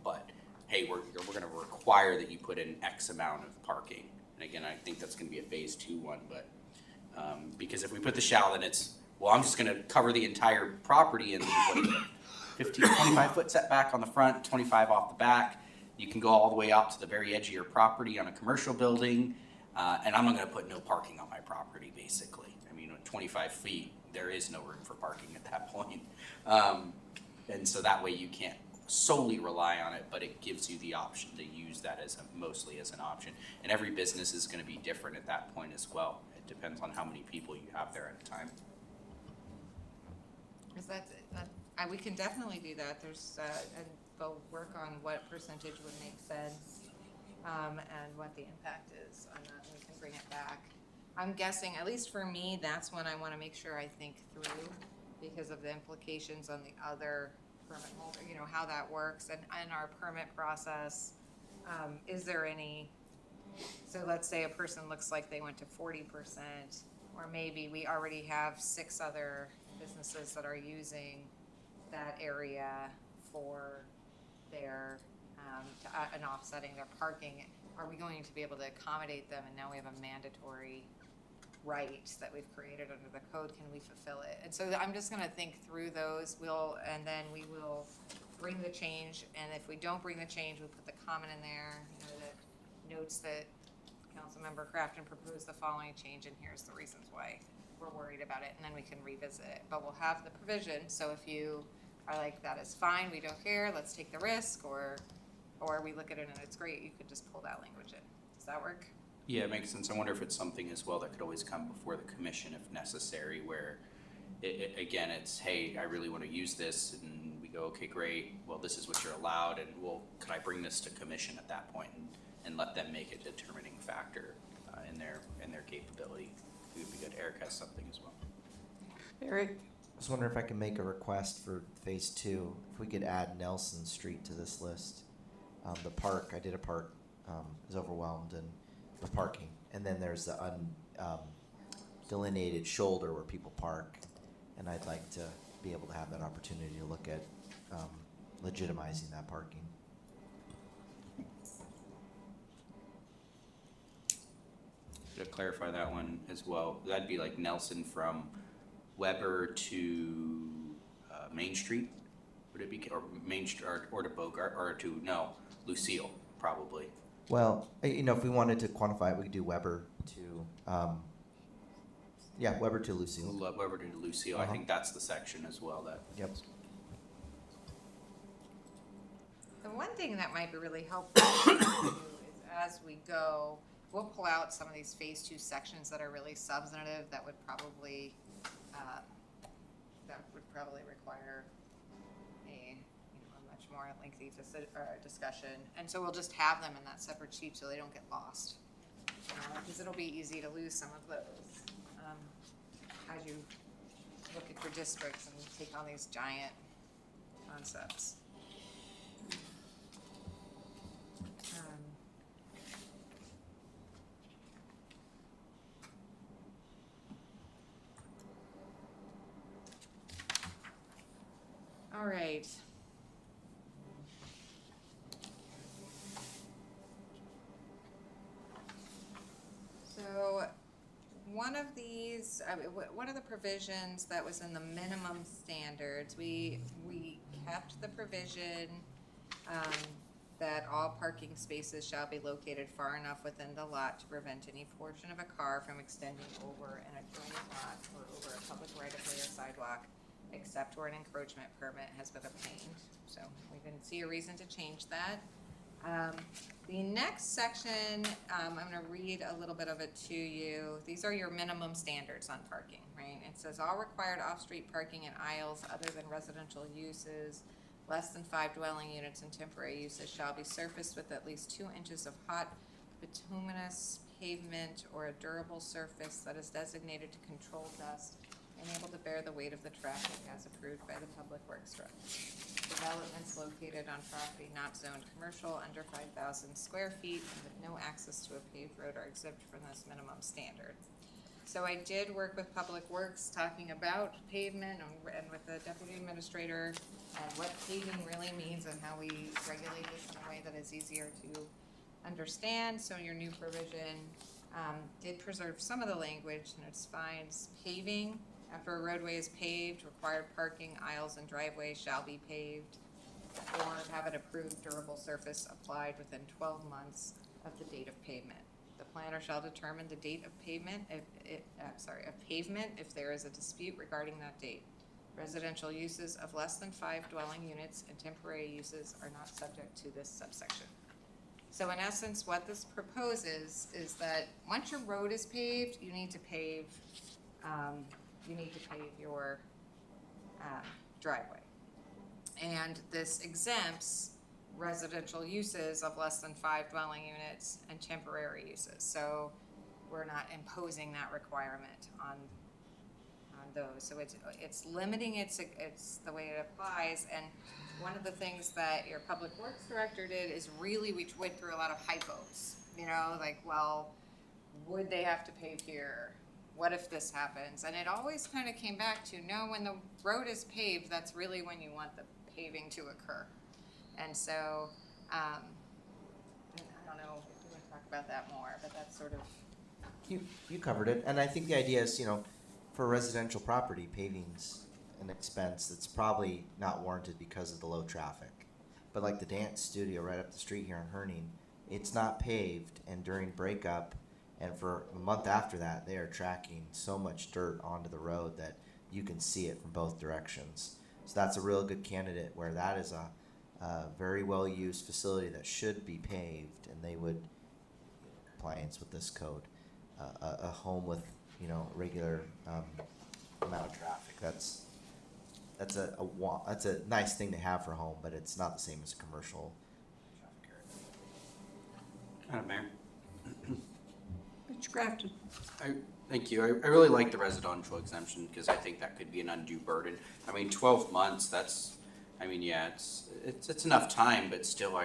But hey, we're going to require that you put in X amount of parking. And again, I think that's going to be a phase 2 one. But because if we put the shall, then it's, well, I'm just going to cover the entire property and leave 15, 25 foot setback on the front, 25 off the back. You can go all the way out to the very edge of your property on a commercial building, and I'm not going to put no parking on my property, basically. I mean, at 25 feet, there is no room for parking at that point. And so that way you can't solely rely on it, but it gives you the option to use that as mostly as an option. And every business is going to be different at that point as well. It depends on how many people you have there at a time. Is that, we can definitely do that. There's, and they'll work on what percentage would make sense, and what the impact is on that, and we can bring it back. I'm guessing, at least for me, that's when I want to make sure I think through because of the implications on the other permit holder, you know, how that works and our permit process. Is there any, so let's say a person looks like they went to 40%, or maybe we already have 6 other businesses that are using that area for their, and offsetting their parking. Are we going to be able to accommodate them? And now we have a mandatory right that we've created under the code. Can we fulfill it? And so I'm just gonna think through those. And then we will bring the change. And if we don't bring the change, we'll put the comment in there, you know, that notes that Councilmember Crafton proposed the following change, and here's the reasons why we're worried about it, and then we can revisit it. But we'll have the provision, so if you are like, that is fine, we don't care, let's take the risk, or we look at it and it's great, you could just pull that language in. Does that work? Yeah, it makes sense. I wonder if it's something as well that could always come before the commission if necessary, where again, it's, hey, I really want to use this, and we go, okay, great, well, this is what you're allowed, and well, could I bring this to commission at that point and let them make a determining factor in their capability? It would be good. Eric has something as well. Eric? I was wondering if I could make a request for phase 2, if we could add Nelson Street to this list. The park, I did a park, is overwhelmed and with parking. And then there's the delineated shoulder where people park. And I'd like to be able to have that opportunity to look at legitimizing that parking. To clarify that one as well, that'd be like Nelson from Weber to Main Street, would it be, or Main Street, or to Bogart, or to, no, Lucille, probably. Well, you know, if we wanted to quantify it, we could do Weber to, Weber to Lucille. Weber to Lucille, I think that's the section as well that. Yep. The one thing that might be really helpful is as we go, we'll pull out some of these phase 2 sections that are really substantive that would probably require a much more lengthy discussion. And so we'll just have them in that separate sheet so they don't get lost. Because it'll be easy to lose some of those as you look at your districts and take on these giant concepts. All right. So one of these, one of the provisions that was in the minimum standards, we kept the provision that all parking spaces shall be located far enough within the lot to prevent any portion of a car from extending over an adjoining lot or over a public right-of-way or sidewalk, except where an encroachment permit has been obtained. So we didn't see a reason to change that. The next section, I'm going to read a little bit of it to you. These are your minimum standards on parking, right? It says all required off-street parking in aisles other than residential uses, less than 5 dwelling units and temporary uses shall be surfaced with at least 2 inches of hot bituminous pavement or a durable surface that is designated to control dust and able to bear the weight of the traffic as approved by the Public Works Director. Developments located on property not zoned commercial under 5,000 square feet and with no access to a paved road are exempt from this minimum standard. So I did work with Public Works talking about pavement and with the Deputy Administrator and what paving really means and how we regulate this in a way that is easier to understand. So your new provision did preserve some of the language, and it defines paving. After a roadway is paved, required parking, aisles, and driveways shall be paved or have an approved durable surface applied within 12 months of the date of pavement. The planner shall determine the date of pavement if there is a dispute regarding that date. Residential uses of less than 5 dwelling units and temporary uses are not subject to this subsection. So in essence, what this proposes is that once your road is paved, you need to pave your driveway. And this exempts residential uses of less than 5 dwelling units and temporary uses. So we're not imposing that requirement on on those. So it's limiting it's the way it applies. And one of the things that your public works director did is really, we went through a lot of hypos, you know, like, well, would they have to pave here? What if this happens? And it always kind of came back to, no, when the road is paved, that's really when you want the paving to occur. And so, I don't know if you want to talk about that more, but that's sort of. You covered it, and I think the idea is, you know, for residential property, paving's an expense that's probably not warranted because of the low traffic. But like the dance studio right up the street here in Herning, it's not paved, and during breakup, and for a month after that, they are tracking so much dirt onto the road that you can see it from both directions. So that's a real good candidate where that is a very well-used facility that should be paved, and they would, compliance with this code. A home with, you know, regular amount of traffic. That's a nice thing to have for a home, but it's not the same as a commercial traffic area. Madam Mayor. Mr. Grafton? Thank you. I really like the residential exemption because I think that could be an undue burden. I mean, 12 months, that's, I mean, yeah, it's enough time, but still,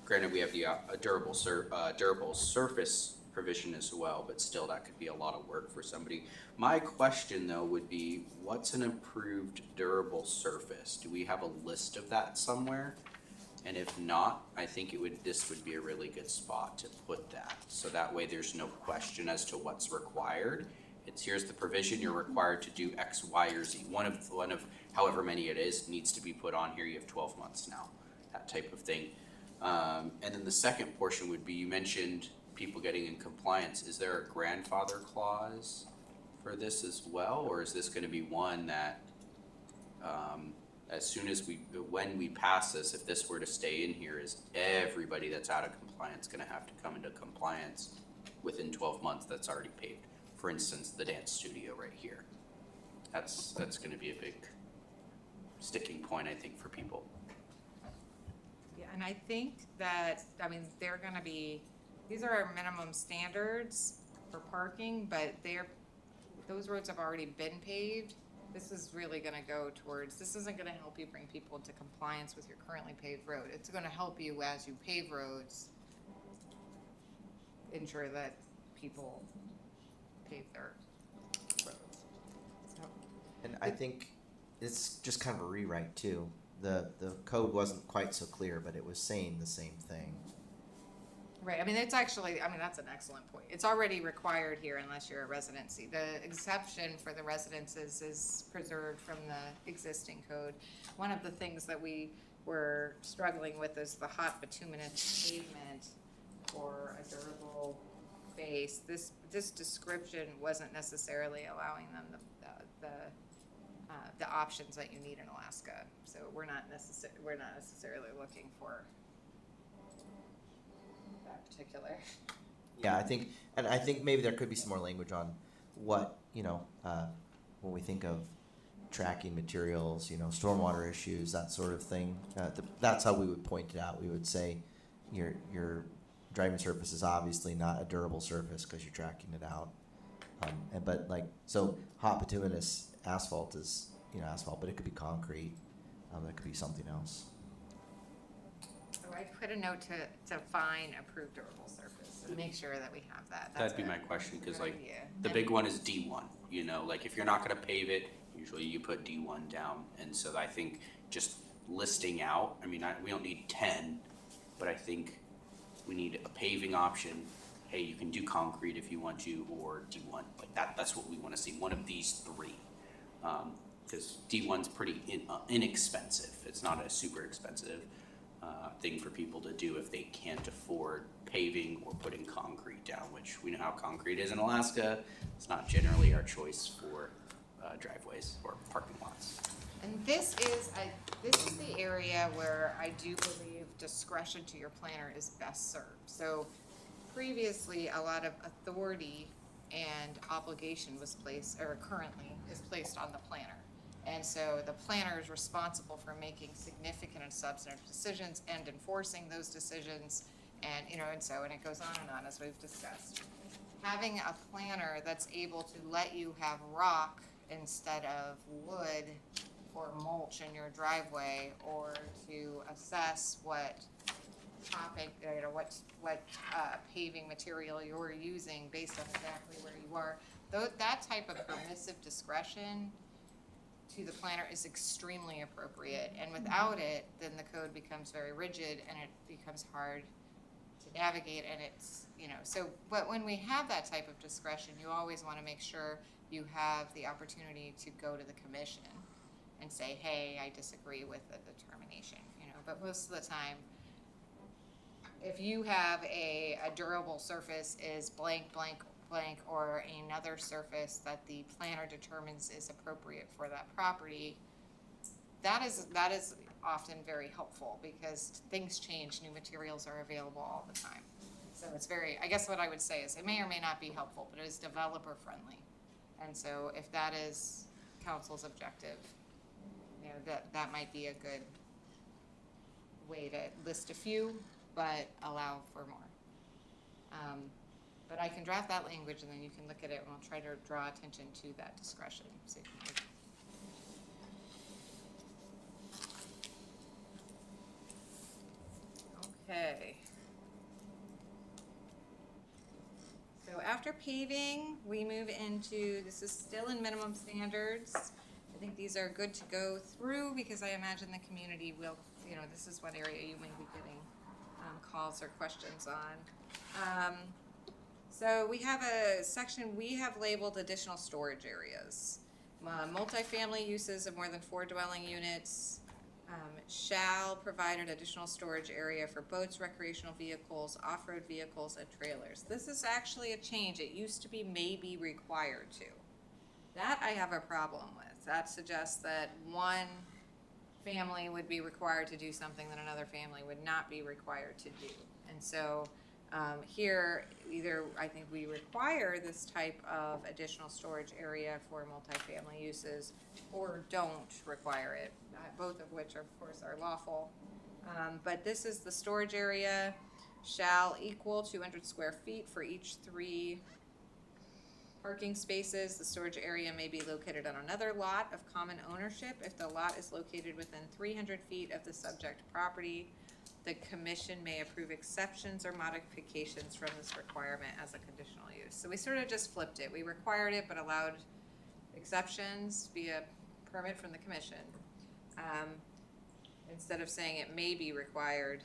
granted, we have the durable surface provision as well, but still that could be a lot of work for somebody. My question though would be, what's an improved durable surface? Do we have a list of that somewhere? And if not, I think this would be a really good spot to put that. So that way there's no question as to what's required. Here's the provision, you're required to do X, Y, or Z. One of however many it is needs to be put on here. You have 12 months now, that type of thing. And then the second portion would be, you mentioned people getting in compliance. Is there a grandfather clause for this as well, or is this going to be one that as soon as when we pass this, if this were to stay in here, is everybody that's out of compliance going to have to come into compliance within 12 months that's already paved? For instance, the dance studio right here. That's going to be a big sticking point, I think, for people. Yeah, and I think that, I mean, they're going to be, these are our minimum standards for parking, but those roads have already been paved. This is really gonna go towards, this isn't gonna help you bring people into compliance with your currently paved road. It's gonna help you as you pave roads, ensure that people pave their roads. So. And I think it's just kind of a rewrite too. The code wasn't quite so clear, but it was saying the same thing. Right, I mean, it's actually, I mean, that's an excellent point. It's already required here unless you're a residency. The exception for the residences is preserved from the existing code. One of the things that we were struggling with is the hot bituminous pavement for a durable base. This description wasn't necessarily allowing them the options that you need in Alaska. So we're not necessarily looking for particular. Yeah, I think maybe there could be some more language on what, you know, when we think of tracking materials, you know, stormwater issues, that sort of thing. That's how we would point it out. We would say your driving surface is obviously not a durable surface because you're tracking it out. But like, so hot bituminous asphalt is, you know, asphalt, but it could be concrete. That could be something else. So I put a note to define approved durable surface and make sure that we have that. That'd be my question, because like idea. the big one is D1, you know, like if you're not gonna pave it, usually you put D1 down. And so I think just listing out, I mean, we don't need 10, but I think we need a paving option. Hey, you can do concrete if you want to, or D1, like that's what we wanna see, one of these three. Because D1's pretty inexpensive. It's not a super expensive thing for people to do if they can't afford paving or putting concrete down, which we know how concrete is in Alaska. It's not generally our choice for driveways or parking lots. And this is the area where I do believe discretion to your planner is best served. So previously, a lot of authority and obligation was placed, or currently is placed on the planner. And so the planner is responsible for making significant and substantive decisions and enforcing those decisions. And, you know, and it goes on as we've discussed. Having a planner that's able to let you have rock instead of wood or mulch in your driveway, or to assess what topic, what paving material you're using based on exactly where you are. That type of permissive discretion to the planner is extremely appropriate, and without it, then the code becomes very rigid and it becomes hard to navigate, and it's, so, but when we have that type of discretion, you always want to make sure you have the opportunity to go to the commission and say, hey, I disagree with the determination, but most of the time, if you have a durable surface is blank, blank, blank, or another surface that the planner determines is appropriate for that property, that is often very helpful, because things change, new materials are available all the time. So it's very, I guess what I would say is it may or may not be helpful, but it is developer friendly. And so if that is council's objective, that might be a good way to list a few, but allow for more. But I can draft that language, and then you can look at it, and we'll try to draw attention to that discretion. So okay. So after paving, we move into, this is still in minimum standards. I think these are good to go through, because I imagine the community will, this is one area you may be getting calls or questions on. So we have a section we have labeled additional storage areas. Multifamily uses of more than 4 dwelling units shall provide an additional storage area for boats, recreational vehicles, off-road vehicles, and trailers. This is actually a change. It used to be may be required to. That I have a problem with. That suggests that one family would be required to do something that another family would not be required to do. And so here, either I think we require this type of additional storage area for multifamily uses, or don't require it, both of which, of course, are lawful. But this is the storage area shall equal 200 square feet for each 3 parking spaces. The storage area may be located on another lot of common ownership if the lot is located within 300 feet of the subject property. The commission may approve exceptions or modifications from this requirement as a conditional use. So we sort of just flipped it. We required it, but allowed exceptions via permit from the commission. Instead of saying it may be required,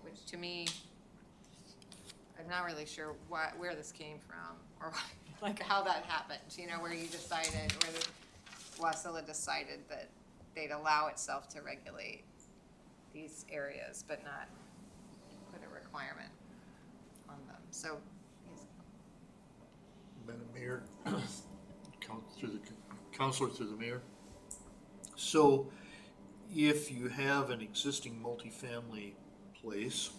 which to me, I'm not really sure where this came from, or like how that happened, where you decided, where the Wasilla decided that they'd allow itself to regulate these areas, but not put a requirement on them. So, yes. Madam Mayor, Counselor through the mayor. So, if you have an existing multifamily place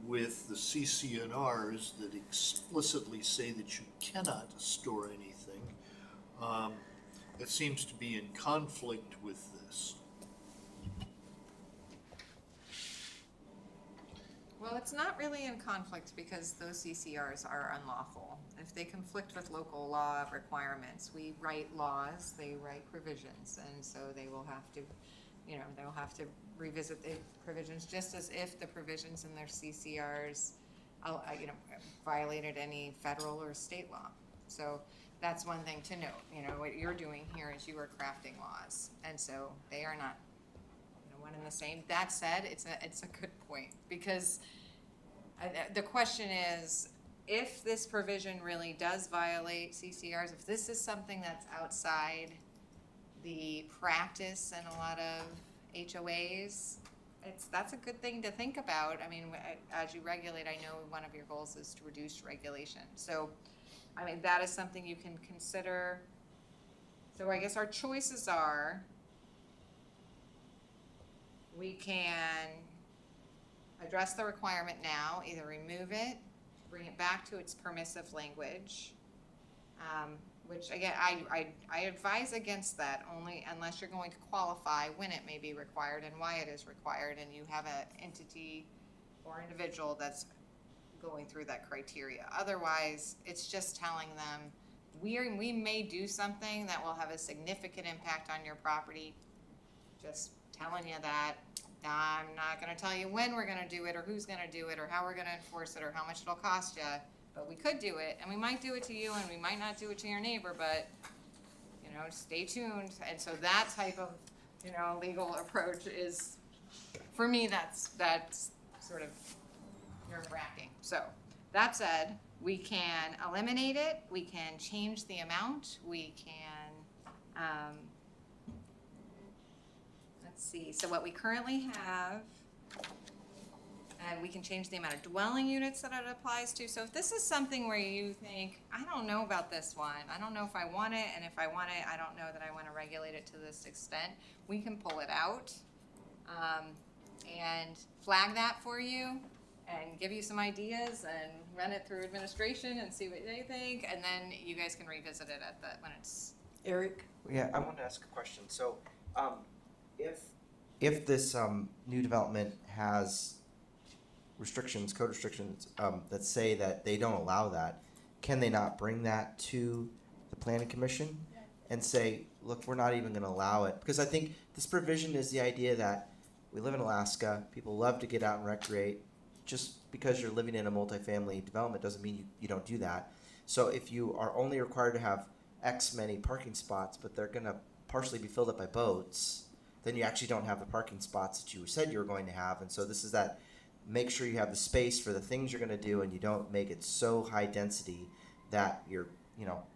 with the CC&Rs that explicitly say that you cannot store anything, it seems to be in conflict with this. Well, it's not really in conflict, because those CCRs are unlawful. If they conflict with local law requirements, we write laws, they write provisions, and so they will have to, they'll have to revisit the provisions, just as if the provisions in their CCRs, violated any federal or state law. So that's one thing to note. What you're doing here is you are crafting laws, and so they are not one and the same. That said, it's a good point, because the question is, if this provision really does violate CCRs, if this is something that's outside the practice in a lot of HOAs, that's a good thing to think about. I mean, as you regulate, I know one of your goals is to reduce regulation. So, I mean, that is something you can consider. So I guess our choices are, we can address the requirement now, either remove it, bring it back to its permissive language, which again, I advise against that only unless you're going to qualify when it may be required and why it is required, and you have an entity or individual that's going through that criteria. Otherwise, it's just telling them we may do something that will have a significant impact on your property. Just telling you that. I'm not gonna tell you when we're gonna do it, or who's gonna do it, or how we're gonna enforce it, or how much it'll cost you. But we could do it, and we might do it to you, and we might not do it to your neighbor, but, you know, stay tuned. And so that type of, you know, legal approach is, for me, that's sort of nerve-wracking. So, that said, we can eliminate it, we can change the amount, we can, let's see, so what we currently have, and we can change the amount of dwelling units that it applies to. So if this is something where you think, I don't know about this one, I don't know if I want it, and if I want it, I don't know that I want to regulate it to this extent, we can pull it out and flag that for you and give you some ideas and run it through administration and see what they think, and then you guys can revisit it when it's. Eric? Yeah, I wanted to ask a question. So, if this new development has code restrictions that say that they don't allow that, can they not bring that to the planning commission and say, look, we're not even going to allow it? Because I think this provision is the idea that we live in Alaska, people love to get out and recreate. Just because you're living in a multifamily development doesn't mean you don't do that. So if you are only required to have X many parking spots, but they're going to partially be filled up by boats, then you actually don't have the parking spots that you said you were going to have. And so this is that, make sure you have the space for the things you're going to do, and you don't make it so high density that you're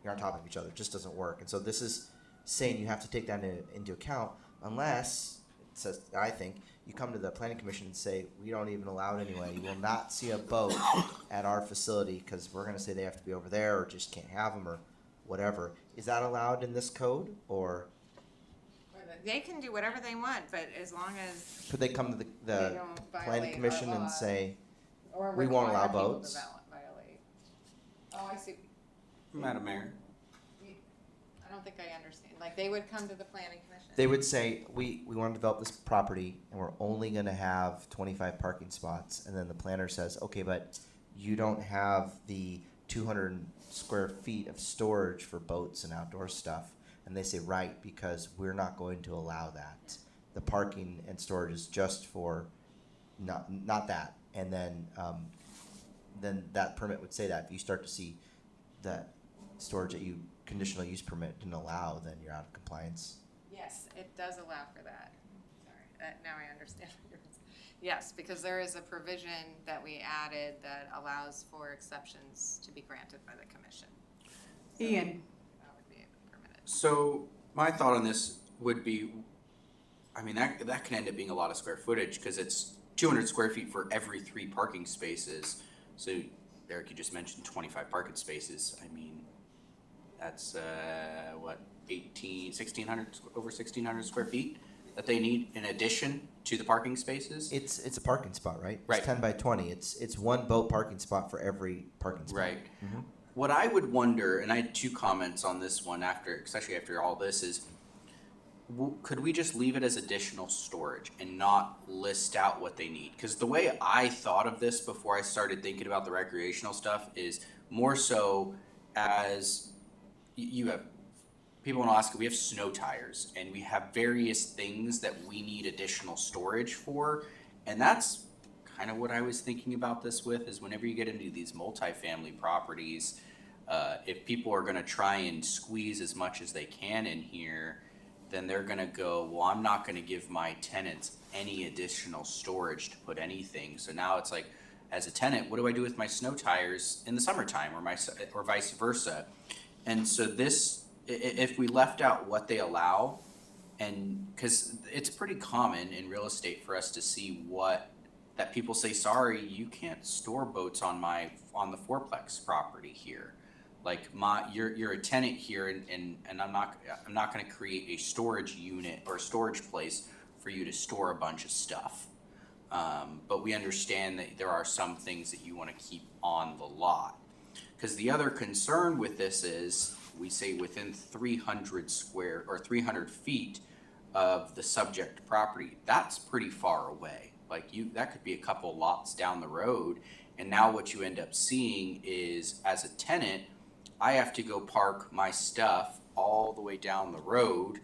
on top of each other. It just doesn't work. And so this is saying you have to take that into account, unless, it says, I think, you come to the planning commission and say, we don't even allow it anyway. You will not see a boat at our facility because we're going to say they have to be over there, or just can't have them, or whatever. Is that allowed in this code, or? They can do whatever they want, but as long as Could they come to the they don't planning violate commission our and law, say, or we won't require allow people to boats? violate. Oh, I see. Madam Mayor. I don't think I understand. Like, they would come to the planning commission. They would say, we want to develop this property and we're only going to have 25 parking spots. And then the planner says, okay, but you don't have the 200 square feet of storage for boats and outdoor stuff. And they say, right, because we're not going to allow that. The parking and storage is just for not that. And then that permit would say that. If you start to see that storage that you conditional use permit didn't allow, then you're out of compliance. Yes, it does allow for that. Sorry, now I understand what you're saying. Yes, because there is a provision that we added that allows for exceptions to be granted by the commission. Ian? That would be permitted. So my thought on this would be, I mean, that can end up being a lot of square footage because it's 200 square feet for every 3 parking spaces. So Eric, you just mentioned 25 parking spaces. I mean, that's what, 1,600, over 1,600 square feet that they need in addition to the parking spaces? It's a parking spot, right? Right. It's 10 by 20. It's one boat parking spot for every parking spot. Right. Mhm. What I would wonder, and I had 2 comments on this one especially after all this, is could we just leave it as additional storage and not list out what they need? Because the way I thought of this before I started thinking about the recreational stuff is more so as you have people in Alaska, we have snow tires and we have various things that we need additional storage for. And that's kind of what I was thinking about this with, is whenever you get into these multifamily properties, if people are going to try and squeeze as much as they can in here, then they're going to go, well, I'm not going to give my tenants any additional storage to put anything. So now it's like, as a tenant, what do I do with my snow tires in the summertime, or vice versa? And so this, if we left out what they allow, and because it's pretty common in real estate for us to see that people say, sorry, you can't store boats on the fourplex property here. Like you're a tenant here, and I'm not going to create a storage unit or a storage place for you to store a bunch of stuff. But we understand that there are some things that you want to keep on the lot. Because the other concern with this is, we say within 300 feet of the subject property. That's pretty far away. Like that could be a couple lots down the road. And now what you end up seeing is, as a tenant, I have to go park my stuff all the way down the road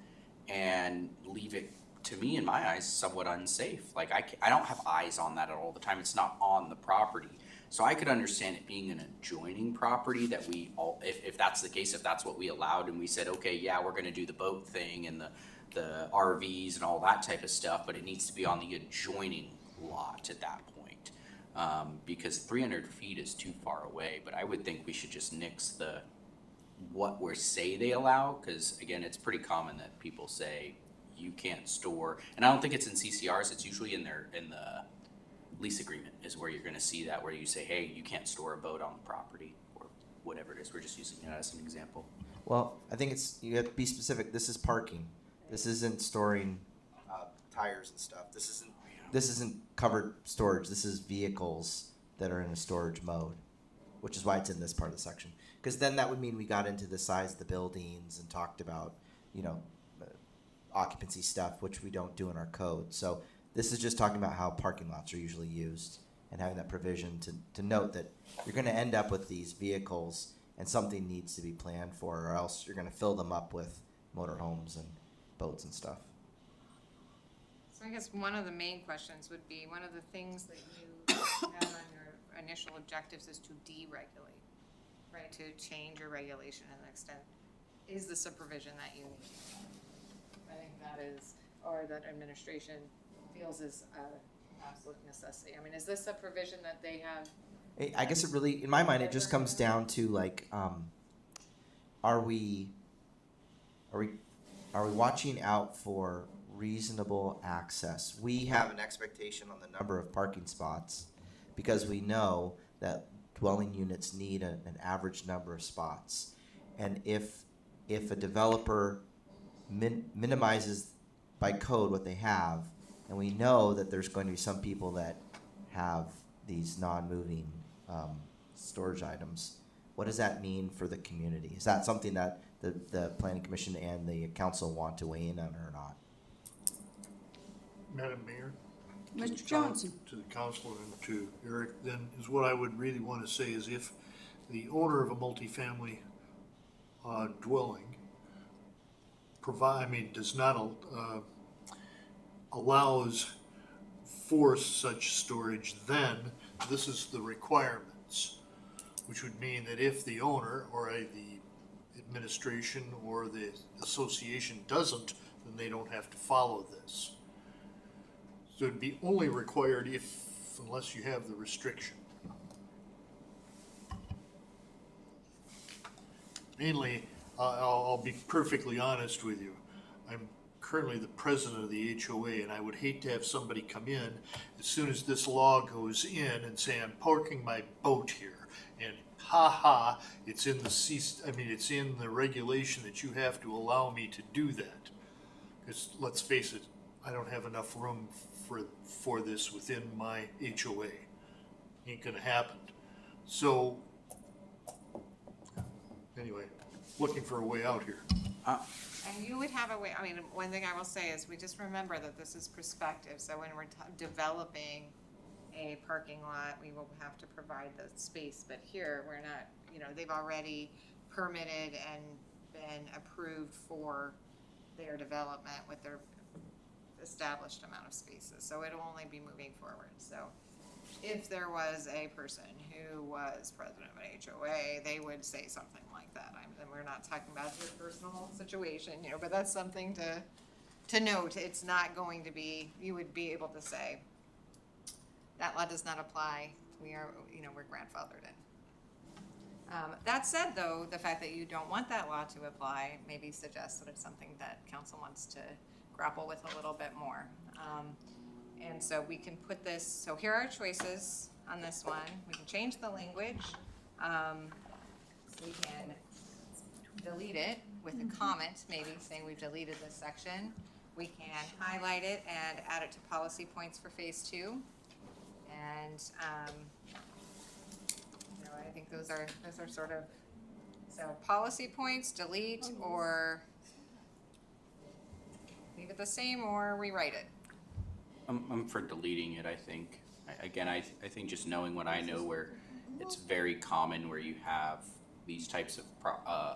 and leave it, to me, in my eyes, somewhat unsafe. Like, I don't have eyes on that all the time. It's not on the property. So I could understand it being an adjoining property that we all, if that's the case, if that's what we allowed and we said, okay, yeah, we're gonna do the boat thing and the RVs and all that type of stuff, but it needs to be on the adjoining lot at that point. Because 300 feet is too far away, but I would think we should just nix what we say they allow, because again, it's pretty common that people say you can't store, and I don't think it's in CCRs, it's usually in the lease agreement is where you're gonna see that, where you say, hey, you can't store a boat on the property, or whatever it is. We're just using it as an example. Well, I think you have to be specific. This is parking. This isn't storing tires and stuff. This isn't covered storage. This is vehicles that are in a storage mode, which is why it's in this part of the section. Because then that would mean we got into the size of the buildings and talked about, occupancy stuff, which we don't do in our code. So this is just talking about how parking lots are usually used and having that provision to note that you're going to end up with these vehicles and something needs to be planned for, or else you're going to fill them up with motorhomes and boats and stuff. So I guess one of the main questions would be, one of the things that you have on your initial objectives is to deregulate, right? To change your regulation and extent. Is this a provision that you need? I think that is, or that administration feels is an absolute necessity. I mean, is this a provision that they have? I guess it really, in my mind, it just comes down to like, are we watching out for reasonable access? We have an expectation on the number of parking spots because we know that dwelling units need an average number of spots. And if a developer minimizes by code what they have, and we know that there's going to be some people that have these non-moving storage items, what does that mean for the community? Is that something that the Planning Commission and the council want to weigh in on or not? Madam Mayor? Mr. Johnson. To the counselor and to Eric, then, is what I would really want to say is if the owner of a multifamily dwelling does not allows for such storage, then this is the requirements, which would mean that if the owner or the administration or the association doesn't, then they don't have to follow this. So it'd be only required unless you have the restriction. Mainly, I'll be perfectly honest with you. I'm currently the president of the HOA, and I would hate to have somebody come in as soon as this law goes in and say, I'm parking my boat here, and it's in it's in the regulation that you have to allow me to do that. Because let's face it, I don't have enough room for this within my HOA. Ain't gonna happen. So, anyway, looking for a way out here. And you would have a way, I mean, one thing I will say is we just remember that this is perspective. So when we're developing a parking lot, we will have to provide the space. But here, we're not, they've already permitted and been approved for their development with their established amount of spaces. So it'll only be moving forward. So if there was a person who was president of an HOA, they would say something like that. And we're not talking about your personal situation, but that's something to note. It's not going to be, you would be able to say, that law does not apply. We're grandfathered in. That said, though, the fact that you don't want that law to apply maybe suggests that it's something that council wants to grapple with a little bit more. And so we can put this, so here are our choices on this one. We can change the language. We can delete it with a comment, maybe saying we've deleted this section. We can highlight it and add it to policy points for phase 2. And I think those are sort of, so policy points, delete, or leave it the same, or rewrite it. I'm for deleting it, I think. I think just knowing what I know, where it's very common where you have these types of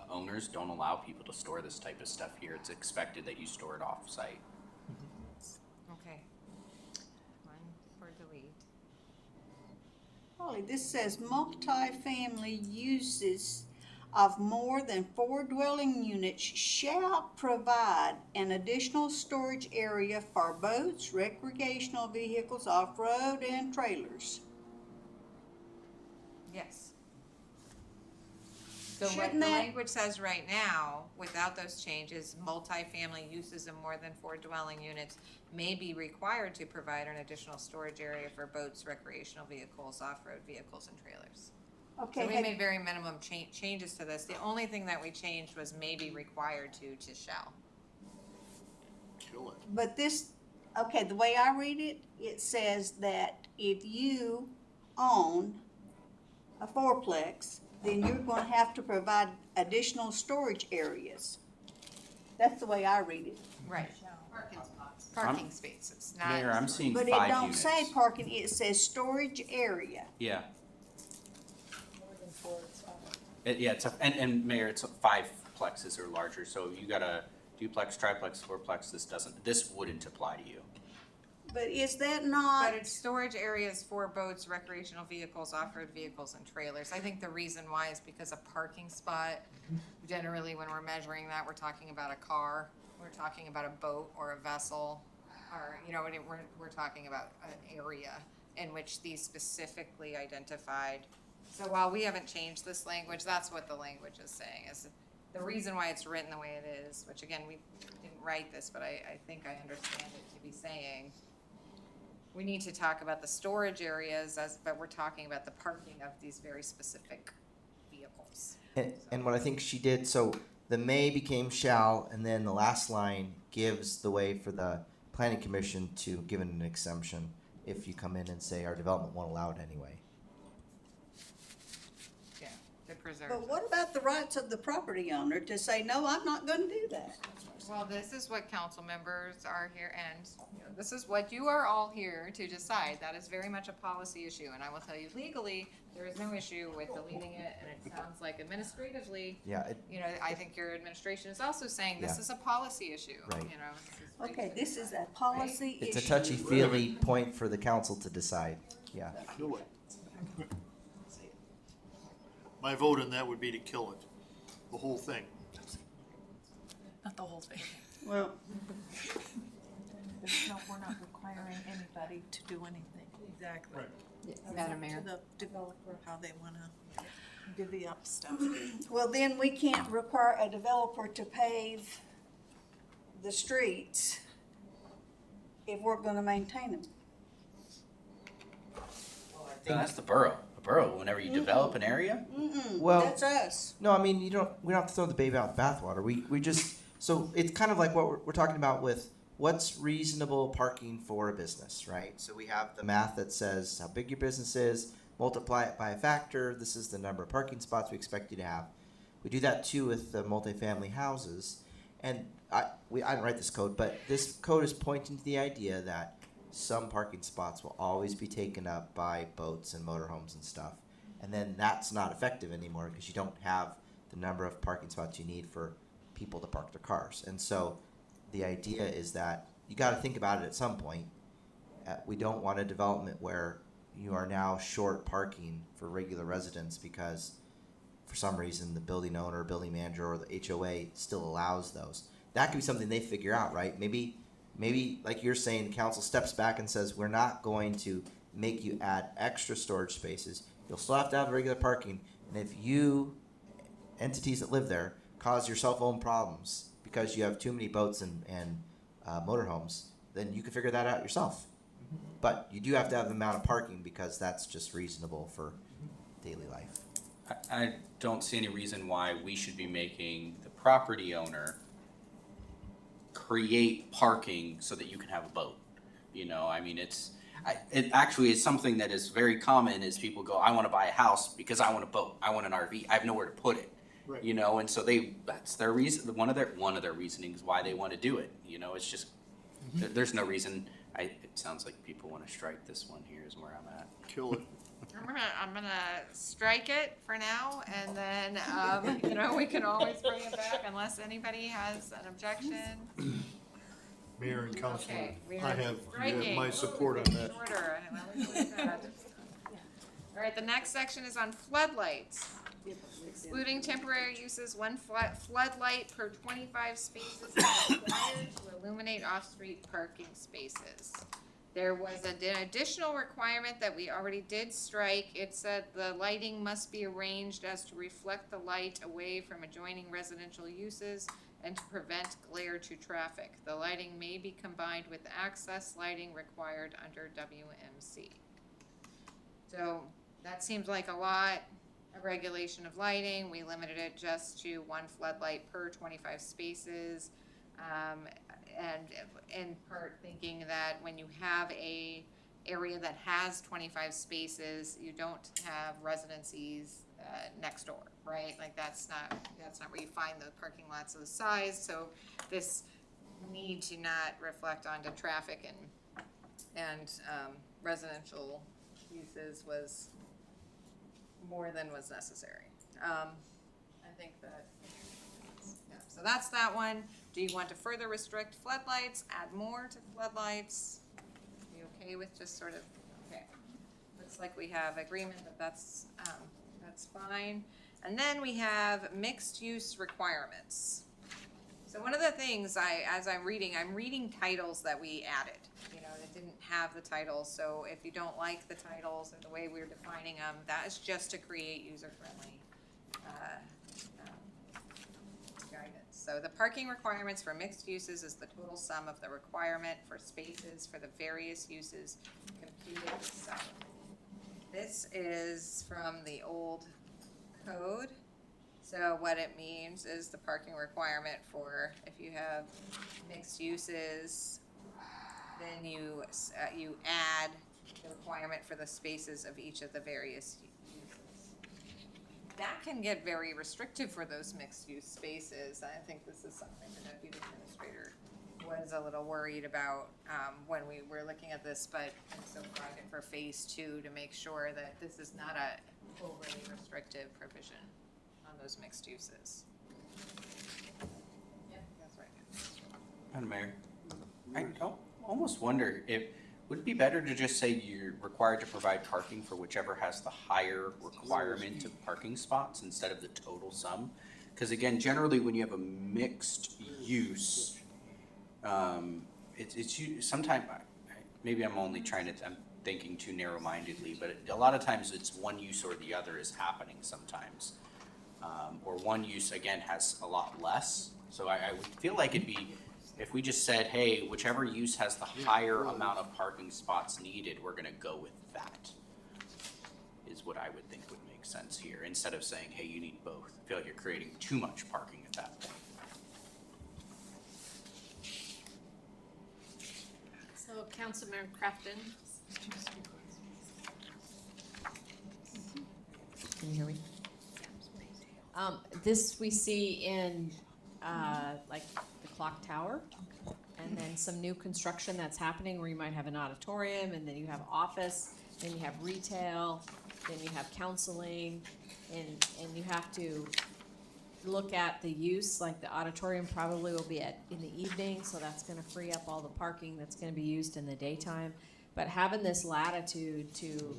owners don't allow people to store this type of stuff here. It's expected that you store it off-site. Okay. One for delete. Holly, this says multifamily uses of more than 4 dwelling units shall provide an additional storage area for boats, recreational vehicles, off-road, and trailers. Yes. So what Shouldn't the that- language says right now, without those changes, multifamily uses of more than 4 dwelling units may be required to provide an additional storage area for boats, recreational vehicles, off-road vehicles, and trailers. Okay, So we had- made very minimum changes to this. The only thing that we changed was maybe required to shall. Kill it. but this, okay, the way I read it, it says that if you own a fourplex, then you're gonna have to provide additional storage areas. That's the way I read it. Right. Parking spots. Parking spaces, not. Mayor, I'm seeing But 5 it don't units. say parking, it says storage area. Yeah. More than 4, it's fine. Yeah, and Mayor, it's 5 plexes or larger, so you got a duplex, triplex, fourplex, this wouldn't apply to you. But is that not? But it's storage areas for boats, recreational vehicles, off-road vehicles, and trailers. I think the reason why is because a parking spot, generally when we're measuring that, we're talking about a car, we're talking about a boat or a vessel, or, you know, we're talking about an area in which these specifically identified. So while we haven't changed this language, that's what the language is saying, is the reason why it's written the way it is, which again, we didn't write this, but I think I understand it to be saying, we need to talk about the storage areas but we're talking about the parking of these very specific vehicles. And what I think she did, so the may became shall, and then the last line gives the way for the planning commission to give it an exemption if you come in and say our development won't allow it anyway. Yeah, to preserve. But what about the rights of the property owner to say, no, I'm not gonna do that? Well, this is what council members are here, and you know, this is what you are all here to decide. That is very much a policy issue, and I will tell you legally, there is no issue with deleting it, and it sounds like administratively, Yeah, you know, I think your administration is also saying this Yeah. is a policy issue, Right. you know. this is Okay, this is a policy issue. it's a touchy-feely point for the council to decide, yeah. Kill it. My vote on that would be to kill it, the whole thing. Not the whole thing. Well, We're not requiring anybody to do anything. Exactly. Madam Mayor. To the developer, how they wanna divvy up stuff. well, then we can't require a developer to pave the streets if we're gonna maintain them. That's the borough. The borough, whenever you develop an area, Well- That's us. No, I mean, we don't have to throw the baby out with the bathwater. We just, so it's kind of like what we're talking about with what's reasonable parking for a business, right? So we have the math that says how big your business is, multiply it by a factor, this is the number of parking spots we expect you to have. We do that too with the multifamily houses. And I didn't write this code, but this code is pointing to the idea that some parking spots will always be taken up by boats and motorhomes and stuff. And then that's not effective anymore because you don't have the number of parking spots you need for people to park their cars. And so the idea is that you got to think about it at some point. We don't want a development where you are now short parking for regular residents because for some reason the building owner, building manager, or the HOA still allows those. That could be something they figure out, right? Maybe like you're saying, the council steps back and says, we're not going to make you add extra storage spaces. You'll still have to have regular parking. And if you, entities that live there, cause your cell phone problems because you have too many boats and motorhomes, then you can figure that out yourself. But you do have to have the amount of parking because that's just reasonable for daily life. I don't see any reason why we should be making the property owner create parking so that you can have a boat. You know, I mean, it actually is something that is very common is people go, I want to buy a house because I want a boat. I want an RV. I have nowhere to put it. Right. You know, and so that's their reason, one of their reasonings why they want to do it. You know, it's just, there's no reason. It sounds like people want to strike this one here is where I'm at. Kill it. I'm gonna strike it for now, and then, you know, we can always bring it back unless anybody has an objection. Mayor and council, Okay, we I are have striking. my support on that. Shorter. I like that. All right, the next section is on floodlights. Excluding temporary uses, one floodlight per 25 spaces is required to illuminate off-street parking spaces. There was an additional requirement that we already did strike. It said the lighting must be arranged as to reflect the light away from adjoining residential uses and to prevent glare to traffic. The lighting may be combined with access lighting required under WMC. So that seems like a lot of regulation of lighting. We limited it just to one floodlight per 25 spaces. And in part thinking that when you have a area that has 25 spaces, you don't have residencies next door, right? Like that's not where you find the parking lots of the size. So this need to not reflect onto traffic and residential uses was more than was necessary. I think that, yeah, so that's that one. Do you want to further restrict floodlights, add more to floodlights? Are you okay with just sort of, okay. Looks like we have agreement that that's fine. And then we have mixed use requirements. So one of the things as I'm reading titles that we added, you know, that didn't have the titles. So if you don't like the titles or the way we're defining them, that is just to create user-friendly guidance. So the parking requirements for mixed uses is the total sum of the requirement for spaces for the various uses computed with sum. This is from the old code. So what it means is the parking requirement for if you have mixed uses, then you add the requirement for the spaces of each of the various uses. That can get very restrictive for those mixed use spaces. I think this is something the deputy administrator was a little worried about when we were looking at this, but I'm so proud for phase 2 to make sure that this is not a overly restrictive provision on those mixed uses. Yeah, that's right. Madam Mayor, I almost wonder if, would it be better to just say you're required to provide parking for whichever has the higher requirement of parking spots instead of the total sum? Because again, generally when you have a mixed use, it's sometimes, maybe I'm only I'm thinking too narrow-mindedly, but a lot of times it's one use or the other is happening sometimes. Or one use, again, has a lot less. So I would feel like it'd be, if we just said, hey, whichever use has the higher amount of parking spots needed, we're gonna go with that, is what I would think would make sense here, instead of saying, hey, you need both. I feel like you're creating too much parking at that point. So Councilmember Crafton. Can you hear me? This we see in like the clock tower, and then some new construction that's happening where you might have an auditorium, and then you have office, then you have retail, then you have counseling, and you have to look at the use. Like the auditorium probably will be in the evening, so that's going to free up all the parking that's going to be used in the daytime. But having this latitude to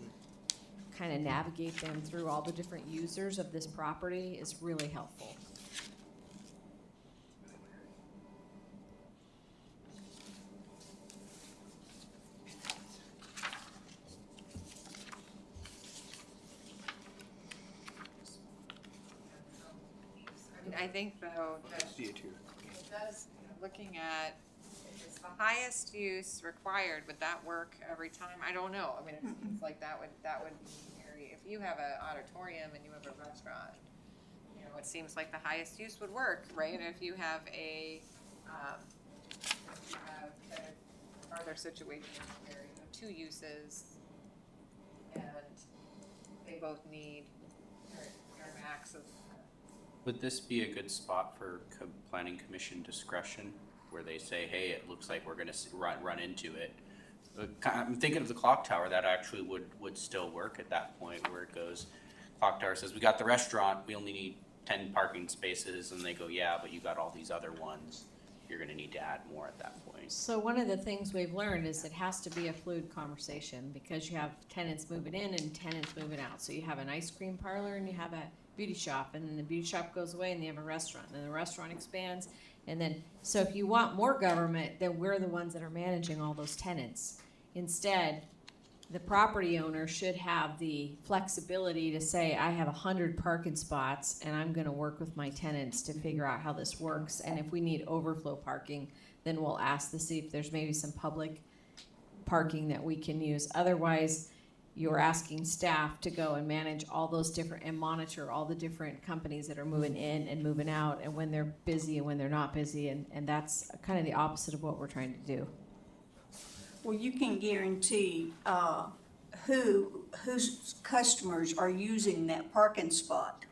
kind of navigate them through all the different users of this property is really helpful. I think though, that it does, looking at, is the highest use required, would that work every time? I don't know. I mean, it seems like that would be very, if you have an auditorium and you have a restaurant, you know, it seems like the highest use would work, right? If you have a other situation where you have two uses and they both need their max of. Would this be a good spot for planning commission discretion, where they say, hey, it looks like we're gonna run into it. I'm thinking of the clock tower, that actually would still work at that point where it goes, clock tower says, we got the restaurant, we only need 10 parking spaces, and they go, yeah, but you got all these other ones, you're gonna need to add more at that point. So one of the things we've learned is it has to be a fluid conversation because you have tenants moving in and tenants moving out. So you have an ice cream parlor and you have a beauty shop, and then the beauty shop goes away and you have a restaurant, and then the restaurant expands. And then, so if you want more government, then we're the ones that are managing all those tenants. Instead, the property owner should have the flexibility to say, I have 100 parking spots and I'm gonna work with my tenants to figure out how this works. And if we need overflow parking, then we'll ask to see if there's maybe some public parking that we can use. Otherwise, you're asking staff to go and manage all those different, and monitor all the different companies that are moving in and moving out, and when they're busy and when they're not busy, and that's kind of the opposite of what we're trying to do. Well, you can guarantee, whose customers are using that parking spot.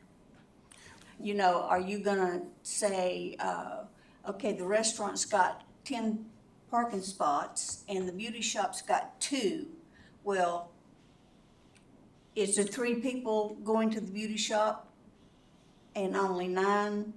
You know, are you gonna say, okay, the restaurant's got 10 parking spots and the beauty shop's got 2? Well, is there 3 people going to the beauty shop and only 9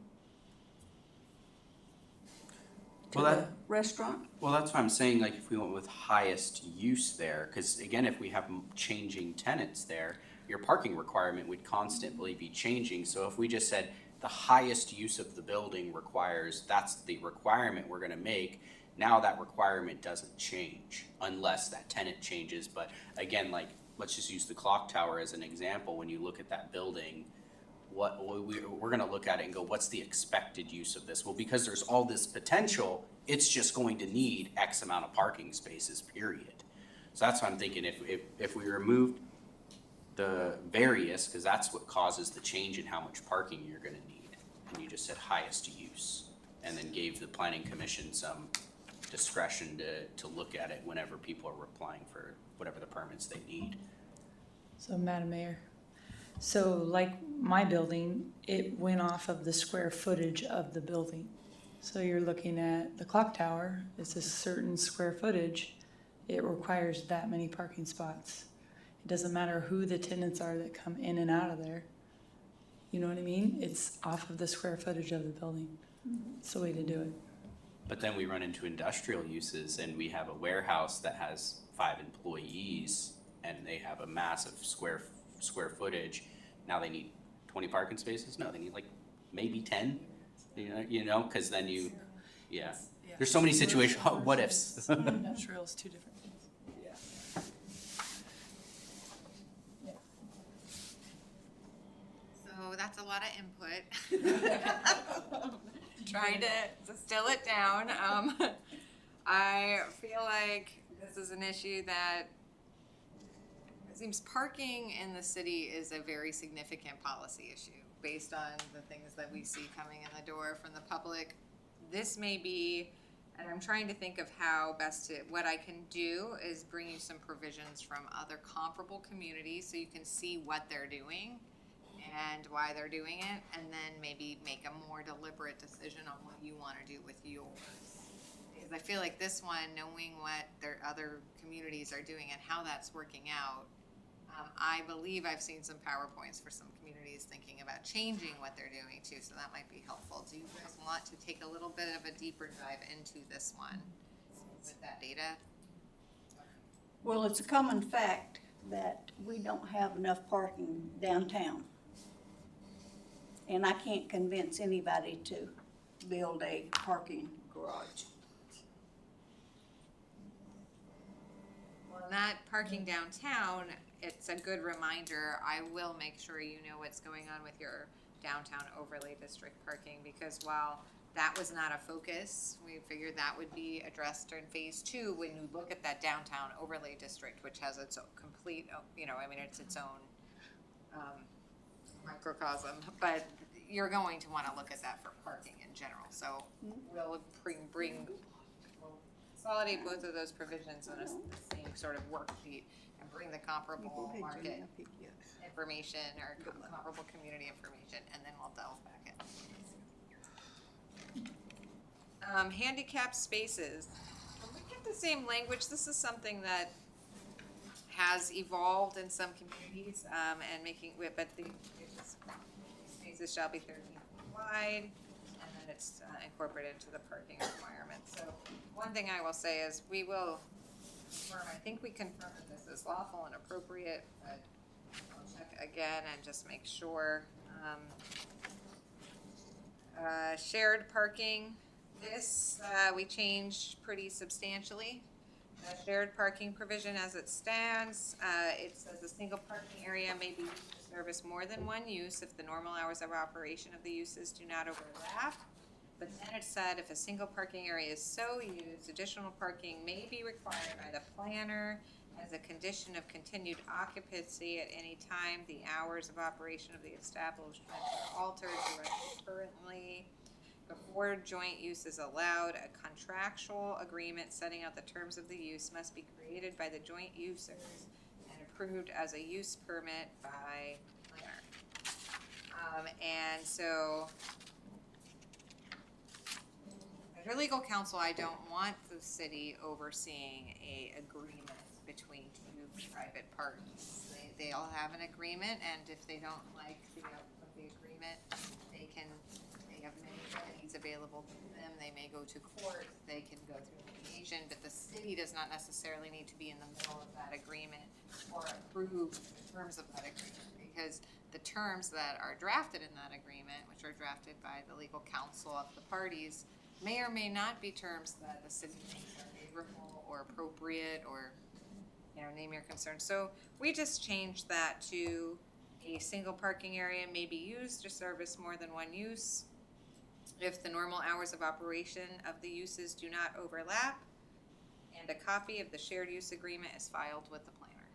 to Well, the restaurant? Well, that's why I'm saying, like, if we went with highest use there, because again, if we have changing tenants there, your parking requirement would constantly be changing. So if we just said the highest use of the building requires, that's the requirement we're gonna make, now that requirement doesn't change unless that tenant changes. But again, like, let's just use the clock tower as an example. When you look at that building, we're gonna look at it and go, what's the expected use of this? Well, because there's all this potential, it's just going to need X amount of parking spaces, period. So that's what I'm thinking, if we removed the various, because that's what causes the change in how much parking you're gonna need, and you just said highest use, and then gave the planning commission some discretion to look at it whenever people are applying for whatever the permits they need. So, Madam Mayor, so like my building, it went off of the square footage of the building. So you're looking at the clock tower, it's a certain square footage, it requires that many parking spots. It doesn't matter who the tenants are that come in and out of there. You know what I mean? It's off of the square footage of the building. It's the way to do it. But then we run into industrial uses, and we have a warehouse that has 5 employees, and they have a massive square footage. Now they need 20 parking spaces? No, they need like maybe 10, you know, because then yeah. There's so many situations, what ifs? Industrial is 2 different things. So that's a lot of input. Trying to distill it down. I feel like this is an issue that it seems parking in the city is a very significant policy issue based on the things that we see coming in the door from the public. This may be, and I'm trying to think of how best to, what I can do is bring you some provisions from other comparable communities so you can see what they're doing and why they're doing it, and then maybe make a more deliberate decision on what you want to do with yours. Because I feel like this one, knowing what their other communities are doing and how that's working out, I believe I've seen some PowerPoints for some communities thinking about changing what they're doing too, so that might be helpful. Do you guys want to take a little bit of a deeper dive into this one with that data? Well, it's a common fact that we don't have enough parking downtown. And I can't convince anybody to build a parking garage. Well, not parking downtown, it's a good reminder. I will make sure you know what's going on with your downtown overlay district parking, because while that was not a focus, we figured that would be addressed during phase 2 when you look at that downtown overlay district, which has its own complete, it's its own microcosm, but you're going to want to look at that for parking in general. So we'll consolidate both of those provisions in the same sort of worksheet and bring the comparable market information or comparable community information, and then we'll delve back in. Handicap spaces. When we get the same language. This is something that has evolved in some communities, and making, but the spaces shall be 13 feet wide, and then it's incorporated into the parking requirements. So one thing I will say is we will confirm, I think we confirmed that this is lawful and appropriate, but I'll check again and just make sure. Shared parking, this, we changed pretty substantially. The shared parking provision as it stands, it says a single parking area may be used to service more than one use if the normal hours of operation of the uses do not overlap. But then it said if a single parking area is so used, additional parking may be required by the planner as a condition of continued occupancy at any time the hours of operation of the establishment are altered currently. Before joint use is allowed, a contractual agreement setting out the terms of the use must be created by the joint users and approved as a use permit by planner. And so, as legal counsel, I don't want the city overseeing a agreement between two private parties. They all have an agreement, and if they don't like the outcome of the agreement, they have many remedies available to them. They may go to court, they can go through litigation, but the city does not necessarily need to be in the middle of that agreement or approve the terms of that agreement, because the terms that are drafted in that agreement, which are drafted by the legal counsel of the parties, may or may not be terms that the city thinks are favorable or appropriate, or, you know, name your concern. So we just changed that to a single parking area may be used to service more than one use if the normal hours of operation of the uses do not overlap, and a copy of the shared use agreement is filed with the planner.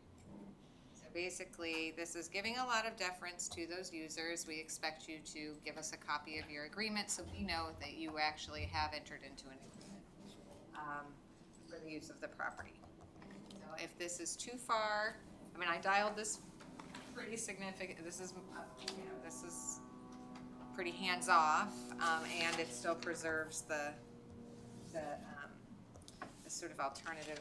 So basically, this is giving a lot of deference to those users. We expect you to give us a copy of your agreement so we know that you actually have entered into an agreement for the use of the property. So if this is too far, I mean, I dialed this pretty significant. This is, this is pretty hands-off, and it still preserves the sort of alternative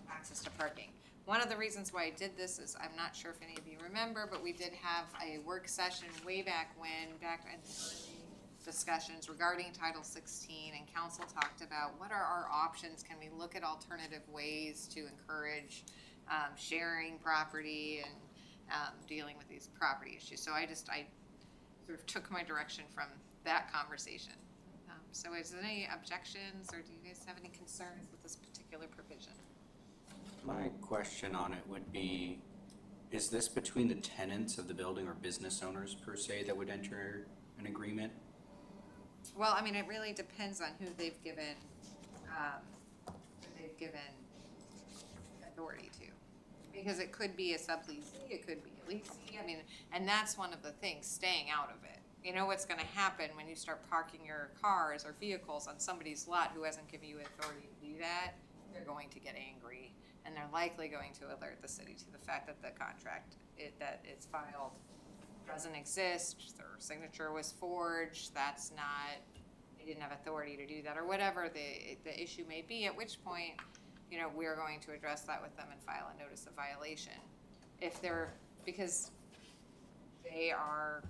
access to parking. One of the reasons why I did this is, I'm not sure if any of you remember, but we did have a work session way back when, back in the early discussions regarding Title 16, and council talked about what are our options, can we look at alternative ways to encourage sharing property and dealing with these property issues. So I sort of took my direction from that conversation. So is there any objections, or do you guys have any concerns with this particular provision? My question on it would be, is this between the tenants of the building or business owners per se that would enter an agreement? Well, I mean, it really depends on who they've given authority to. Because it could be a subleasee, it could be a leasee, I mean, and that's one of the things, staying out of it. You know what's gonna happen when you start parking your cars or vehicles on somebody's lot who hasn't given you authority to do that? They're going to get angry, and they're likely going to alert the city to the fact that the contract that it's filed doesn't exist, their signature was forged, that's not, they didn't have authority to do that, or whatever the issue may be, at which point, you know, we're going to address that with them and file a notice of violation. If they're, because they are,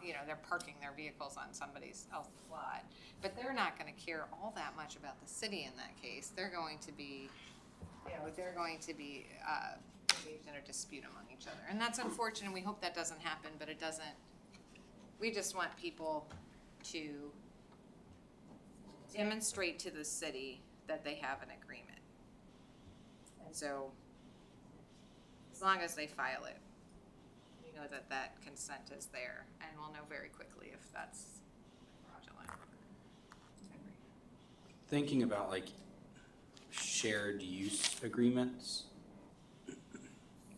you know, they're parking their vehicles on somebody else's lot, but they're not gonna care all that much about the city in that case. They're going to be, you know, engaged in a dispute among each other. And that's unfortunate, we hope that doesn't happen, but it doesn't. We just want people to demonstrate to the city that they have an agreement. And so, as long as they file it, we know that that consent is there, and we'll know very quickly if that's fraudulent. Thinking about like shared use agreements,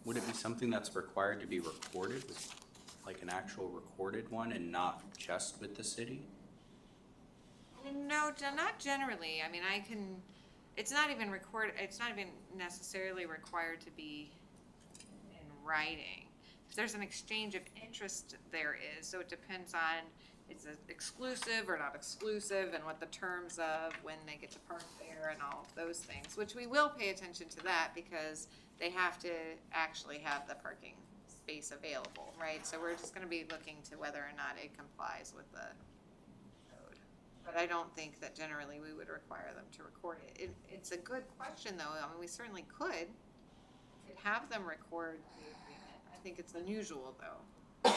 would it be something that's required to be recorded, with like an actual recorded one, and not just with the city? No, not generally. I mean, it's not even necessarily required to be in writing. If there's an exchange of interest, there is, so it depends on, it's exclusive or not exclusive, and what the terms of when they get to park there and all of those things, which we will pay attention to that because they have to actually have the parking space available, right? So we're just gonna be looking to whether or not it complies with the code. But I don't think that generally we would require them to record it. It's a good question, though. I mean, we certainly could have them record the agreement. I think it's unusual, though.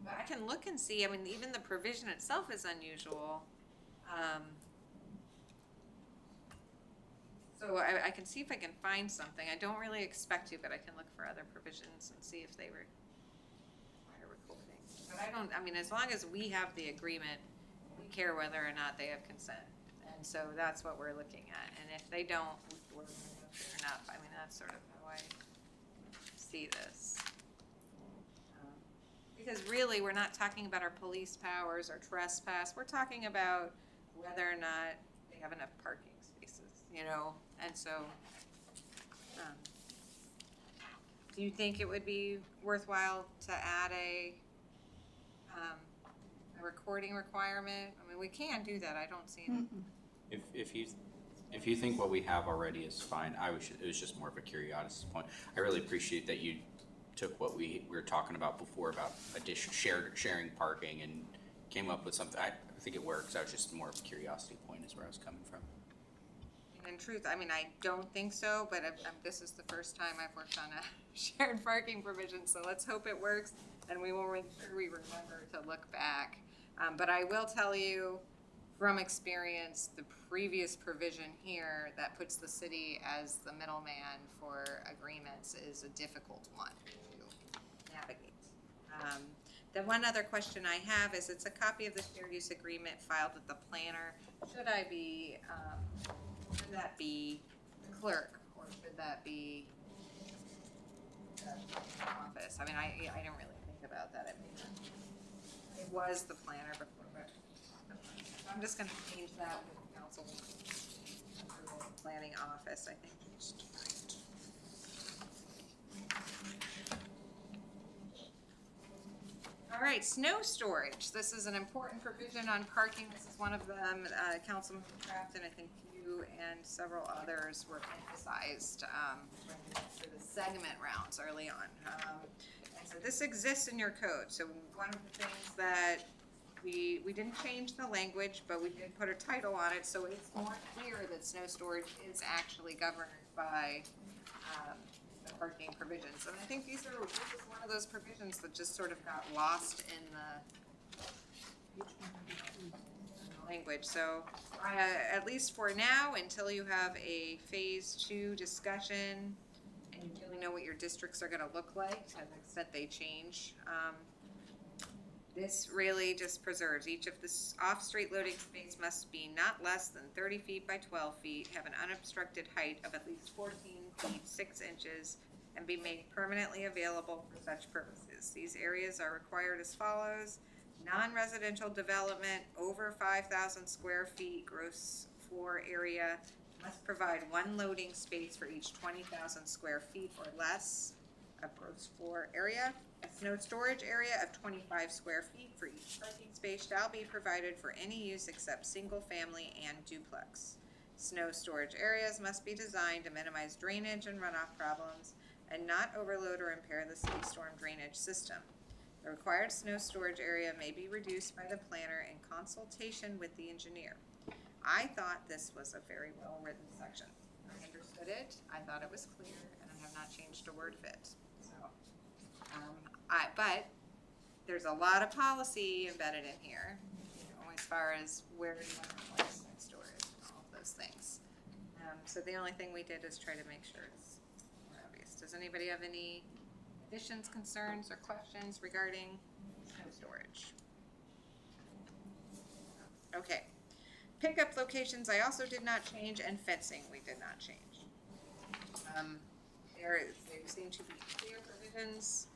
But I can look and see, I mean, even the provision itself is unusual. So I can see if I can find something. I don't really expect to, but I can look for other provisions and see if they require recording. But I mean, as long as we have the agreement, we care whether or not they have consent. And so that's what we're looking at. And if they don't, we're fair enough. I mean, that's sort of how I see this. Because really, we're not talking about our police powers or trespass. We're talking about whether or not they have enough parking spaces, you know? And so, do you think it would be worthwhile to add a recording requirement? I mean, we can do that. I don't see any. If you think what we have already is fine, it was just more of a curiosity point. I really appreciate that you took what we were talking about before about sharing parking and came up with something. I think it works. That was just more of a curiosity point is where I was coming from. In truth, I mean, I don't think so, but this is the first time I've worked on a shared parking provision, so let's hope it works, and we will make sure we remember to look back. But I will tell you from experience, the previous provision here that puts the city as the middleman for agreements is a difficult one to navigate. The one other question I have is, it's a copy of the shared use agreement filed with the planner. Should that be the clerk, or should that be the office? I mean, I didn't really think about that. It was the planner before, but I'm just gonna change that with council approval, planning office, I think. All right, snow storage. This is an important provision on parking. This is one of them, Councilman Kraft, and I think you and several others were emphasized for the segment rounds early on. And so this exists in your code. So one of the things that we didn't change the language, but we did put a title on it, so it's more clear that snow storage is actually governed by the parking provisions. And I think this is one of those provisions that just sort of got lost in the language. So at least for now, until you have a phase 2 discussion and you really know what your districts are going to look like to the extent they change, this really just preserves each of the off-street loading space must be not less than 30 feet by 12 feet, have an unobstructed height of at least 14 feet 6 inches, and be made permanently available for such purposes. These areas are required as follows: non-residential development over 5,000 square feet gross floor area must provide one loading space for each 20,000 square feet or less of gross floor area. A snow storage area of 25 square feet for each parking space shall be provided for any use except single family and duplex. Snow storage areas must be designed to minimize drainage and runoff problems and not overload or impair the city storm drainage system. The required snow storage area may be reduced by the planner in consultation with the engineer. I thought this was a very well-written section. I understood it, I thought it was clear, and I have not changed a word fit. So, but there's a lot of policy embedded in here, you know, as far as where you want to place snow storage and all of those things. So the only thing we did is try to make sure it's more obvious. Does anybody have any additions, concerns, or questions regarding snow storage? Okay. Pickup locations I also did not change, and fencing we did not change. There seem to be clear provisions.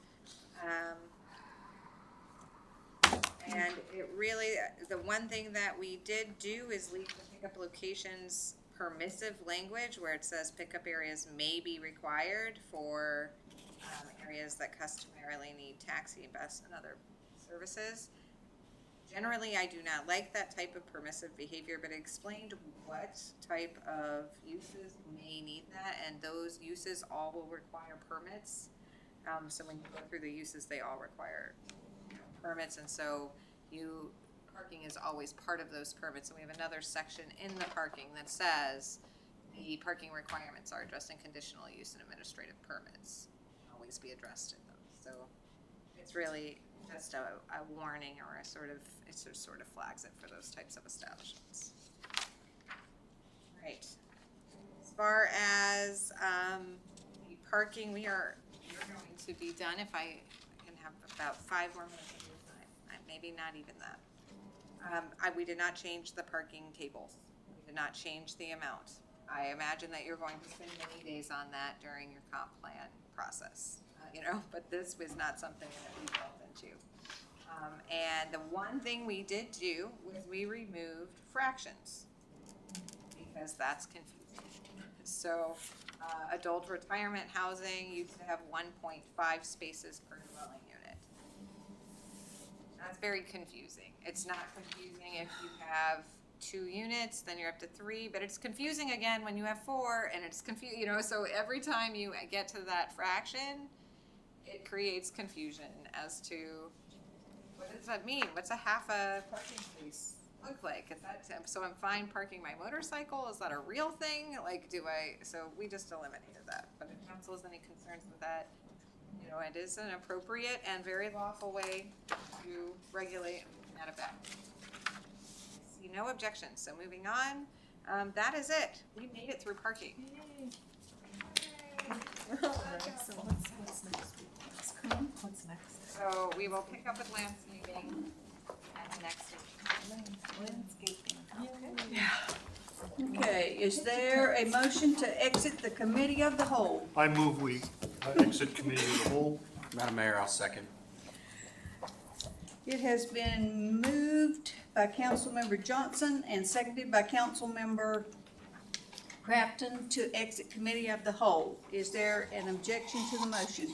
And it really, the one thing that we did do is leave the pickup locations permissive language where it says pickup areas may be required for areas that customarily need taxi, bus, and other services. Generally, I do not like that type of permissive behavior, but it explained what type of uses may need that, and those uses all will require permits. So when you go through the uses, they all require permits, and so parking is always part of those permits. And we have another section in the parking that says the parking requirements are addressed in conditional use and administrative permits. Always be addressed in those. So it's really just a warning or it sort of flags it for those types of establishments. Right. As far as the parking, you're going to be done. If I can have about 5 more minutes of your time, maybe not even that. We did not change the parking tables. We did not change the amount. I imagine that you're going to spend many days on that during your comp plan process, but this was not something that we delved into. And the one thing we did do was we removed fractions because that's confusing. So adult retirement housing used to have 1.5 spaces per dwelling unit. That's very confusing. It's not confusing if you have 2 units, then you're up to 3, but it's confusing again when you have 4, and it's confusing, so every time you get to that fraction, it creates confusion as to what does that mean? What's a half a parking space look like? Is that, so I'm fine parking my motorcycle? Is that a real thing? So we just eliminated that. But if council has any concerns with that, it is an appropriate and very lawful way to regulate and add it back. See no objections, so moving on. That is it. We made it through parking. So what's next? What's next? So we will pick up with landscaping at the next Landscaping. Okay, is there a motion to exit the committee of the whole? I move we exit committee of the whole. Madam Mayor, I'll second. It has been moved by Councilmember Johnson and seconded by Councilmember Crafton to exit committee of the whole. Is there an objection to the motion?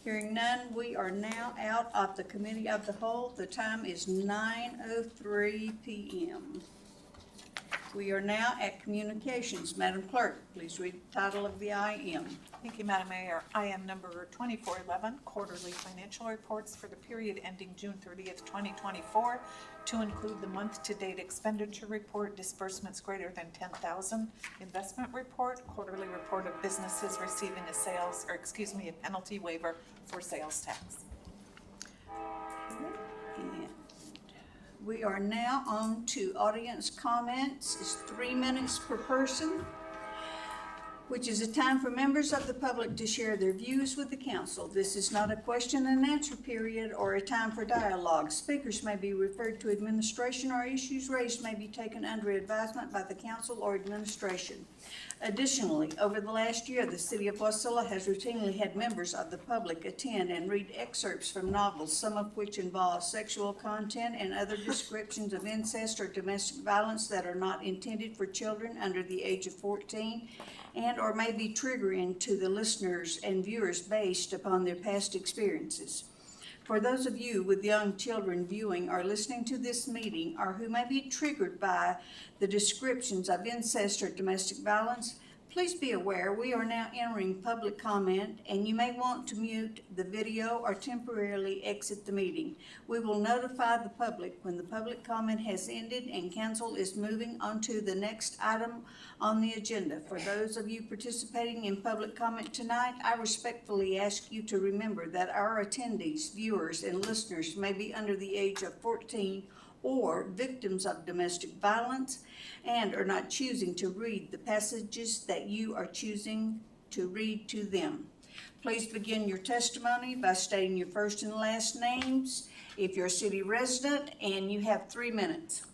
Hearing none, we are now out of the committee of the whole. The time is 9:03 p.m. We are now at communications. Madam Clerk, please read the title of the IM. Thank you, Madam Mayor. IM number 2411, quarterly financial reports for the period ending June 30th, 2024, to include the month-to-date expenditure report, disbursements greater than 10,000, investment report, quarterly report of businesses receiving a penalty waiver for sales tax. And we are now on to audience comments. It's 3 minutes per person, which is a time for members of the public to share their views with the council. This is not a question and answer period or a time for dialogue. Speakers may be referred to administration, or issues raised may be taken under advisement by the council or administration. Additionally, over the last year, the city of Wasilla has routinely had members of the public attend and read excerpts from novels, some of which involve sexual content and other descriptions of incest or domestic violence that are not intended for children under the age of 14 and or may be triggering to the listeners and viewers based upon their past experiences. For those of you with young children viewing or listening to this meeting, or who may be triggered by the descriptions of incest or domestic violence, please be aware we are now entering public comment, and you may want to mute the video or temporarily exit the meeting. We will notify the public when the public comment has ended and council is moving on to the next item on the agenda. For those of you participating in public comment tonight, I respectfully ask you to remember that our attendees, viewers, and listeners may be under the age of 14 or victims of domestic violence and are not choosing to read the passages that you are choosing to read to them. Please begin your testimony by stating your first and last names if you're a city resident, and you have 3 minutes.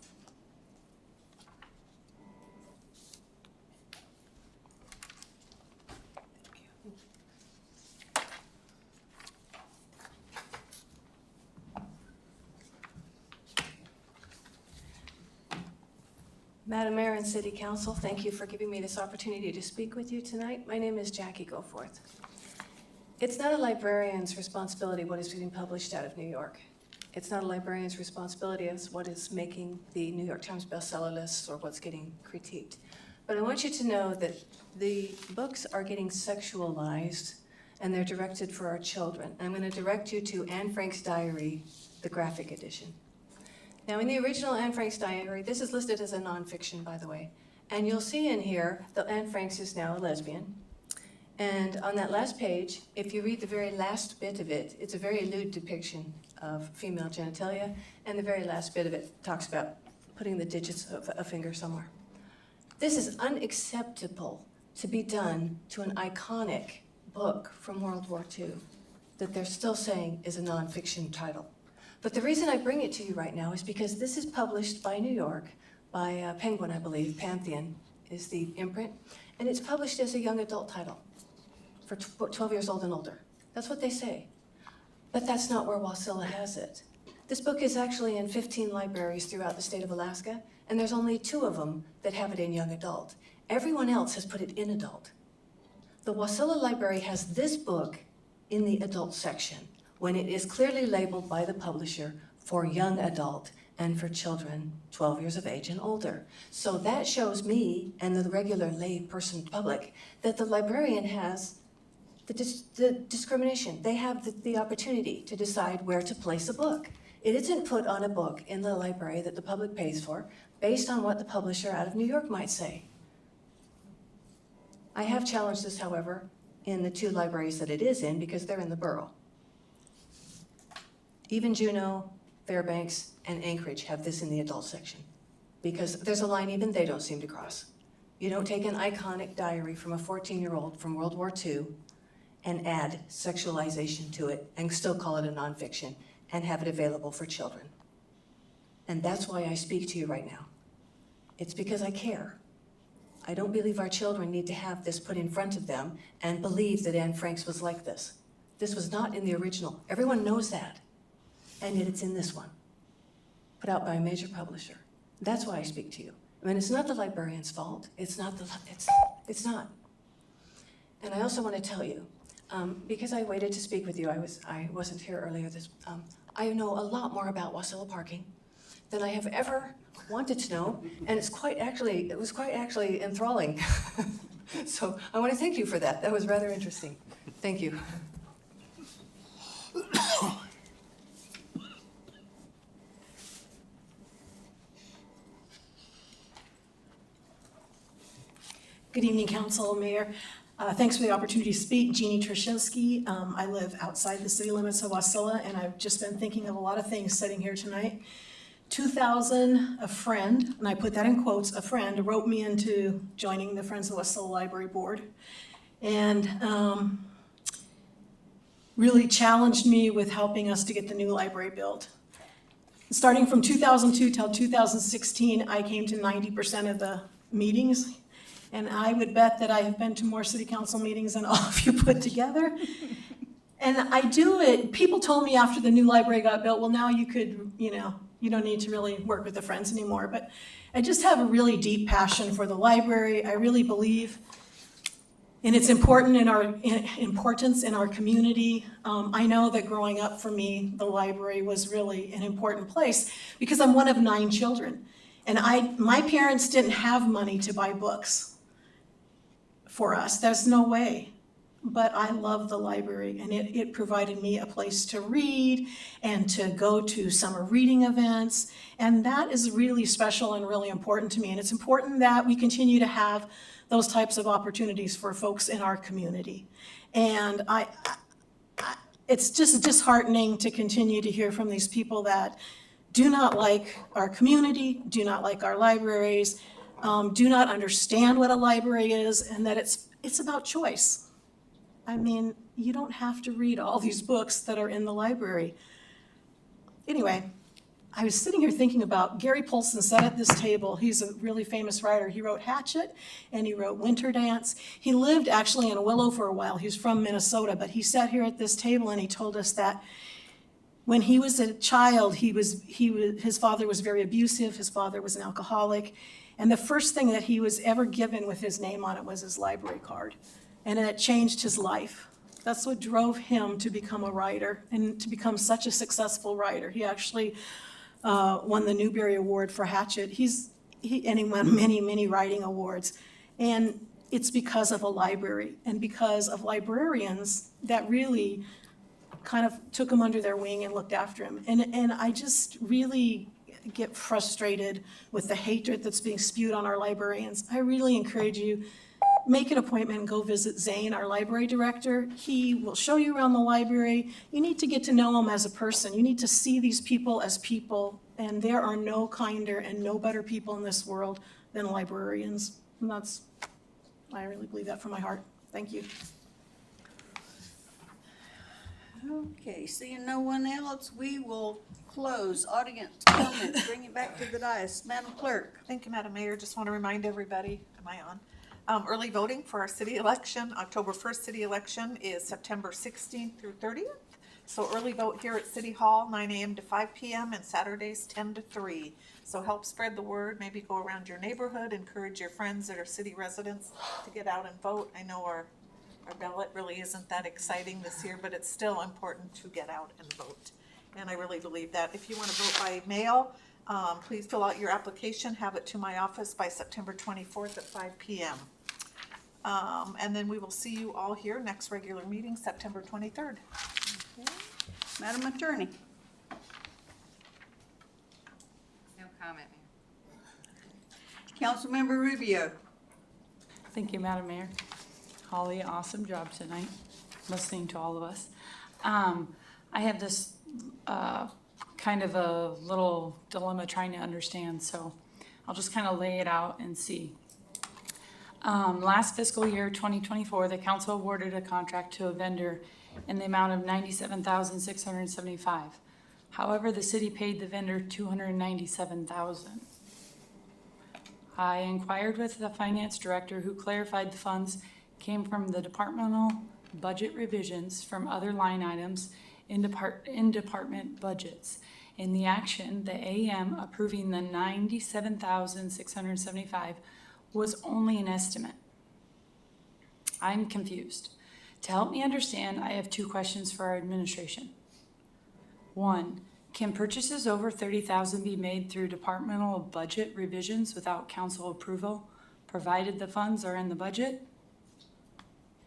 Madam Mayor and City Council, thank you for giving me this opportunity to speak with you tonight. My name is Jackie Goforth. It's not a librarian's responsibility what is being published out of New York. it's not a librarian's responsibility as what is making the New York Times bestseller lists or what's getting critiqued. But I want you to know that the books are getting sexualized and they're directed for our children. I'm going to direct you to Anne Frank's diary, the graphic edition. Now, in the original Anne Frank's diary, this is listed as a nonfiction, by the way, and you'll see in here that Anne Frank's is now a lesbian. And on that last page, if you read the very last bit of it, it's a very lewd depiction of female genitalia, and the very last bit of it talks about putting the digits of a finger somewhere. This is unacceptable to be done to an iconic book from World War II that they're still saying is a nonfiction title. But the reason I bring it to you right now is because this is published by New York, by Penguin, I believe. Pantheon is the imprint, and it's published as a young adult title for 12 years old and older. That's what they say. But that's not where Wasilla has it. This book is actually in 15 libraries throughout the state of Alaska, and there's only 2 of them that have it in young adult. Everyone else has put it in adult. The Wasilla Library has this book in the adult section when it is clearly labeled by the publisher for young adult and for children 12 years of age and older. So that shows me and the regular lay person public that the librarian has the discrimination. They have the opportunity to decide where to place a book. It isn't put on a book in the library that the public pays for based on what the publisher out of New York might say. I have challenged this, however, in the 2 libraries that it is in because they're in the borough. Even Juneau, Fairbanks, and Anchorage have this in the adult section because there's a line even they don't seem to cross. You don't take an iconic diary from a 14-year-old from World War II and add sexualization to it and still call it a nonfiction and have it available for children. And that's why I speak to you right now. It's because I care. I don't believe our children need to have this put in front of them and believe that Anne Frank's was like this. This was not in the original. Everyone knows that. And yet it's in this one, put out by a major publisher. That's why I speak to you. I mean, it's not the librarian's fault. It's not. It's not. And I also want to tell you, because I waited to speak with you, I wasn't here earlier. I know a lot more about Wasilla parking than I have ever wanted to know, and it was quite actually enthralling. So I want to thank you for that. That was rather interesting. Thank you. Good evening, Council, Mayor. Thanks for the opportunity to speak. Jeannie Trashinsky. I live outside the city limits of Wasilla, and I've just been thinking of a lot of things sitting here tonight. 2000, a friend, and I put that in quotes, a friend wrote me into joining the Friends of the Wasilla Library Board and really challenged me with helping us to get the new library built. Starting from 2002 till 2016, I came to 90% of the meetings. And I would bet that I have been to more city council meetings than all of you put together. And I do it, people told me after the new library got built, well, now you could, you don't need to really work with the Friends anymore. But I just have a really deep passion for the library. I really believe in its importance in our community. I know that growing up for me, the library was really an important place because I'm one of 9 children. And my parents didn't have money to buy books for us. There's no way. But I love the library, and it provided me a place to read and to go to summer reading events. And that is really special and really important to me. And it's important that we continue to have those types of opportunities for folks in our community. And it's just disheartening to continue to hear from these people that do not like our community, do not like our libraries, do not understand what a library is, and that it's about choice. I mean, you don't have to read all these books that are in the library. Anyway, I was sitting here thinking about Gary Polson sat at this table. He's a really famous writer. He wrote Hatchet and he wrote Winter Dance. He lived actually in Willow for a while. He's from Minnesota, but he sat here at this table and he told us that when he was a child, his father was very abusive. His father was an alcoholic. And the first thing that he was ever given with his name on it was his library card. And it changed his life. That's what drove him to become a writer and to become such a successful writer. He actually won the Newbery Award for Hatchet. And he won many, many writing awards. And it's because of a library and because of librarians that really kind of took him under their wing and looked after him. And I just really get frustrated with the hatred that's being spewed on our librarians. I really encourage you, make an appointment and go visit Zane, our library director. He will show you around the library. You need to get to know him as a person. You need to see these people as people, and there are no kinder and no better people in this world than librarians. And I really believe that from my heart. Thank you. Okay, seeing no one else, we will close audience comments, bring it back to the dais. Madam Clerk. Thank you, Madam Mayor. Just want to remind everybody, am I on? Early voting for our city election, October 1st city election is September 16th through 30th. So early vote here at City Hall, 9 a.m. to 5 p.m. and Saturdays 10 to 3. So help spread the word, maybe go around your neighborhood, encourage your friends that are city residents to get out and vote. I know our ballot really isn't that exciting this year, but it's still important to get out and vote. And I really believe that. If you want to vote by mail, please fill out your application, have it to my office by September 24th at 5 p.m. And then we will see you all here next regular meeting, September 23rd. Okay. Madam Attorney. No comment, Mayor. Councilmember Rubio. Thank you, Madam Mayor. Holly, awesome job tonight, listening to all of us. I have this kind of a little dilemma trying to understand, so I'll just kind of lay it out and see. Last fiscal year, 2024, the council awarded a contract to a vendor in the amount of $97,675. However, the city paid the vendor $297,000. I inquired with the finance director, who clarified the funds came from the departmental budget revisions from other line items in department budgets. In the action, the AM approving the $97,675 was only an estimate. I'm confused. To help me understand, I have two questions for our administration. One, can purchases over $30,000 be made through departmental budget revisions without council approval, provided the funds are in the budget?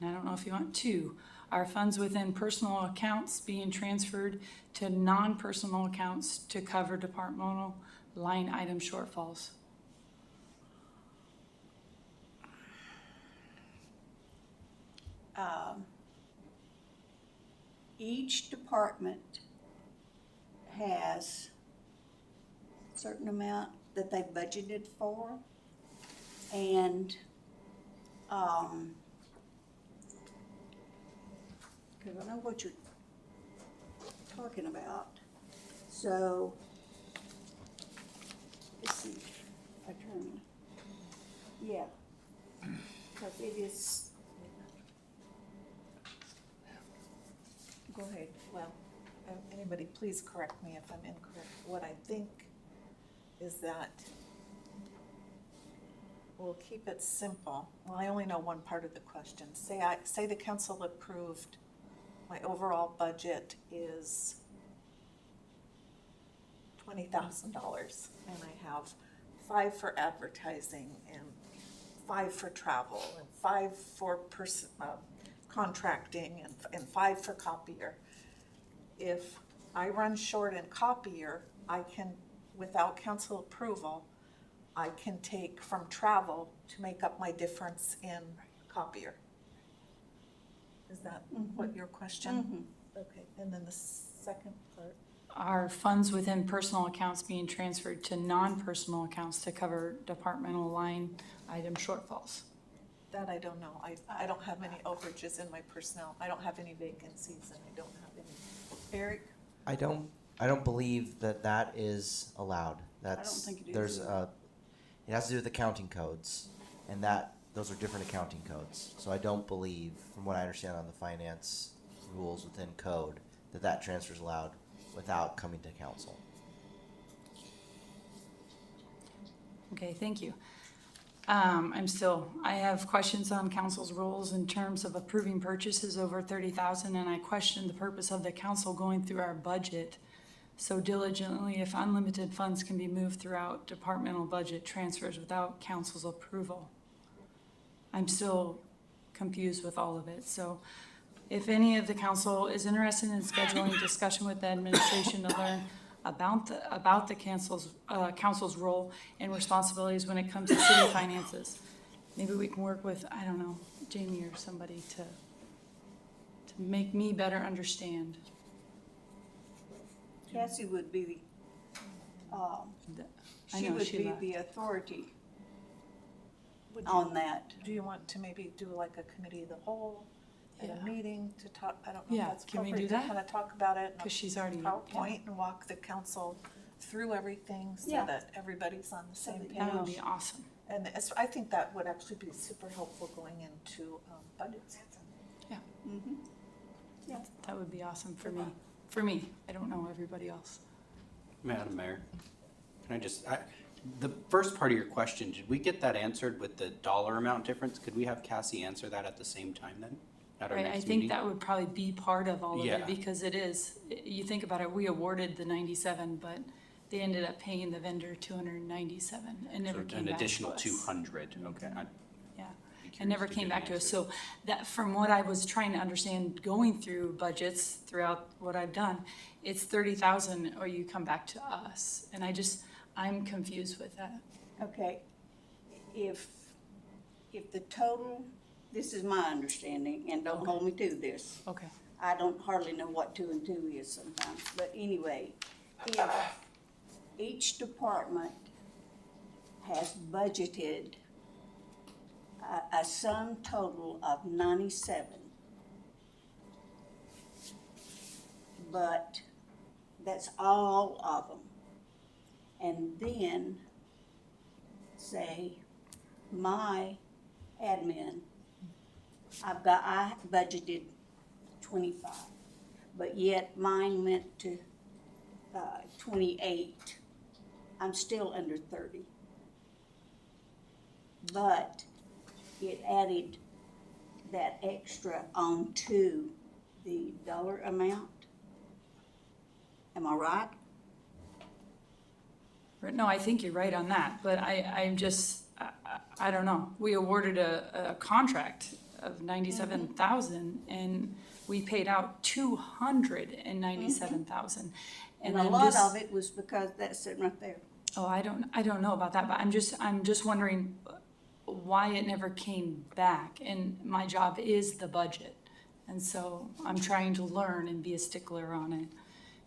And I don't know if you want two. Are funds within personal accounts being transferred to non-personal accounts to cover departmental line item shortfalls? Each department has a certain amount that they budgeted for, and because I know what you're talking about. So, let's see, attorney. Yeah, because it is. Go ahead. Well, anybody, please correct me if I'm incorrect. What I think is that we'll keep it simple. Well, I only know one part of the question. Say the council approved, my overall budget is $20,000, and I have 5 for advertising and 5 for travel and 5 for contracting and 5 for copier. If I run short in copier, I can, without council approval, I can take from travel to make up my difference in copier. Is that what your question? Okay, and then the second part? Are funds within personal accounts being transferred to non-personal accounts to cover departmental line item shortfalls? That I don't know. I don't have any overages in my personnel. I don't have any vacancies, and I don't have any. Eric? I don't believe that is allowed. That's, think it is there's it has to do with accounting codes, and those are different accounting codes. So I don't believe, from what I understand on the finance rules within code, that transfer is allowed without coming to council. Okay, thank you. I have questions on council's rules in terms of approving purchases over 30,000, and I question the purpose of the council going through our budget so diligently if unlimited funds can be moved throughout departmental budget transfers without council's approval. I'm still confused with all of it, so if any of the council is interested in scheduling discussion with the administration to learn about the council's role and responsibilities when it comes to city finances. Maybe we can work with, I don't know, Jamie or somebody to make me better understand. Cassie would be I she know would she be left. the authority Would on you, that. do you want to maybe do like a committee of the whole at Yeah. a meeting to talk, I don't know Yeah, if that's can we appropriate do to that? kind of talk about it. Because she's already, PowerPoint and walk the council through everything so Yeah. that everybody's on the same page. that would be awesome. And I think that would actually be super helpful going into budget season. Mhm. That would be awesome for me. For me, I don't know everybody else. Madam Mayor, can I just, the first part of your question, did we get that answered with the dollar amount difference? Could we have Cassie answer that at the same time then, at our Right, next I meeting? think that would probably be part of all of Yeah. it, because it is, you think about it, we awarded the 97, but they ended up paying the vendor 297 and never So came an back to additional us. 200, okay. Yeah, and never came back to us. So that, from what I was trying to understand, going through budgets throughout what I've done, it's 30,000 or you come back to us. And I'm confused with that. Okay, if the total, this is my understanding, and don't hold me to this. Okay. I don't hardly know what 2 and 2 is sometimes, but anyway, if each department has budgeted a sum total of 97, but that's all of them. And then, say, my admin, I budgeted 25, but yet mine went to 28. I'm still under 30. But it added that extra onto the dollar amount. Am I right? No, I think you're right on that, but I don't know. We awarded a contract of 97,000 and we paid out 297,000. And a lot of it was because that's sitting right there. Oh, I don't know about that, but I'm just wondering why it never came back. And my job is the budget. And so I'm trying to learn and be a stickler on it.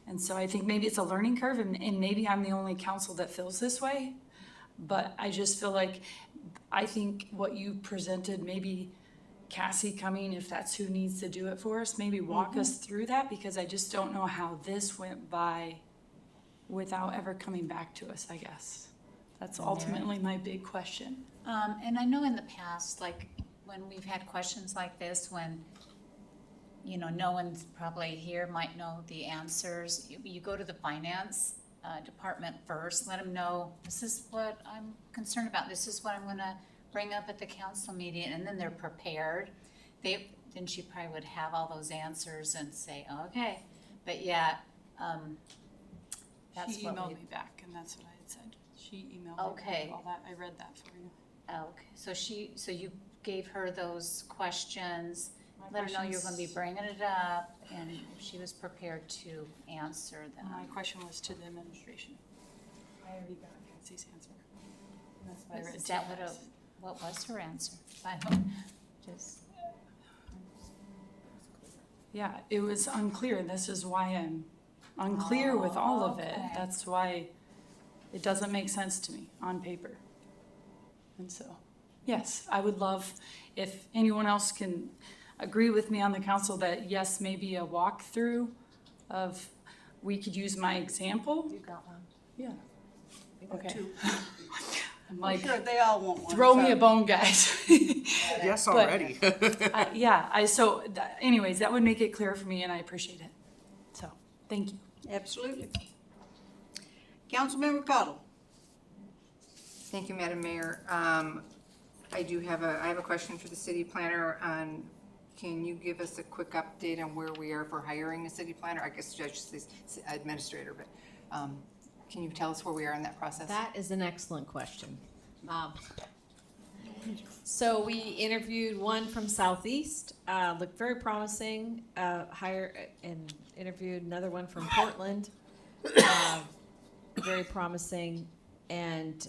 And so I think maybe it's a learning curve and maybe I'm the only council that feels this way. But I just feel like, I think what you presented, maybe Cassie coming, if that's who needs to do it for us, maybe walk us through that, because I just don't know how this went by without ever coming back to us, I guess. That's ultimately my big question. And I know in the past, like, when we've had questions like this, when, you know, no one's probably here might know the answers, you go to the finance department first, let them know, this is what I'm concerned about, this is what I'm gonna bring up at the council meeting, and then they're prepared. Then she probably would have all those answers and say, okay, but yeah, that's She what emailed we. me back and that's what I had said. She emailed me Okay. back all that, I read that for you. Okay, so you gave her those questions, My let her know you're gonna be questions- bringing it up, and she was prepared to answer them. My question was to the administration. I already got Cassie's answer. And that's why I read Is to that you guys. what was her answer? I don't, just, Yeah, it was unclear, and this is why I'm unclear with all of it. okay. That's why it doesn't make sense to me on paper. And so, yes, I would love if anyone else can agree with me on the council that yes, maybe a walkthrough of, we could use my example. you got one. Yeah. Okay. Two. I'm I'm like, sure they all want one. throw me so- a bone, guys. Yes, But- already. Anyways, that would make it clear for me and I appreciate it. So, thank you. Absolutely. Councilmember Cottle. Thank you, Madam Mayor. I have a question for the city planner on, can you give us a quick update on where we are for hiring a city planner? I guess I should say administrator, but can you tell us where we are in that process? That is an excellent question. So we interviewed one from Southeast, looked very promising, and interviewed another one from Portland, very promising. And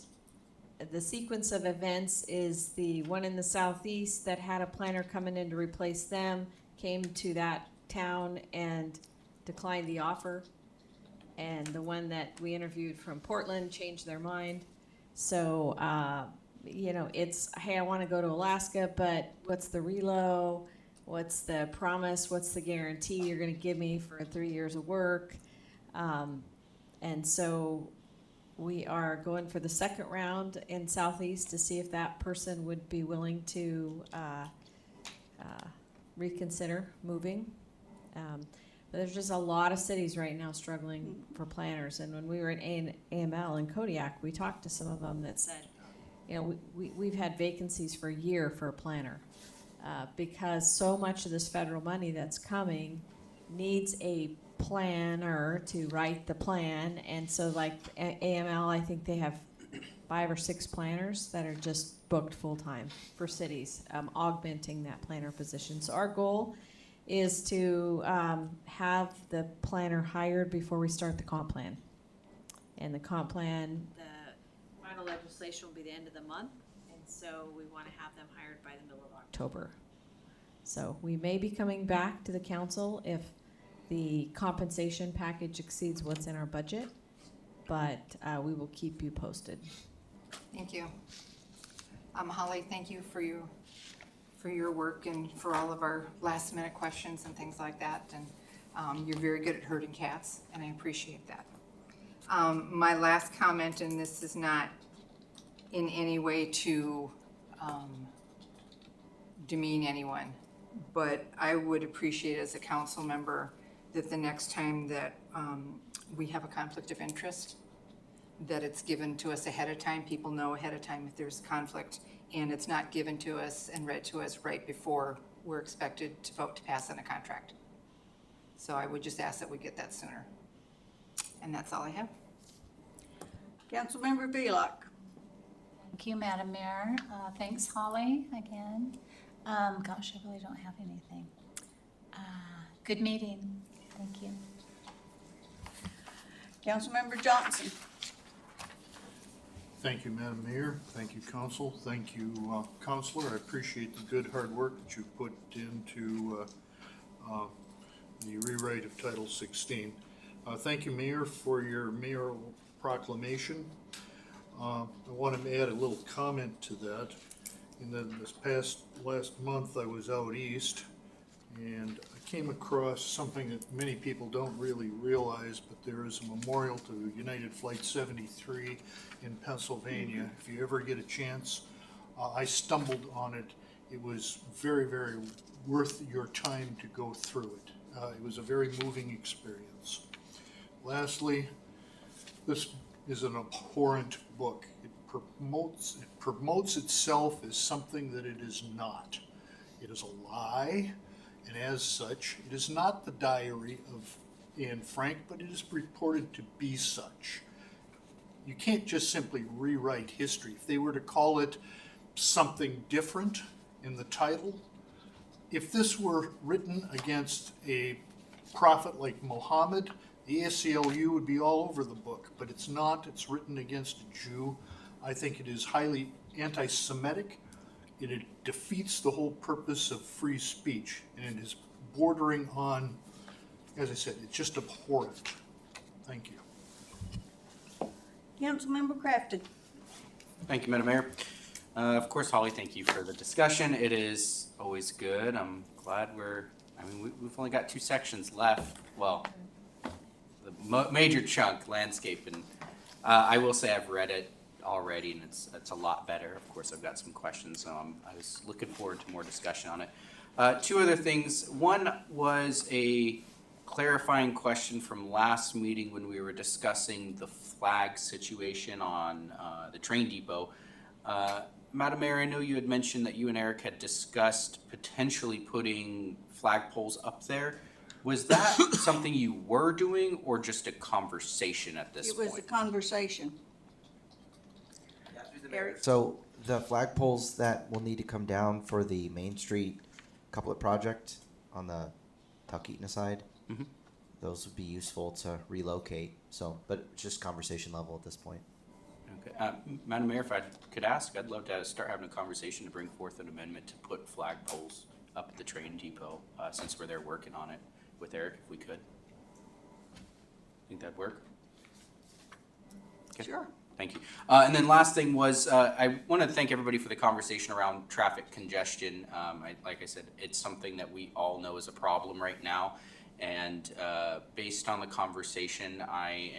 the sequence of events is the one in the Southeast that had a planner coming in to replace them, came to that town and declined the offer. And the one that we interviewed from Portland changed their mind. So, you know, it's, hey, I want to go to Alaska, but what's the relo? What's the promise? What's the guarantee you're going to give me for 3 years of work? And so we are going for the second round in Southeast to see if that person would be willing to reconsider moving. But there's just a lot of cities right now struggling for planners. And when we were at AML in Kodiak, we talked to some of them that said, you know, we've had vacancies for a year for a planner because so much of this federal money that's coming needs a planner to write the plan. And so like AML, I think they have 5 or 6 planners that are just booked full-time for cities, augmenting that planner position. So our goal is to have the planner hired before we start the comp plan. And the comp plan, the final legislation will be the end of the month, and so we want to have them hired by the middle of October. So we may be coming back to the council if the compensation package exceeds what's in our budget, but we will keep you posted. Thank you. Holly, thank you for your work and for all of our last minute questions and things like that. And you're very good at herding cats, and I appreciate that. My last comment, and this is not in any way to demean anyone, but I would appreciate as a council member that the next time that we have a conflict of interest, that it's given to us ahead of time. People know ahead of time if there's conflict, and it's not given to us and read to us right before we're expected to vote to pass on a contract. So I would just ask that we get that sooner. And that's all I have. Councilmember Velock. Thank you, Madam Mayor. Thanks, Holly, again. Gosh, I really don't have anything. Good meeting. Thank you. Councilmember Johnson. Thank you, Madam Mayor. Thank you, Council. Thank you, Counselor. I appreciate the good hard work that you put into the rewrite of Title 16. Thank you, Mayor, for your mayoral proclamation. I want to add a little comment to that. In that last month, I was out east, and I came across something that many people don't really realize, but there is a memorial to United Flight 73 in Pennsylvania. If you ever get a chance, I stumbled on it. It was very, very worth your time to go through it. It was a very moving experience. Lastly, this is an abhorrent book. It promotes itself as something that it is not. It is a lie, and as such, it is not the diary of Anne Frank, but it is purported to be such. You can't just simply rewrite history. If they were to call it something different in the title, if this were written against a prophet like Muhammad, the ACLU would be all over the book, but it's not. It's written against a Jew. I think it is highly anti-Semitic. It defeats the whole purpose of free speech, and it is bordering on, as I said, it's just abhorrent. Thank you. Councilmember Crafton. Thank you, Madam Mayor. Of course, Holly, thank you for the discussion. It is always good. I'm glad we've only got 2 sections left. Well, the major chunk, landscape, and I will say I've read it already, and it's a lot better. Of course, I've got some questions, so I was looking forward to more discussion on it. 2 other things. One was a clarifying question from last meeting when we were discussing the flag situation on the train depot. Madam Mayor, I know you had mentioned that you and Eric had discussed potentially putting flagpoles up there. Was that something you were doing or just a conversation at this It point? was a conversation. Eric? So the flagpoles that will need to come down for the Main Street couplet project on the Talkeetna side, Mhm. those would be useful to relocate. So, but it's just conversation level at this point. Okay. Madam Mayor, if I could ask, I'd love to start having a conversation to bring forth an amendment to put flagpoles up at the train depot, since we're there working on it with Eric, if we could. Think that'd work? Okay. Sure. Thank you. And then last thing was, I want to thank everybody for the conversation around traffic congestion. Like I said, it's something that we all know is a problem right now. And based on the conversation, I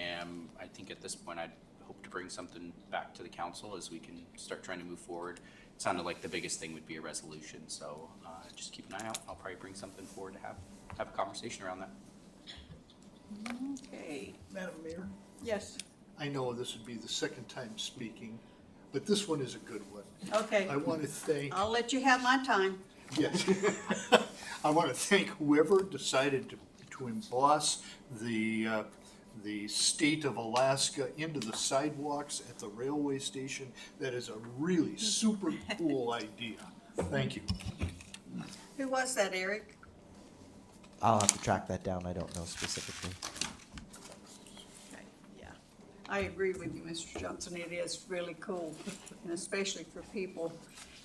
think at this point, I'd hope to bring something back to the council as we can start trying to move forward. It sounded like the biggest thing would be a resolution, so just keep an eye out. I'll probably bring something forward to have a conversation around that. Okay. Madam Mayor, Yes. I know this would be the second time speaking, but this one is a good one. Okay. I want to thank, I'll let you have my time. yes. I want to thank whoever decided to emboss the state of Alaska into the sidewalks at the railway station. That is a really super cool idea. Thank you. Who was that, Eric? I'll have to track that down. I don't know specifically. Okay, yeah. I agree with you, Mr. Johnson. It is really cool, and especially for people,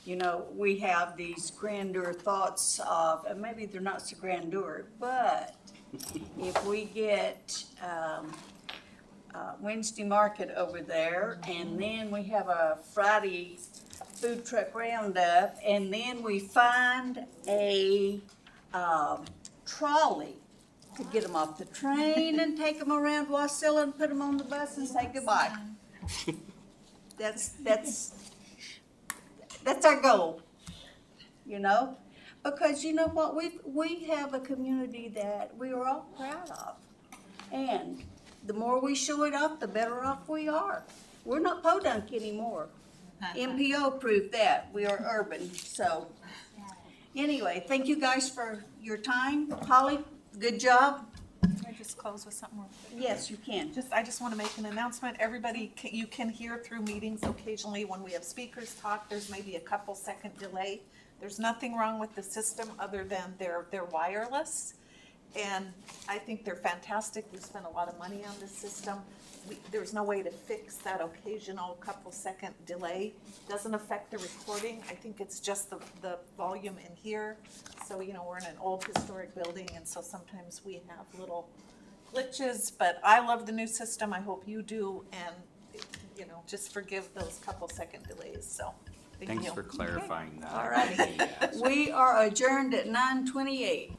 you know, we have these grandeur thoughts of, and maybe they're not so grandeur, but if we get Wednesday market over there, and then we have a Friday food truck roundup, and then we find a trolley to get them off the train and take them around Wasilla and put them on the bus and say goodbye. That's our goal, you know? Because you know what, we have a community that we are all proud of. And the more we show it off, the better off we are. We're not podunk anymore. MPO proved that, we are urban, so. Anyway, thank you guys for your time. Holly, good job. Can I just close with something real quick? Yes, you can. I just want to make an announcement. Everybody, you can hear through meetings occasionally when we have speakers talk, there's maybe a couple second delay. There's nothing wrong with the system other than they're wireless. And I think they're fantastic. We spent a lot of money on this system. There's no way to fix that occasional couple second delay. Doesn't affect the recording. I think it's just the volume in here. So, you know, we're in an old historic building, and so sometimes we have little glitches, but I love the new system. I hope you do, and, you know, just forgive those couple second delays, so. Thank you. Thanks for clarifying that. All righty. We are adjourned at 9:28.